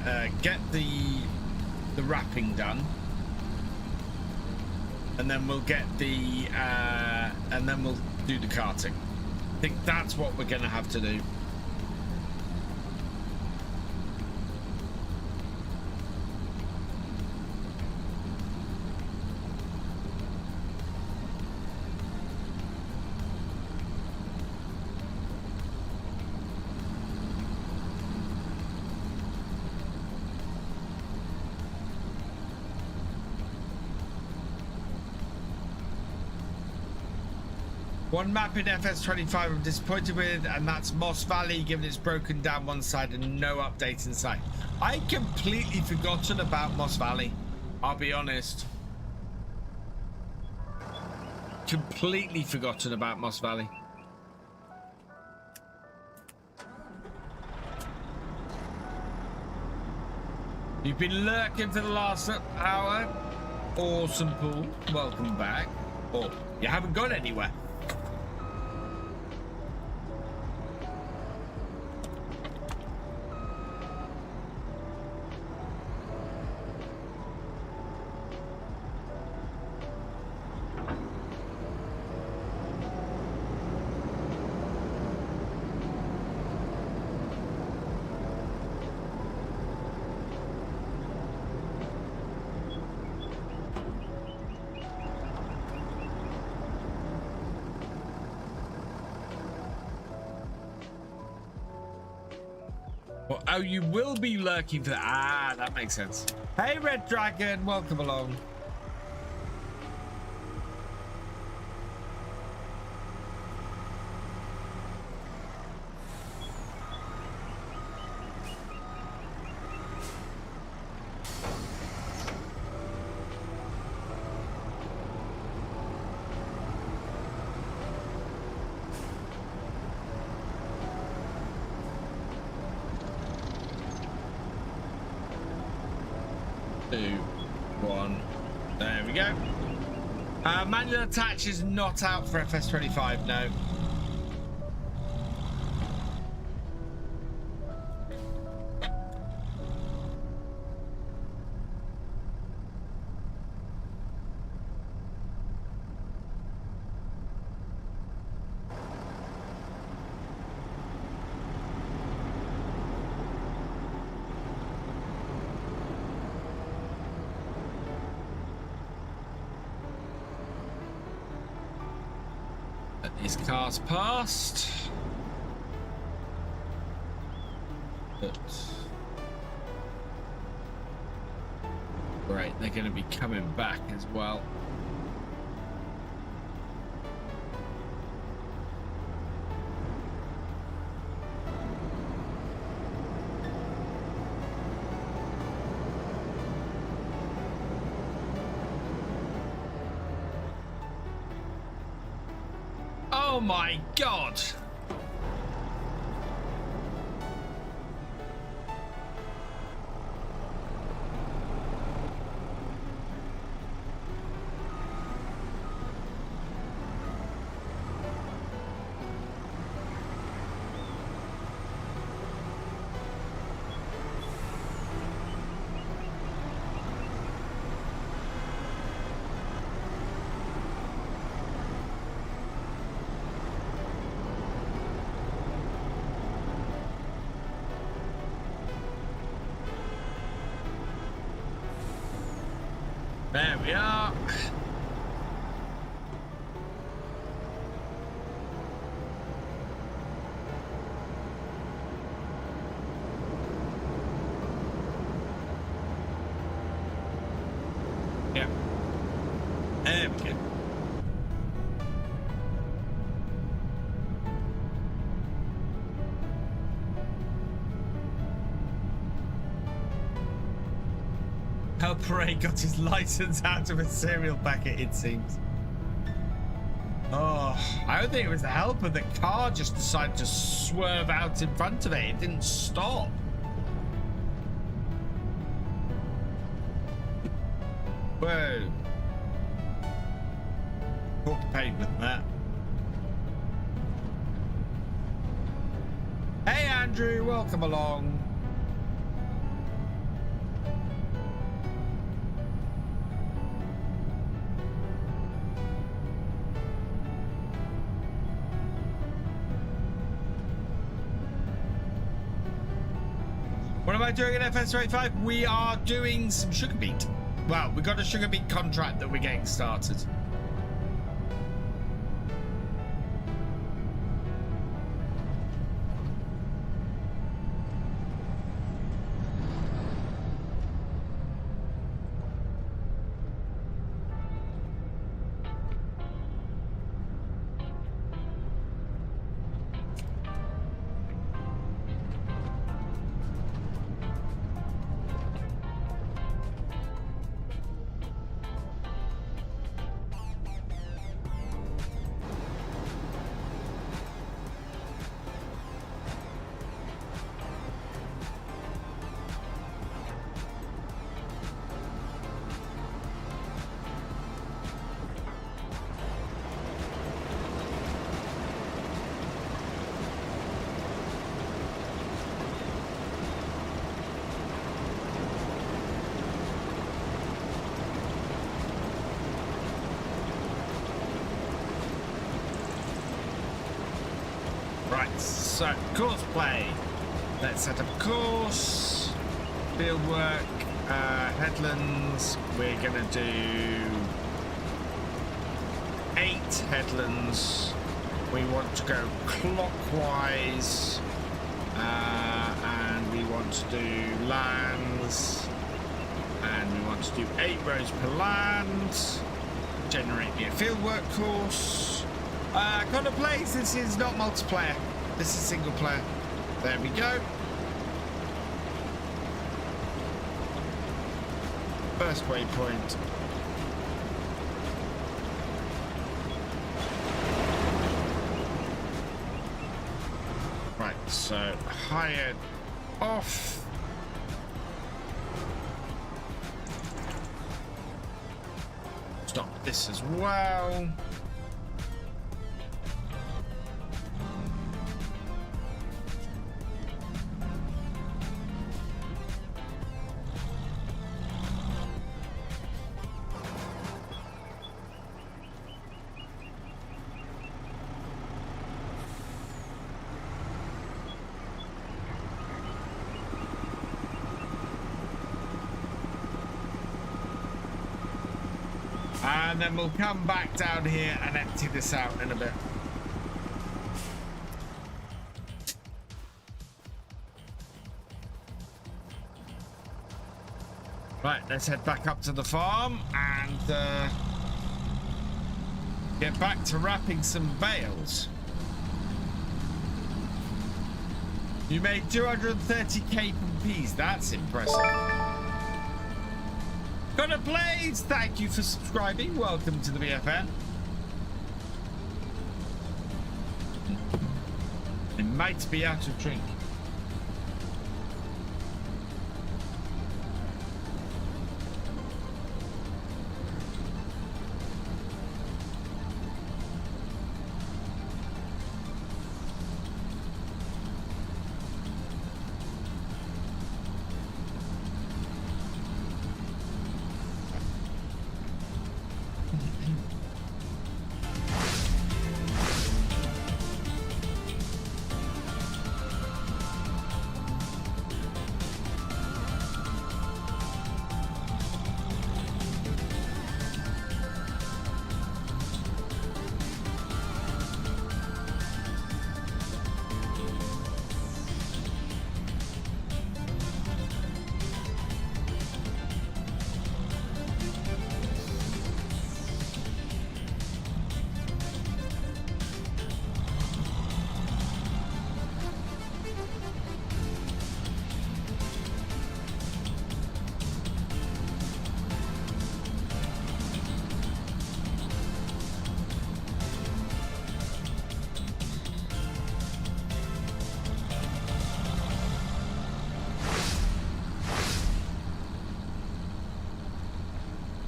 get the wrapping done, and then we'll get the and then we'll do the carting. I think that's what we're going to have to do. One map in FS25 I'm disappointed with, and that's Moss Valley, given it's broken down one side and no update in sight. I completely forgotten about Moss Valley. I'll be honest. Completely forgotten about Moss Valley. You've been lurking for the last hour. Awesome, Paul. Welcome back. Oh, you haven't gone anywhere. Oh, you will be lurking for that. Ah, that makes sense. Hey, Red Dragon, welcome along. Manual attach is not out for FS25, no. These cars past. But right, they're going to be coming back as well. Oh my God! There we are. Yeah. There we go. Parade got his license out of a cereal packet, it seems. Oh, I don't think it was the helper. The car just decided to swerve out in front of it. It didn't stop. Whoa. Caught the pavement there. Hey, Andrew, welcome along. What am I doing in FS25? We are doing some sugar beet. Well, we got a sugar beet contract that we're getting started. So, course play. Let's set up course. Field work. Headlands. We're going to do 8 headlands. We want to go clockwise. And we want to do lands. And we want to do 8 rows per land. Generate me a fieldwork course. Gonna plays. This is not multiplayer. This is single player. There we go. First waypoint. Right, so hired off. Stop this as well. And then we'll come back down here and empty this out in a bit. Right, let's head back up to the farm and get back to wrapping some bales. You made 230k from peas. That's impressive. Gonna Blades, thank you for subscribing. Welcome to the BFN. It might be out of drink.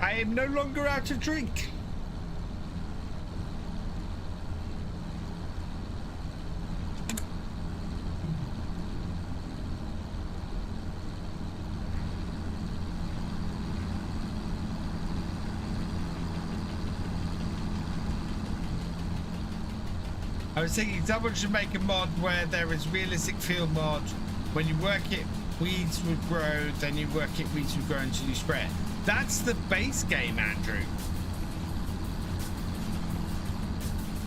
I am no longer out of drink. I was thinking someone should make a mod where there is realistic field mod. When you work it, weeds would grow, then you work it, weeds would grow until you spray it. That's the base game, Andrew.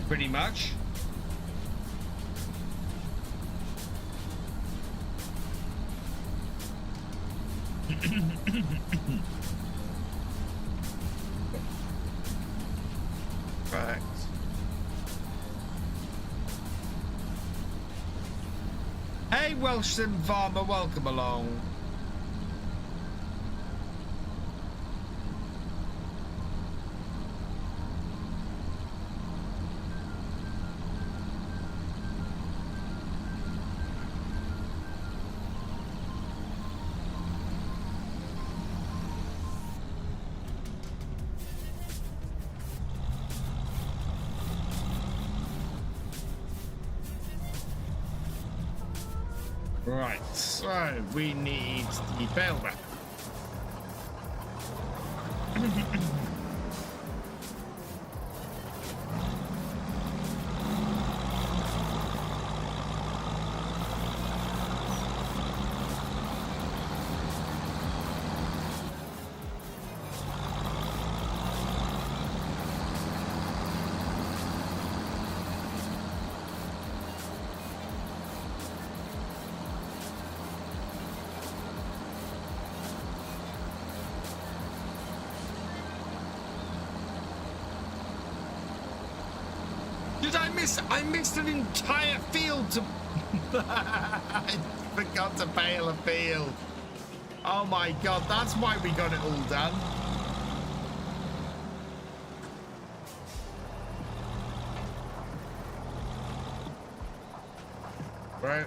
Pretty much. Right. Hey, Welshton Farmer, welcome along. Right, so we need the bale wrap. Did I miss? I missed an entire field to... I forgot to bale a field. Oh my God, that's why we got it all done. Right.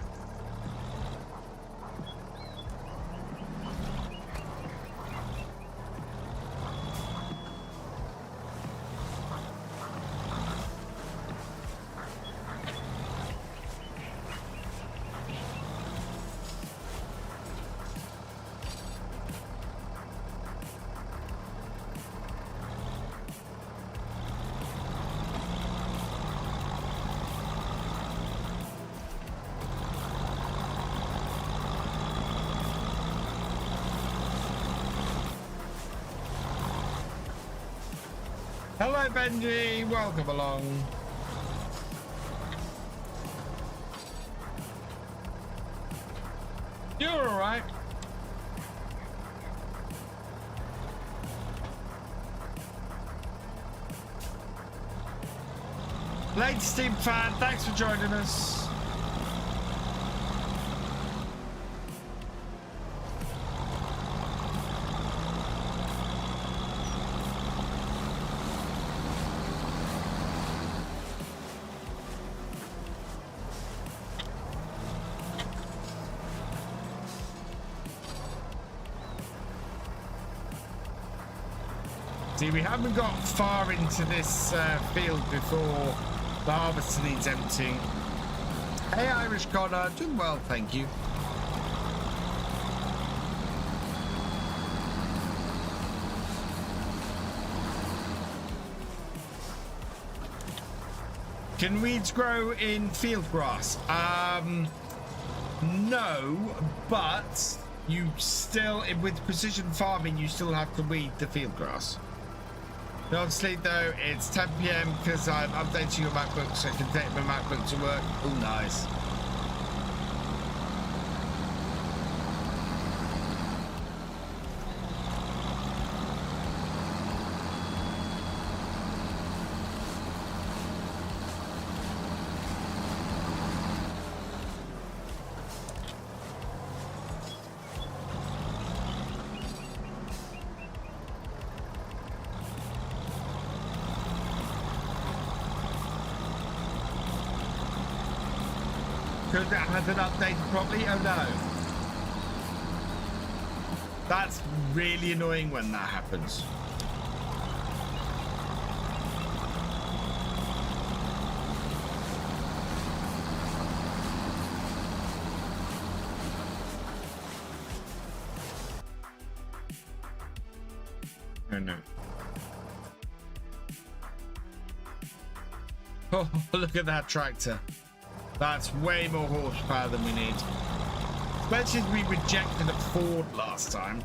Hello, Benji. Welcome along. You're all right. Late Steam fan, thanks for joining us. See, we haven't got far into this field before the harvester needs emptying. Hey, Irish Connor, doing well, thank you. Can weeds grow in field grass? No, but you still, with precision farming, you still have to weed the field grass. Not sleep though, it's 10 PM because I'm updating your MacBook so I can take my MacBook to work. Oh, nice. Could that have been updated properly? Oh no. That's really annoying when that happens. Oh no. Oh, look at that tractor. That's way more horsepower than we need. Especially as we rejected a Ford last time.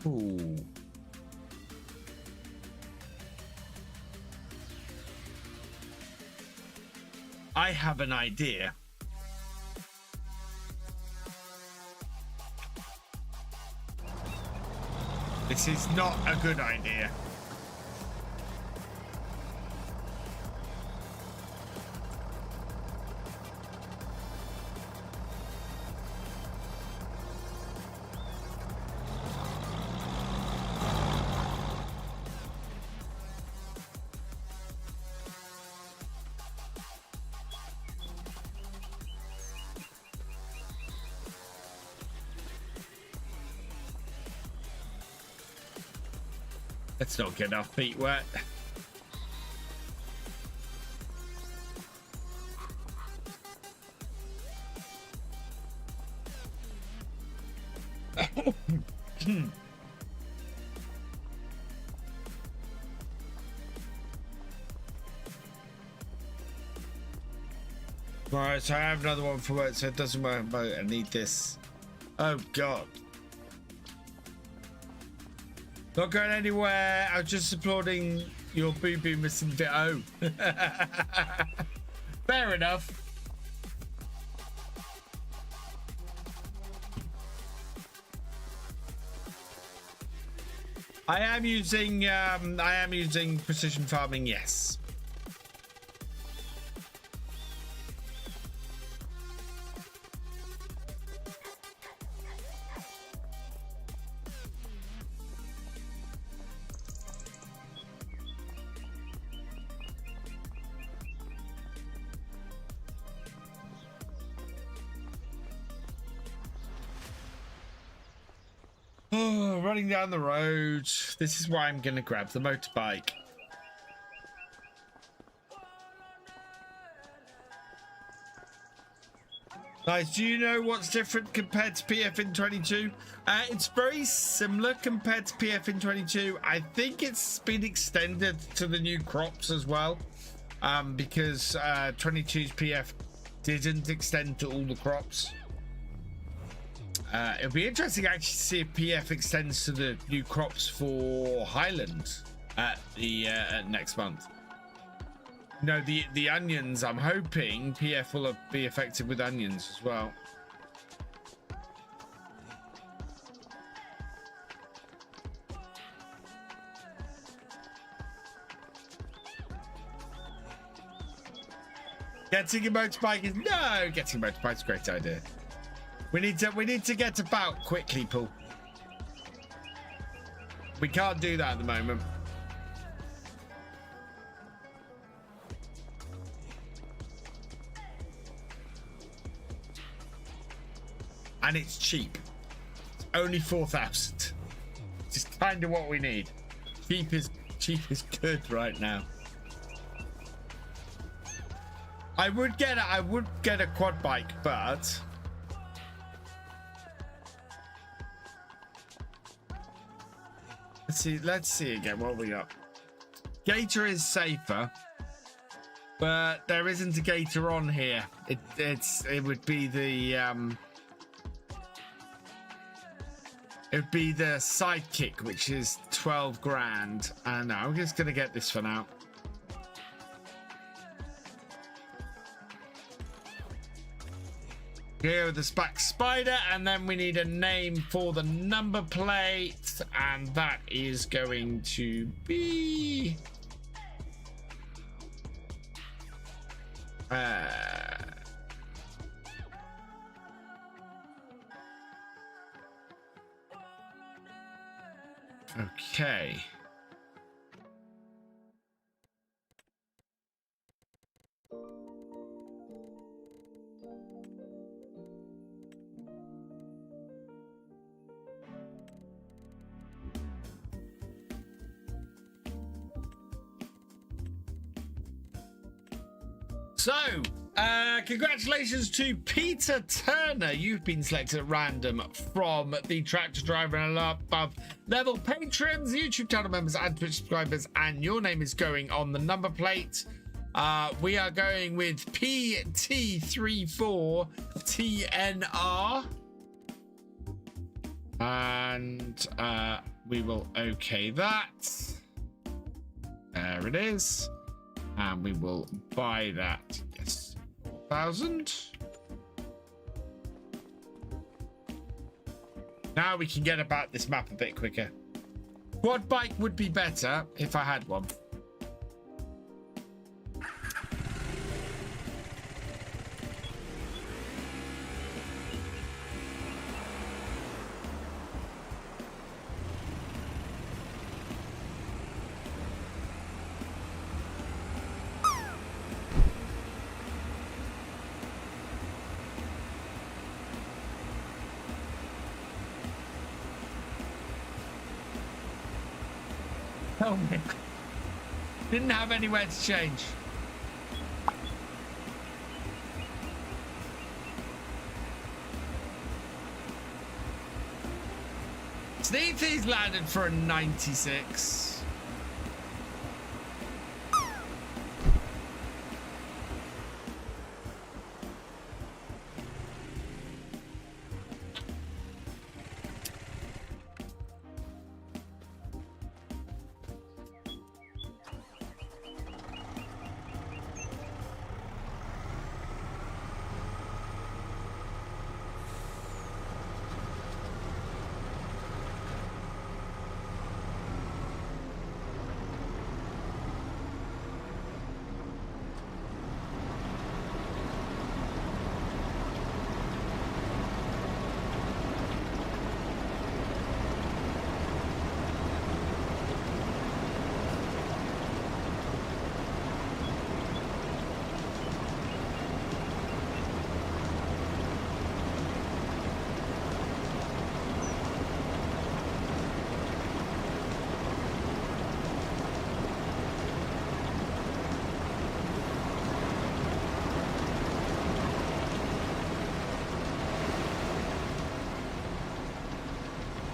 Ooh. I have an idea. This is not a good idea. Let's not get our feet wet. Right, so I have another one for work, so it doesn't work, but I need this. Oh God. Not going anywhere. I was just applauding your boo-boo missing bit. Oh. Fair enough. I am using precision farming, yes. Oh, running down the road. This is why I'm gonna grab the motorbike. Guys, do you know what's different compared to PF in 22? It's very similar compared to PF in 22. I think it's been extended to the new crops as well, because 22's PF didn't extend to all the crops. It'll be interesting actually to see if PF extends to the new crops for Highland at the next month. No, the onions, I'm hoping PF will be affected with onions as well. Getting a motorbike is getting a motorbike is a great idea. We need to get about quickly, Paul. We can't do that at the moment. And it's cheap. It's only 4,000. It's kind of what we need. Cheap is good right now. I would get a quad bike, but let's see again what we got. Gator is safer, but there isn't a Gator on here. It would be the Sidekick, which is 12 grand. And no, I'm just gonna get this for now. Here with the Spack Spider, and then we need a name for the number plate, and that is going to be okay. So, congratulations to Peter Turner. You've been selected at random from the Tractor Driver and above level patrons, YouTube channel members, and Twitch subscribers, and your name is going on the number plate. We are going with PT34TNR. And we will okay that. There it is. And we will buy that. Yes, 4,000. Now we can get about this map a bit quicker. Quad bike would be better if I had one. Oh man. Didn't have anywhere to change. Sneethy's landed for a 96.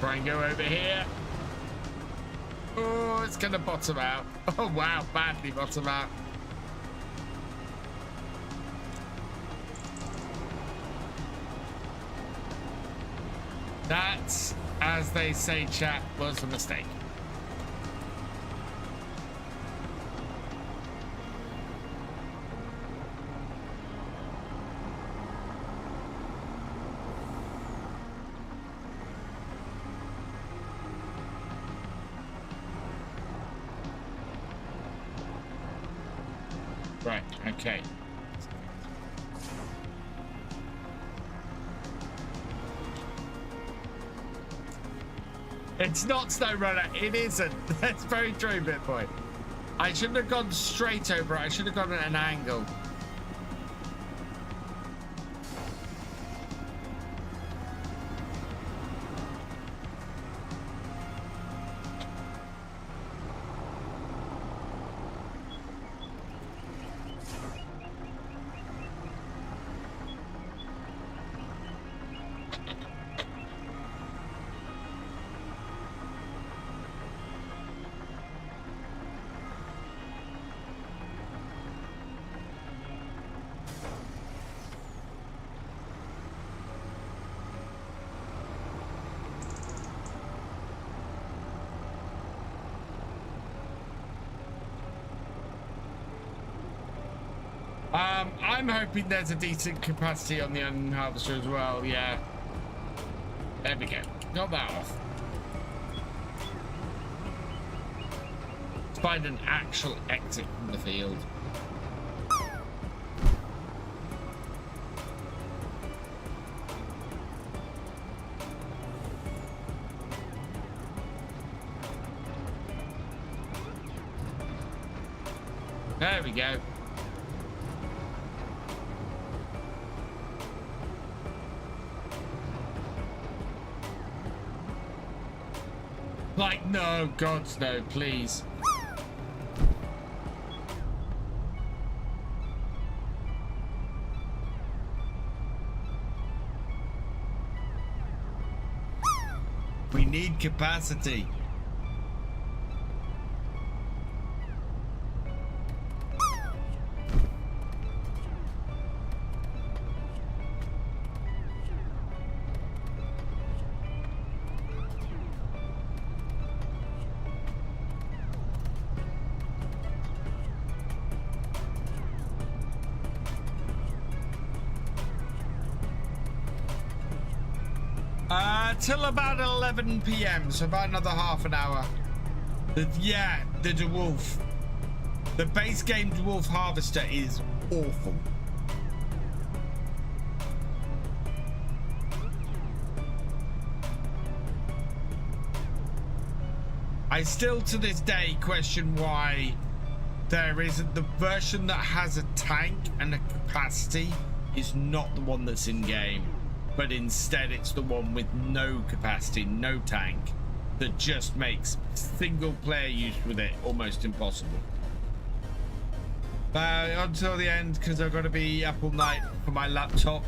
Try and go over here. Oh, it's going to bottom out. Oh, wow. Badly bottom out. That, as they say, chat, was a mistake. Right, okay. It's not SnowRunner, it isn't. That's very true, BitBoy. I shouldn't have gone straight over it, I should have gone at an angle. I'm hoping there's a decent capacity on the unharvester as well, yeah. There we go. Got that off. Let's find an actual exit from the field. There we go. Like, no, God, no, please. We need capacity. Till about 11 p.m, so about another half an hour. Yeah, the dwarf. The base game dwarf harvester is awful. I still to this day question why there isn't the version that has a tank and a capacity is not the one that's in game. But instead it's the one with no capacity, no tank, that just makes single player use with it almost impossible. Until the end, because I've got to be up all night for my laptop.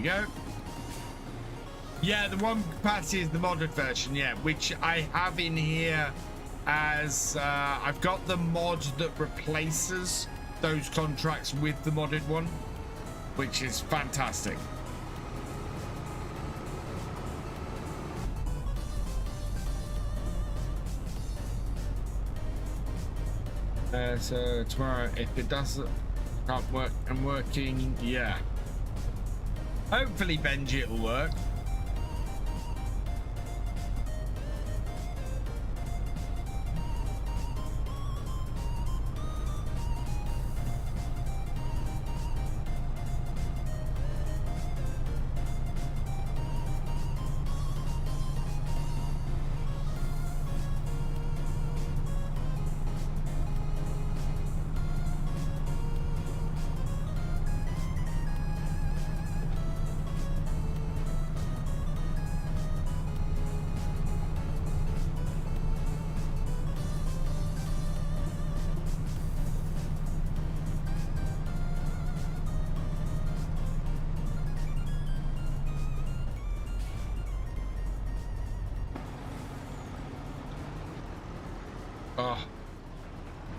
Go. Yeah, the one capacity is the modded version, yeah, which I have in here as I've got the mod that replaces those contracts with the modded one, which is fantastic. So tomorrow, if it doesn't can't work, I'm working, yeah. Hopefully, Benji, it'll work.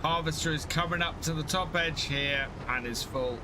Harvester is coming up to the top edge here and is full.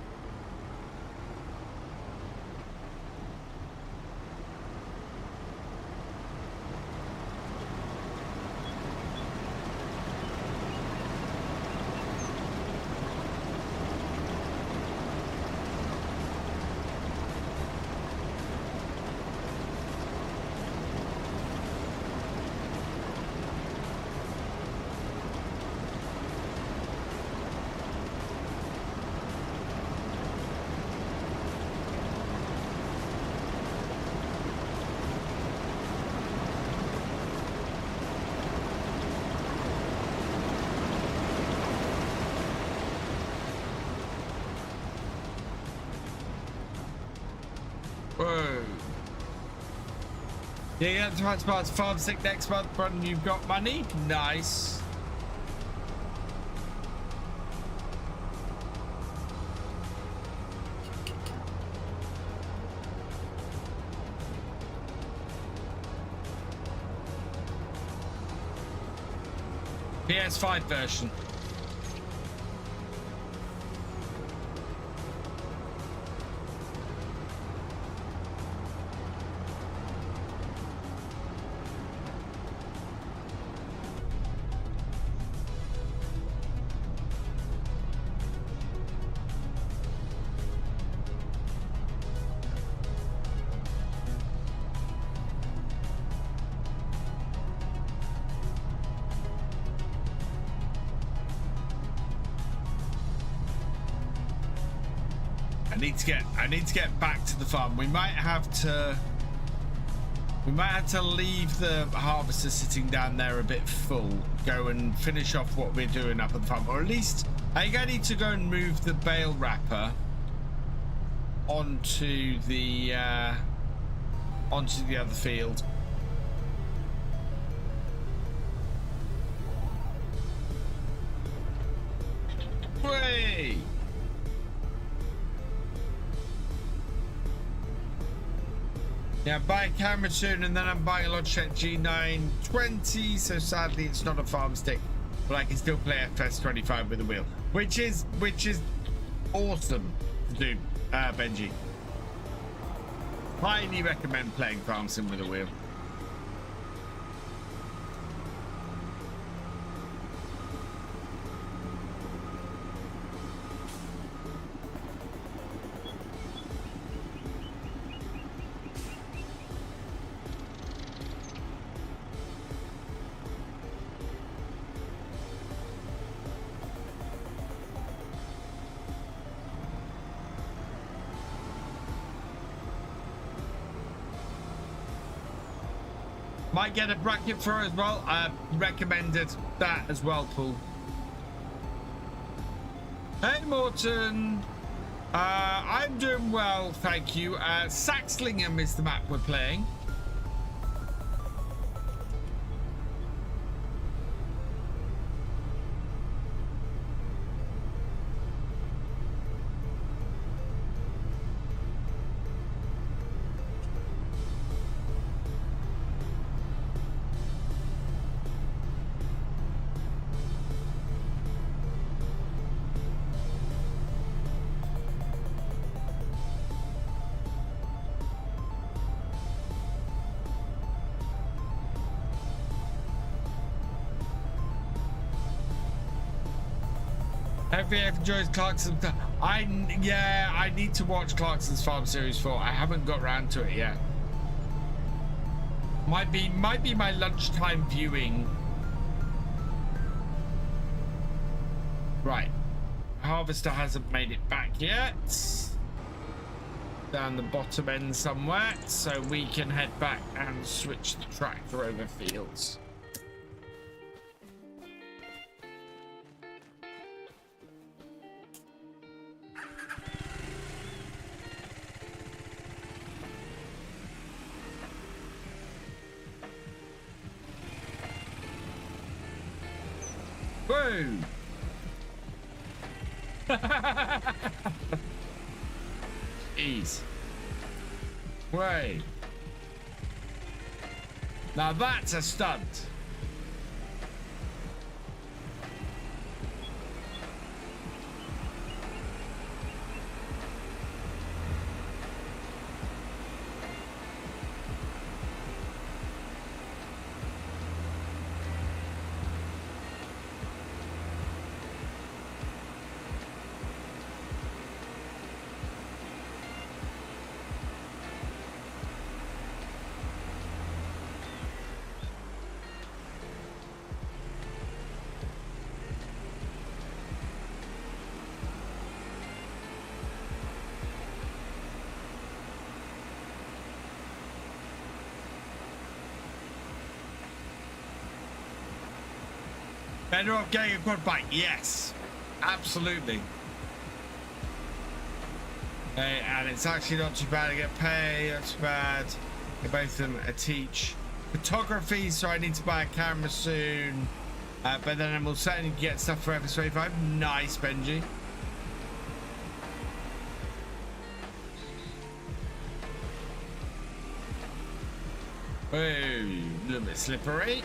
Whoa. Yeah, you have to find spots farm sick next month, but you've got money? Nice. PS5 version. I need to get back to the farm. We might have to leave the harvester sitting down there a bit full, go and finish off what we're doing up at the farm, or at least I think I need to go and move the bale wrapper onto the other field. Way. Yeah, I'm buying a camera soon, and then I'm buying a Logitech G920. So sadly, it's not a farm stick, but I can still play FS25 with a wheel, which is awesome to do, Benji. Highly recommend playing farm sim with a wheel. Might get a bracket for as well. I recommended that as well, Paul. Hey, Morton. I'm doing well, thank you. Saxlingham is the map we're playing. FVF enjoys Clarkson's. I need to watch Clarkson's Farm Series 4. I haven't got around to it yet. Might be my lunchtime viewing. Right. Harvester hasn't made it back yet. Down the bottom end somewhere, so we can head back and switch the tractor over fields. Whoa! Jeez. Way. Now that's a stunt. Better off getting a quad bike. Yes, absolutely. And it's actually not too bad. I get paid, not too bad. Get both of them. I teach photography, so I need to buy a camera soon. But then we'll certainly get stuff for FS25. Nice, Benji. Oh, a little bit slippery.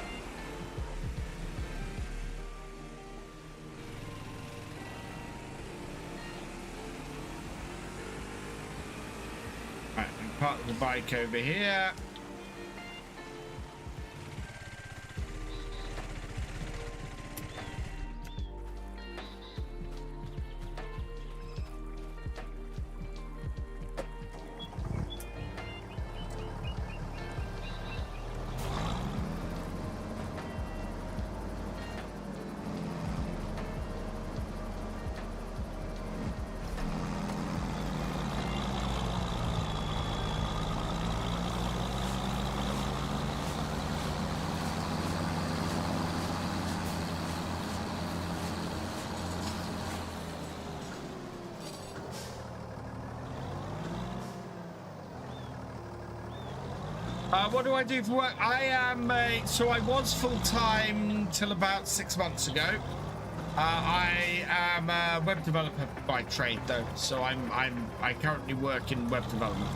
Right, and park the bike over here. What do I do for work? I am so I was full-time till about 6 months ago. I am a web developer by trade though, so I currently work in web development.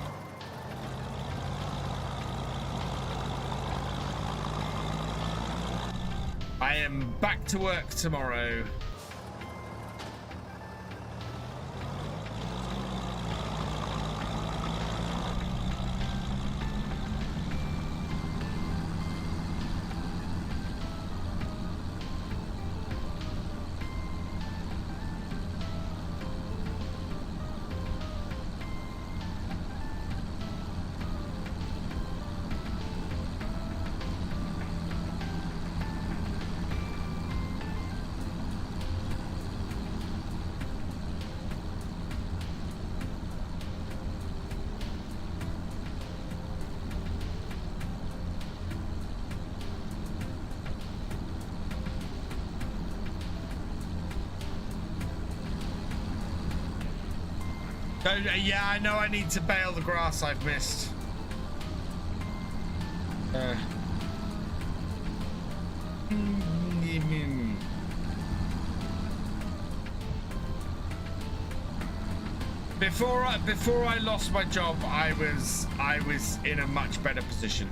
I am back to work tomorrow. Yeah, I know I need to bale the grass I've missed. Before I lost my job, I was in a much better position.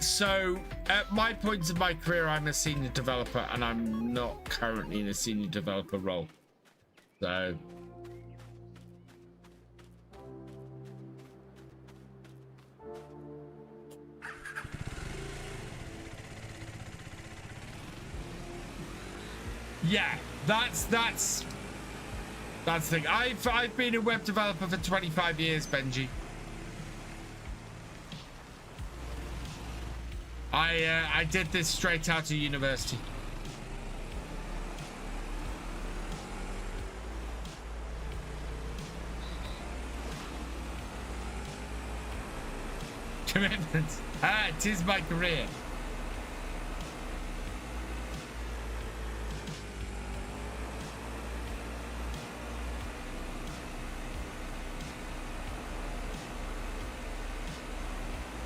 So at my point of my career, I'm a senior developer and I'm not currently in a senior developer role. So yeah, that's the thing. I've been a web developer for 25 years, Benji. I did this straight out of university. Commitment. It is my career.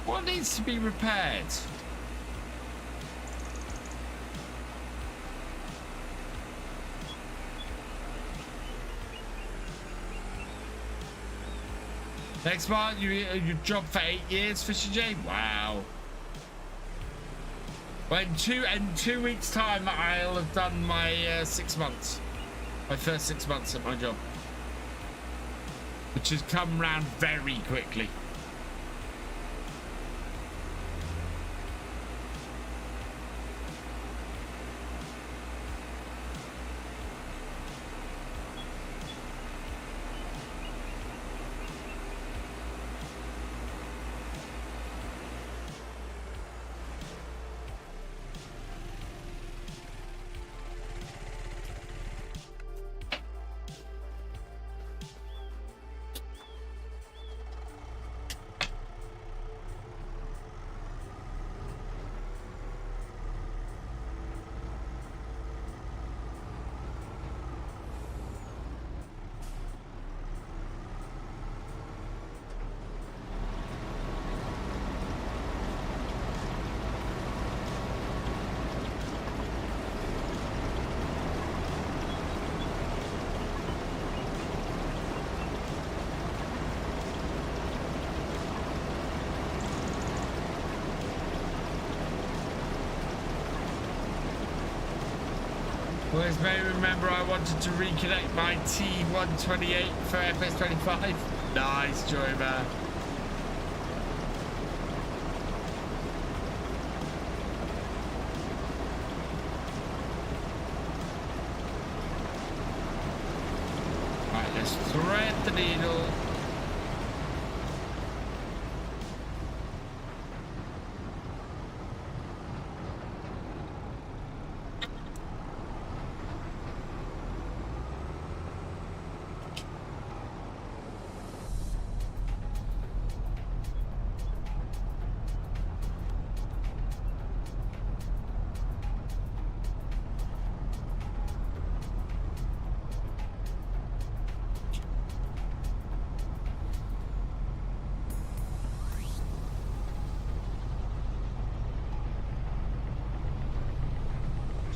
What needs to be repaired? Next month, your job for 8 years, Thefisherj? Wow. Well, in two weeks' time, I'll have done my 6 months. My first 6 months at my job. Which has come round very quickly. Always may remember I wanted to reconnect my T128 for FS25. Nice, Joyman. Right, let's thread the needle.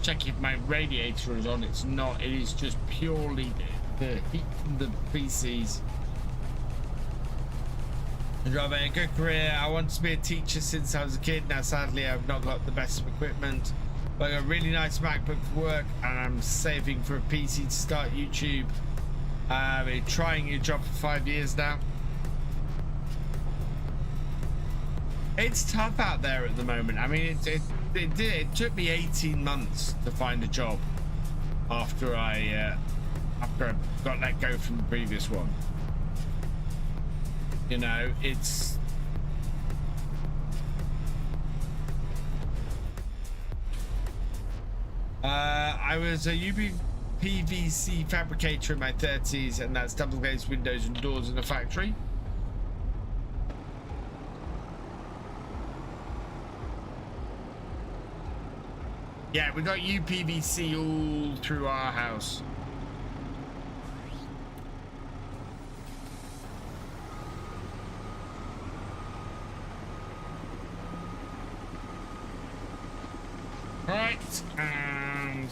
Check if my radiator is on. It's not. It is just purely the heat from the PCs. Drive a good career. I wanted to be a teacher since I was a kid. Now sadly I've not got the best of equipment, but I got a really nice MacBook for work, and I'm saving for a PC to start YouTube. I've been trying a job for 5 years now. It's tough out there at the moment. I mean, it took me 18 months to find a job after I got let go from the previous one. You know, it's I was a UPVC fabricator in my 30s, and that's double glazed windows and doors in a factory. Yeah, we got UPVC all through our house. Right, and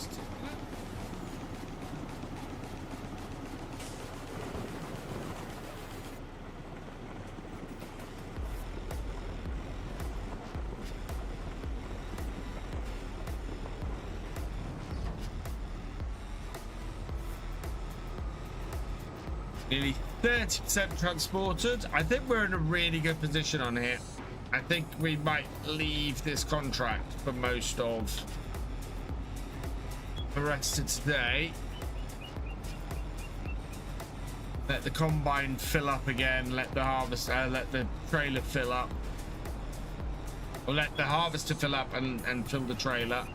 nearly 30% transported. I think we're in a really good position on here. I think we might leave this contract for most of the rest of today. Let the combine fill up again. Let the harvest, let the trailer fill up. Or let the harvester fill up and fill the trailer.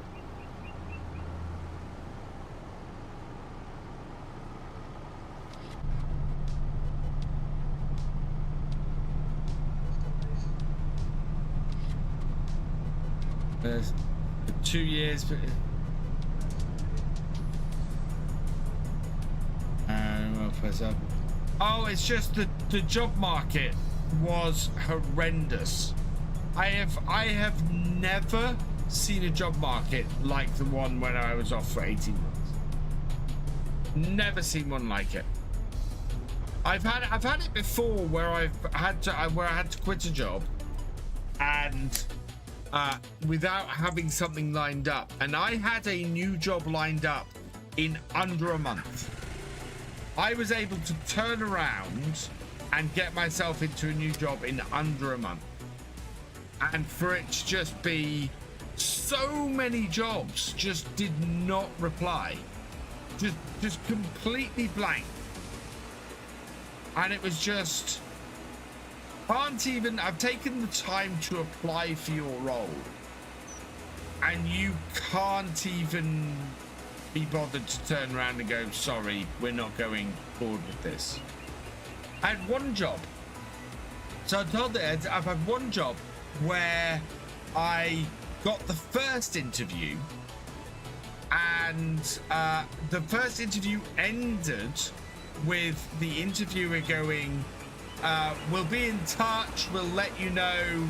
There's 2 years, but oh, it's just the job market was horrendous. I have never seen a job market like the one when I was off for 18 months. Never seen one like it. I've had it before where I had to quit a job and without having something lined up, and I had a new job lined up in under a month. I was able to turn around and get myself into a new job in under a month, and for it to just be so many jobs just did not reply, just completely blank, and it was just can't even. I've taken the time to apply for your role, and you can't even be bothered to turn around and go, sorry, we're not going forward with this. I had one job. So I told Ed, I've had one job where I got the first interview, and the first interview ended with the interviewer going, we'll be in touch, we'll let you know,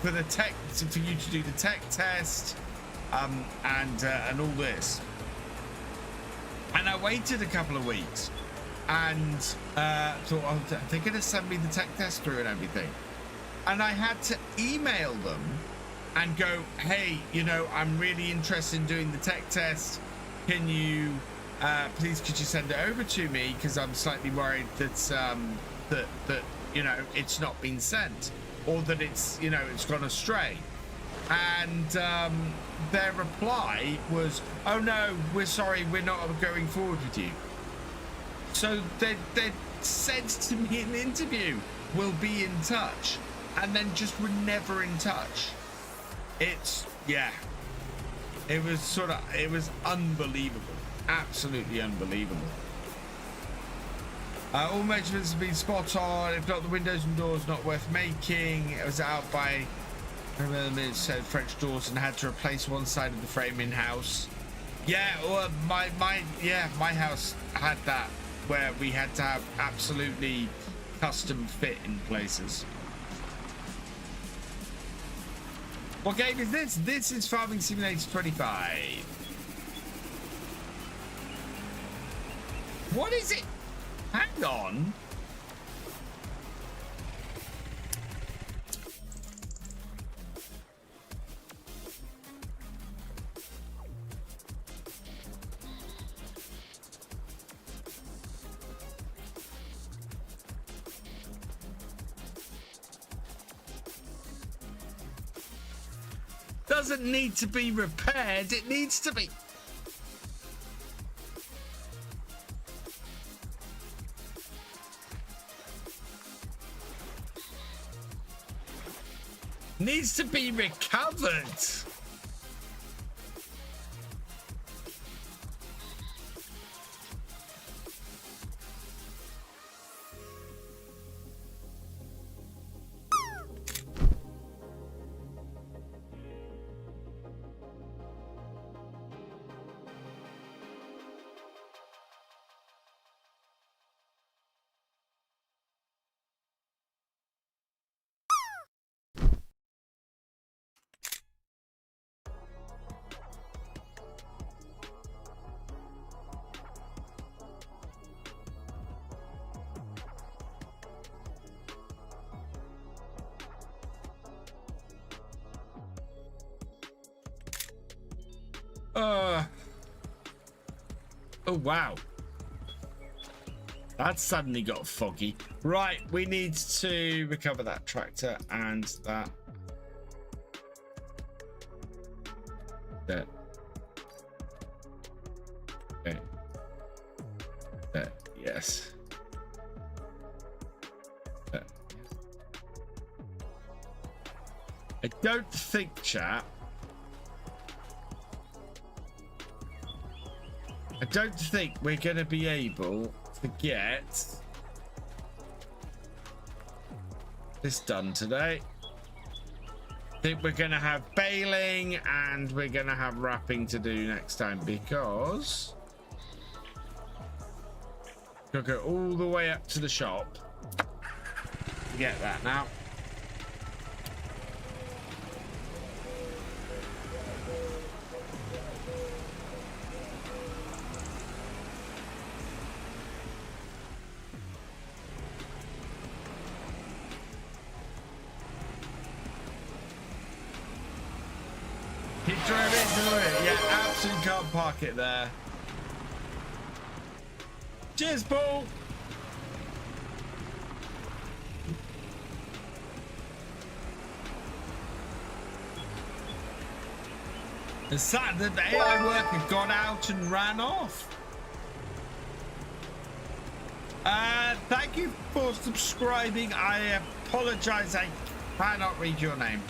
for the tech, for you to do the tech test, and all this. And I waited a couple of weeks and thought, oh, they're going to send me the tech test through and everything. And I had to email them and go, hey, you know, I'm really interested in doing the tech test. Can you, please, could you send it over to me? Because I'm slightly worried that, that, you know, it's not been sent, or that it's, you know, it's gone astray. And their reply was, oh no, we're sorry, we're not going forward with you. So they said to me in the interview, we'll be in touch, and then just were never in touch. It's, yeah, it was sort of, it was unbelievable, absolutely unbelievable. All measurements have been spot on. If not, the windows and doors not worth making. It was out by, I remember it said French doors and had to replace one side of the frame in house. Yeah, well, my house had that, where we had to have absolutely custom fit in places. What game is this? This is Farming Simulator 25. What is it? Hang on. Doesn't need to be repaired, it needs to be. Needs to be recovered. Oh wow, that suddenly got foggy. Right, we need to recover that tractor and that. That. Okay. That, yes. That. I don't think, chat, I don't think we're going to be able to get this done today. I think we're going to have baling and we're going to have wrapping to do next time, because we'll go all the way up to the shop to get that now. Yeah, absolutely can't park it there. Cheers, Paul. It's sad that the AI worker got out and ran off. Thank you for subscribing. I apologize, I cannot read your name.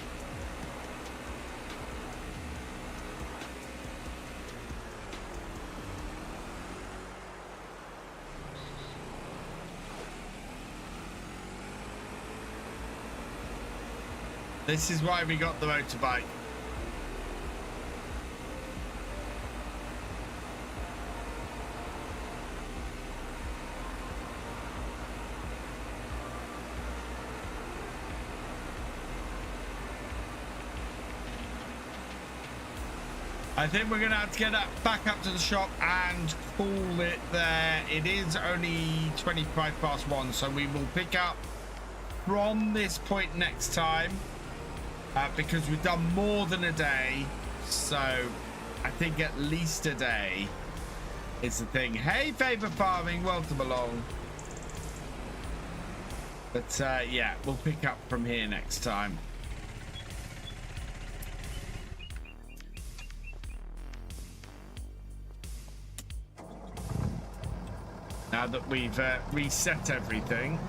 This is why we got the motorbike. I think we're going to have to get that back up to the shop and call it there. It is only 1:25, so we will pick up from this point next time. because we've done more than a day. So I think at least a day is the thing. Hey, Favorite Farming, welcome along. But yeah, we'll pick up from here next time. Now that we've reset everything.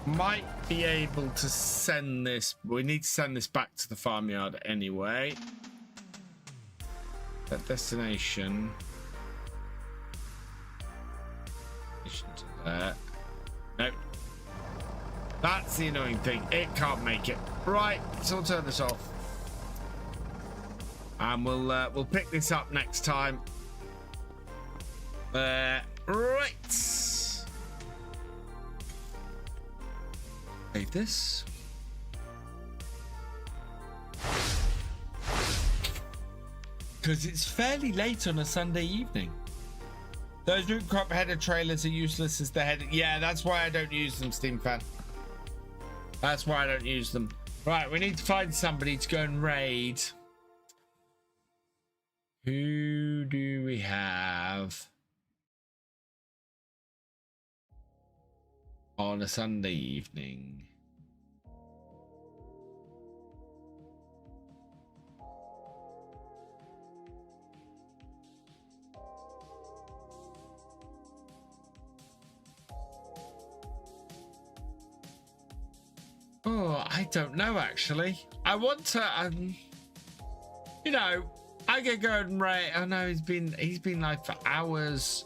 Might be able to send this. We need to send this back to the farmyard anyway. That destination. To there. Nope. That's the annoying thing. It can't make it. Right, so we'll turn this off. And we'll pick this up next time. Right. Save this. Because it's fairly late on a Sunday evening. Those root crop header trailers are useless as the header. Yeah, that's why I don't use them, Steam fan. That's why I don't use them. Right, we need to find somebody to go and raid. Who do we have on a Sunday evening? Oh, I don't know actually. I want to, you know, I could go and rate. I know he's been live for hours.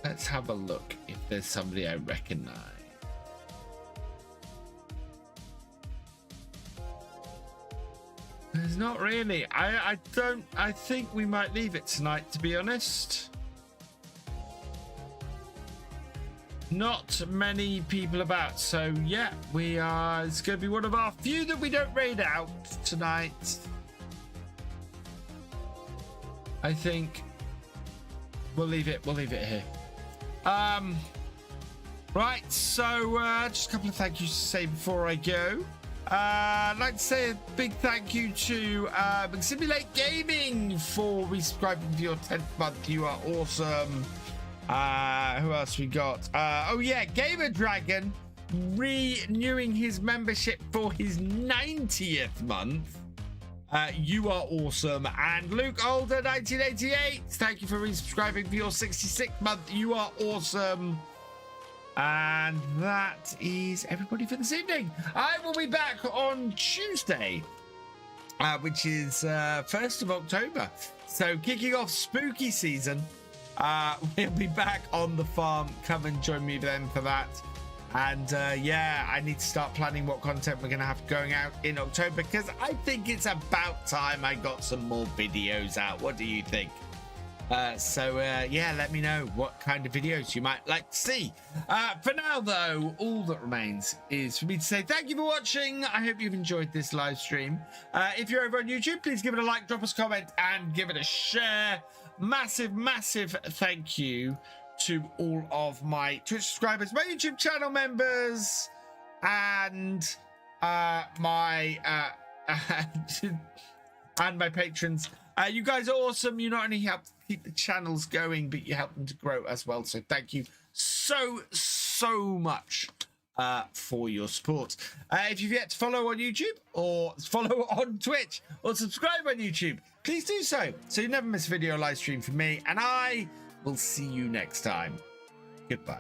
Let's have a look if there's somebody I recognize. There's not really. I think we might leave it tonight, to be honest. Not many people about, so yeah, we are. It's going to be one of our few that we don't raid out tonight. I think we'll leave it here. Right, so just a couple of thank yous to say before I go. I'd like to say a big thank you to Magicalex Gaming for resubscribing for your 10th month. You are awesome. Who else we got? Oh yeah, Gamer Dragon renewing his membership for his 90th month. You are awesome. And Luke Older 1988, thank you for resubscribing for your 66th month. You are awesome. And that is everybody for this evening. I will be back on Tuesday, which is 1st of October. So kicking off spooky season. We'll be back on the farm. Come and join me then for that. And yeah, I need to start planning what content we're going to have going out in October, because I think it's about time I got some more videos out. What do you think? So yeah, let me know what kind of videos you might like to see. For now, though, all that remains is for me to say thank you for watching. I hope you've enjoyed this live stream. If you're over on YouTube, please give it a like, drop us a comment, and give it a share. Massive thank you to all of my Twitch subscribers, my YouTube channel members, and my patrons. You guys are awesome. You not only help keep the channels going, but you help them to grow as well. So thank you so much for your support. If you've yet to follow on YouTube or follow on Twitch or subscribe on YouTube, please do so you never miss a video or live stream from me, and I will see you next time. Goodbye.